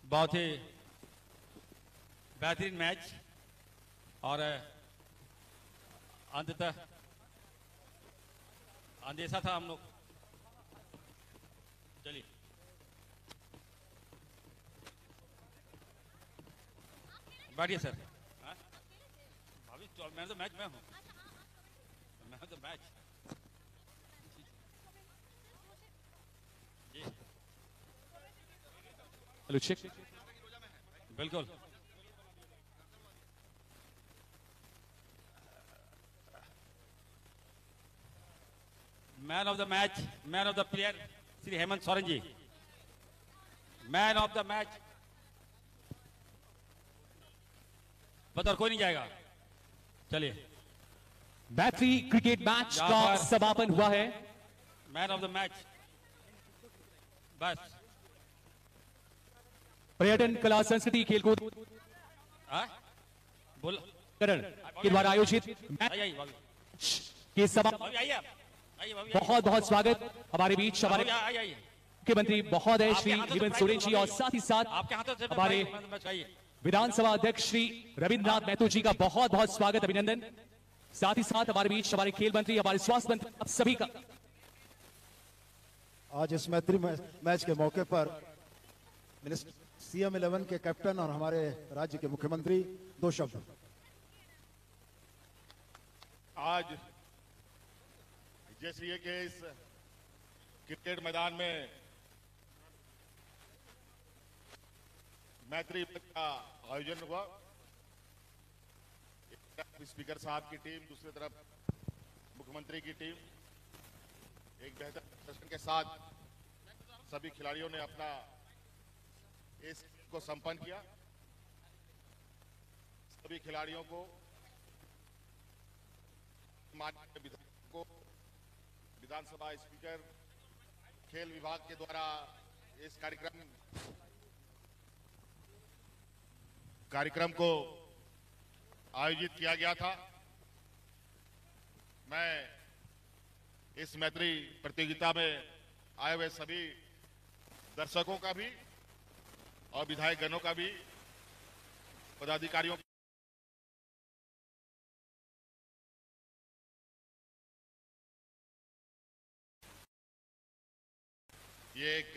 बहुत ही बेहतरीन मैच और अंततः अंदेशा था हम लोग। चलिए बैठिए सर। भाभी मैं तो मैच में हूँ, मैं तो मैच जी हेलो चेक। बिल्कुल man of the match, man of the player Shri Hemant Soren ji. Man of the match बतौर कोई नहीं जाएगा। चलिए बैटरी क्रिकेट मैच का समापन हुआ है। मैन ऑफ द मैच बस पर्यटन कला संस्कृति खेलकूद बोल करण के द्वारा आयोजित के बहुत बहुत स्वागत हमारे बीच हमारे मुख्यमंत्री महोदय श्री हेमंत सोरेन जी और साथ ही साथ हमारे विधानसभा अध्यक्ष श्री रविन्द्रनाथ महतो जी का बहुत बहुत स्वागत, अभिनंदन। साथ ही साथ हमारे बीच हमारे खेल मंत्री, हमारे स्वास्थ्य मंत्री, आप सभी का आज इस मैत्री मैच के मौके पर CM 11 के कैप्टन और हमारे राज्य के मुख्यमंत्री दो शब्द। आज जैसे ये कि इस क्रिकेट मैदान में मैत्री का आयोजन हुआ, एक तरफ स्पीकर साहब की टीम, दूसरी तरफ मुख्यमंत्री की टीम एक बेहतर प्रदर्शन के साथ सभी खिलाड़ियों ने अपना इसको संपन्न किया। सभी खिलाड़ियों को, माननीय विधायक को, विधानसभा स्पीकर, खेल विभाग के द्वारा इस कार्यक्रम को आयोजित किया गया था। मैं इस मैत्री प्रतियोगिता में आए हुए सभी दर्शकों का भी और विधायक गणों का भी, पदाधिकारियों ये एक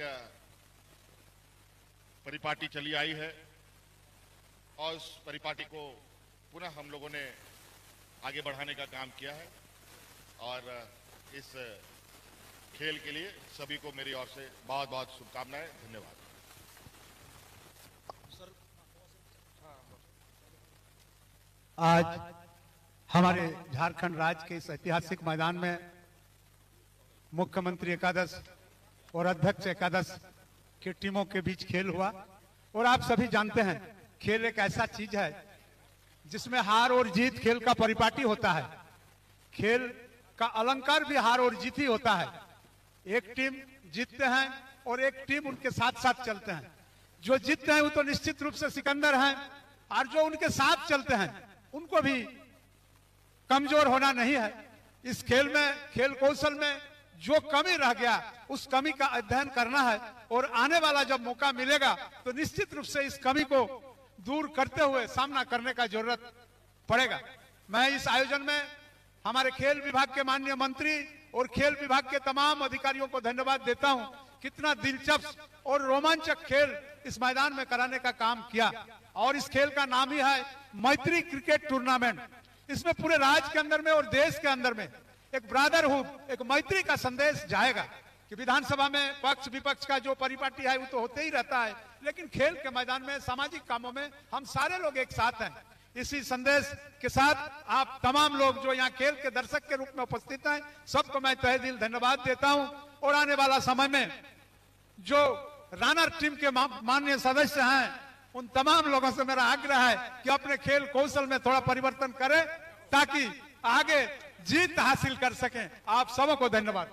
परिपाटी चली आई है और उस परिपाटी को पुनः हम लोगों ने आगे बढ़ाने का काम किया है और इस खेल के लिए सभी को मेरी ओर से बहुत बहुत शुभकामनाएं। धन्यवाद। आज हमारे झारखंड राज्य के इस ऐतिहासिक मैदान में मुख्यमंत्री एकादश और अध्यक्ष एकादश की टीमों के बीच खेल हुआ और आप सभी जानते हैं खेल एक ऐसा चीज है जिसमें हार और जीत खेल का परिपाटी होता है। खेल का अलंकार भी हार और जीत ही होता है। एक टीम जीतते हैं और एक टीम उनके साथ साथ चलते हैं। जो जीतते हैं वो तो निश्चित रूप से सिकंदर हैं और जो उनके साथ चलते हैं उनको भी कमजोर होना नहीं है। इस खेल में, खेल कौशल में जो कमी रह गया उस कमी का अध्ययन करना है और आने वाला जब मौका मिलेगा तो निश्चित रूप से इस कमी को दूर करते हुए सामना करने का जरूरत पड़ेगा। मैं इस आयोजन में हमारे खेल विभाग के माननीय मंत्री और खेल विभाग के तमाम अधिकारियों को धन्यवाद देता हूं। कितना दिलचस्प और रोमांचक खेल इस मैदान में कराने का काम किया और इस खेल का नाम ही है मैत्री क्रिकेट टूर्नामेंट। इसमें पूरे राज्य के अंदर में और देश के अंदर में एक ब्रदरहुड, एक मैत्री का संदेश जाएगा कि विधानसभा में पक्ष विपक्ष का जो परिपाटी है वो तो होते ही रहता है, लेकिन खेल के मैदान में, सामाजिक कामों में हम सारे लोग एक साथ हैं। इसी संदेश के साथ आप तमाम लोग जो यहाँ खेल के दर्शक के रूप में उपस्थित हैं, सबको मैं तहे दिल धन्यवाद देता हूं और आने वाला समय में जो रनर टीम के माननीय सदस्य हैं उन तमाम लोगों से मेरा आग्रह है कि अपने खेल कौशल में थोड़ा परिवर्तन करें ताकि आगे जीत हासिल कर सकें। आप सबको धन्यवाद।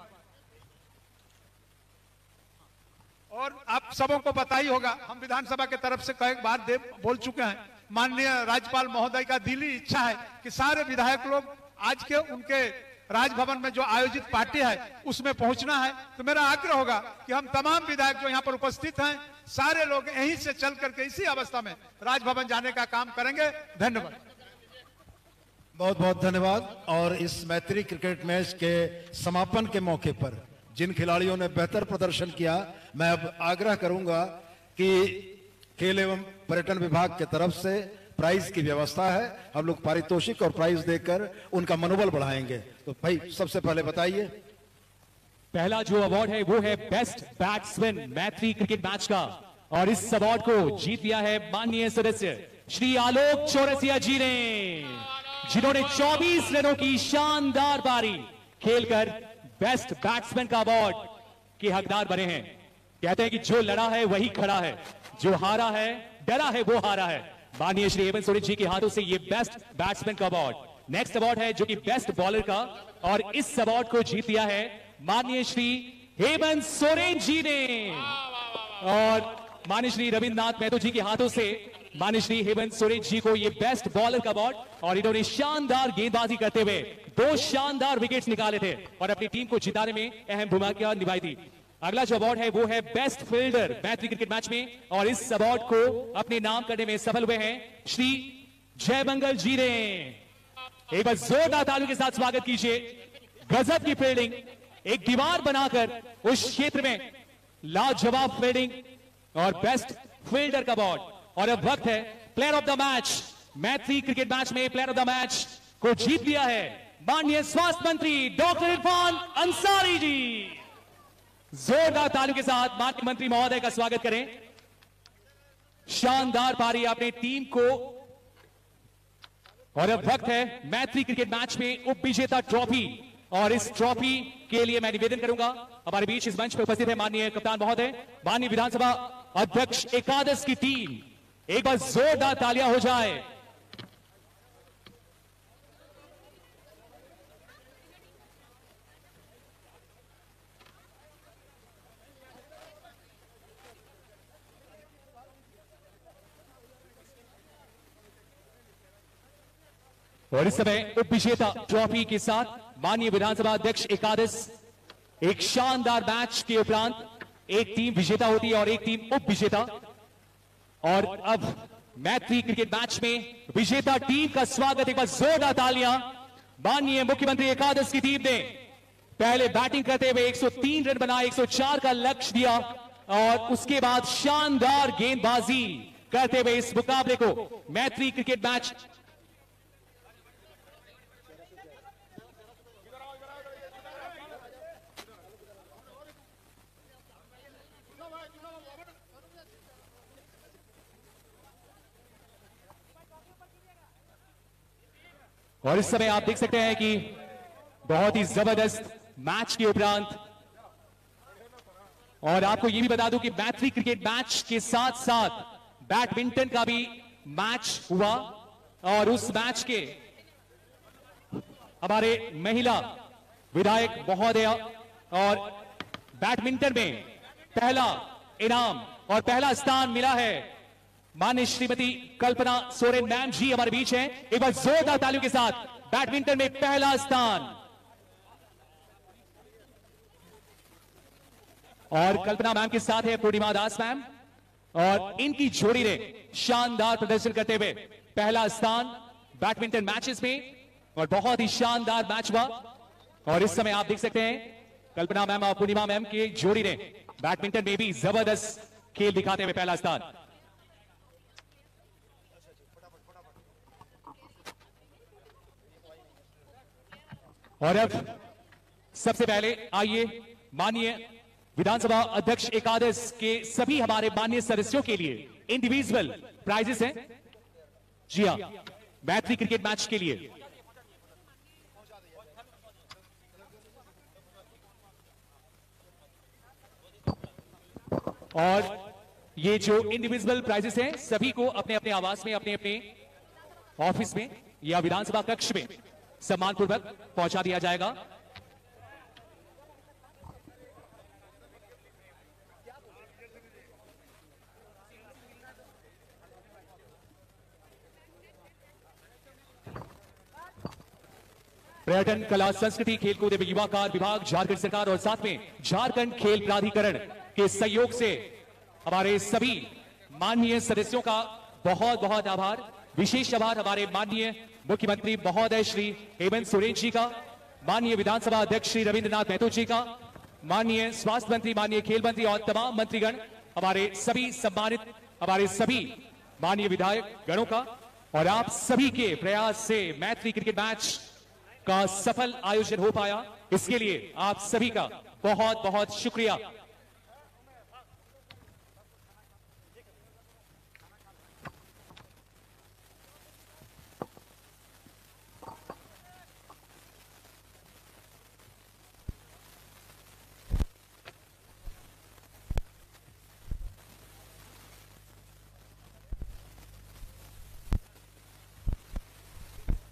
और आप सबों को पता ही होगा, हम विधानसभा के तरफ से कई बार बोल चुके हैं, माननीय राज्यपाल महोदय का दिली इच्छा है कि सारे विधायक लोग आज के उनके राजभवन में जो आयोजित पार्टी है उसमें पहुंचना है। तो मेरा आग्रह होगा कि हम तमाम विधायक जो यहाँ पर उपस्थित हैं सारे लोग यहीं से चल करके इसी अवस्था में राजभवन जाने का काम करेंगे। धन्यवाद। बहुत बहुत धन्यवाद। और इस मैत्री क्रिकेट मैच के समापन के मौके पर जिन खिलाड़ियों ने बेहतर प्रदर्शन किया, मैं अब आग्रह करूंगा कि खेल एवं पर्यटन विभाग के तरफ से प्राइज की व्यवस्था है, हम लोग पारितोषिक और प्राइज देकर उनका मनोबल बढ़ाएंगे। तो भाई सबसे पहले बताइए। पहला जो अवार्ड है वो है बेस्ट बैट्समैन मैत्री क्रिकेट मैच का और इस अवार्ड को जीत लिया है माननीय सदस्य श्री आलोक चौरसिया जी ने, जिन्होंने 24 रनों की शानदार पारी खेलकर बेस्ट बैट्समैन का अवार्ड के हकदार बने हैं। कहते हैं कि जो लड़ा है वही खड़ा है, जो हारा है, डरा है वो हारा है। माननीय श्री हेमंत सोरेन जी के हाथों से ये बेस्ट बैट्समैन का अवार्ड। नेक्स्ट अवार्ड है जो कि बेस्ट बॉलर का और इस अवार्ड को जीत लिया है माननीय श्री हेमंत सोरेन जी ने। और माननीय श्री रविन्द्रनाथ महतो जी के हाथों से माननीय श्री हेमंत सोरेन जी को ये बेस्ट बॉलर का अवार्ड, और इन्होंने शानदार गेंदबाजी करते हुए 2 शानदार विकेट्स निकाले थे और अपनी टीम को जिताने में अहम भूमिका निभाई थी। अगला जो अवार्ड है वो है बेस्ट फील्डर मैत्री क्रिकेट मैच में और इस अवार्ड को अपने नाम करने में सफल हुए हैं श्री जयमंगल जी ने। एक बार जोरदार तालियों के साथ स्वागत कीजिए। गजब की फील्डिंग एक दीवार बनाकर उस क्षेत्र में लाजवाब फील्डिंग और बेस्ट फील्डर का अवार्ड। और अब वक्त है प्लेयर ऑफ द मैच। मैत्री क्रिकेट मैच में प्लेयर ऑफ द मैच को जीत लिया है माननीय स्वास्थ्य मंत्री डॉक्टर इरफान अंसारी जी। जोरदार तालियों के साथ माननीय मंत्री महोदय का स्वागत करें। शानदार पारी अपने टीम को। और अब वक्त है मैत्री क्रिकेट मैच में उप विजेता ट्रॉफी। और इस ट्रॉफी के लिए मैं निवेदन करूंगा, हमारे बीच इस मंच पर उपस्थित है माननीय कप्तान महोदय, माननीय विधानसभा अध्यक्ष एकादश की टीम। एक बार जोरदार तालियां हो जाए। और इस समय उप विजेता ट्रॉफी के साथ माननीय विधानसभा अध्यक्ष एकादश। एक शानदार मैच के उपरांत एक टीम विजेता होती है और एक टीम उप विजेता। और अब मैत्री क्रिकेट मैच में विजेता टीम का स्वागत, एक बार जोरदार तालियां। माननीय मुख्यमंत्री एकादश की टीम ने पहले बैटिंग करते हुए 103 रन बनाए, 104 का लक्ष्य दिया और उसके बाद शानदार गेंदबाजी करते हुए इस मुकाबले को मैत्री क्रिकेट मैच और इस समय आप देख सकते हैं कि बहुत ही जबरदस्त मैच के उपरांत। और आपको यह भी बता दूं कि मैत्री क्रिकेट मैच के साथ साथ बैडमिंटन का भी मैच हुआ और उस मैच के हमारे महिला विधायक महोदय और बैडमिंटन में पहला इनाम और पहला स्थान मिला है माननीय श्रीमती कल्पना सोरेन मैम जी हमारे बीच हैं। एक बार जोरदार तालियों के साथ बैडमिंटन में पहला स्थान। और कल्पना मैम के साथ है पूर्णिमा दास मैम और इनकी जोड़ी ने शानदार प्रदर्शन करते हुए पहला स्थान बैडमिंटन मैचेस में। और बहुत ही शानदार मैच हुआ और इस समय आप देख सकते हैं कल्पना मैम और पूर्णिमा मैम की जोड़ी ने बैडमिंटन में भी जबरदस्त खेल दिखाते हुए पहला स्थान। और अब सबसे पहले आइए माननीय विधानसभा अध्यक्ष एकादश के सभी हमारे माननीय सदस्यों के लिए इंडिविजुअल प्राइजेस हैं। जी हां, मैत्री क्रिकेट मैच के लिए। और ये जो इंडिविजुअल प्राइजेस हैं सभी को अपने अपने आवास में, अपने अपने ऑफिस में या विधानसभा कक्ष में सम्मानपूर्वक पहुंचा दिया जाएगा। पर्यटन, कला, संस्कृति, खेलकूद एवं युवा कार्य विभाग झारखंड सरकार और साथ में झारखंड खेल प्राधिकरण के सहयोग से हमारे सभी माननीय सदस्यों का बहुत बहुत आभार। विशेष आभार हमारे माननीय मुख्यमंत्री महोदय श्री हेमंत सोरेन जी का, माननीय विधानसभा अध्यक्ष श्री रविंद्रनाथ महतो जी का, माननीय स्वास्थ्य मंत्री, माननीय खेल मंत्री और तमाम मंत्रीगण, हमारे सभी सम्मानित, हमारे सभी माननीय विधायक गणों का। और आप सभी के प्रयास से मैत्री क्रिकेट मैच का सफल आयोजन हो पाया, इसके लिए आप सभी का बहुत बहुत शुक्रिया।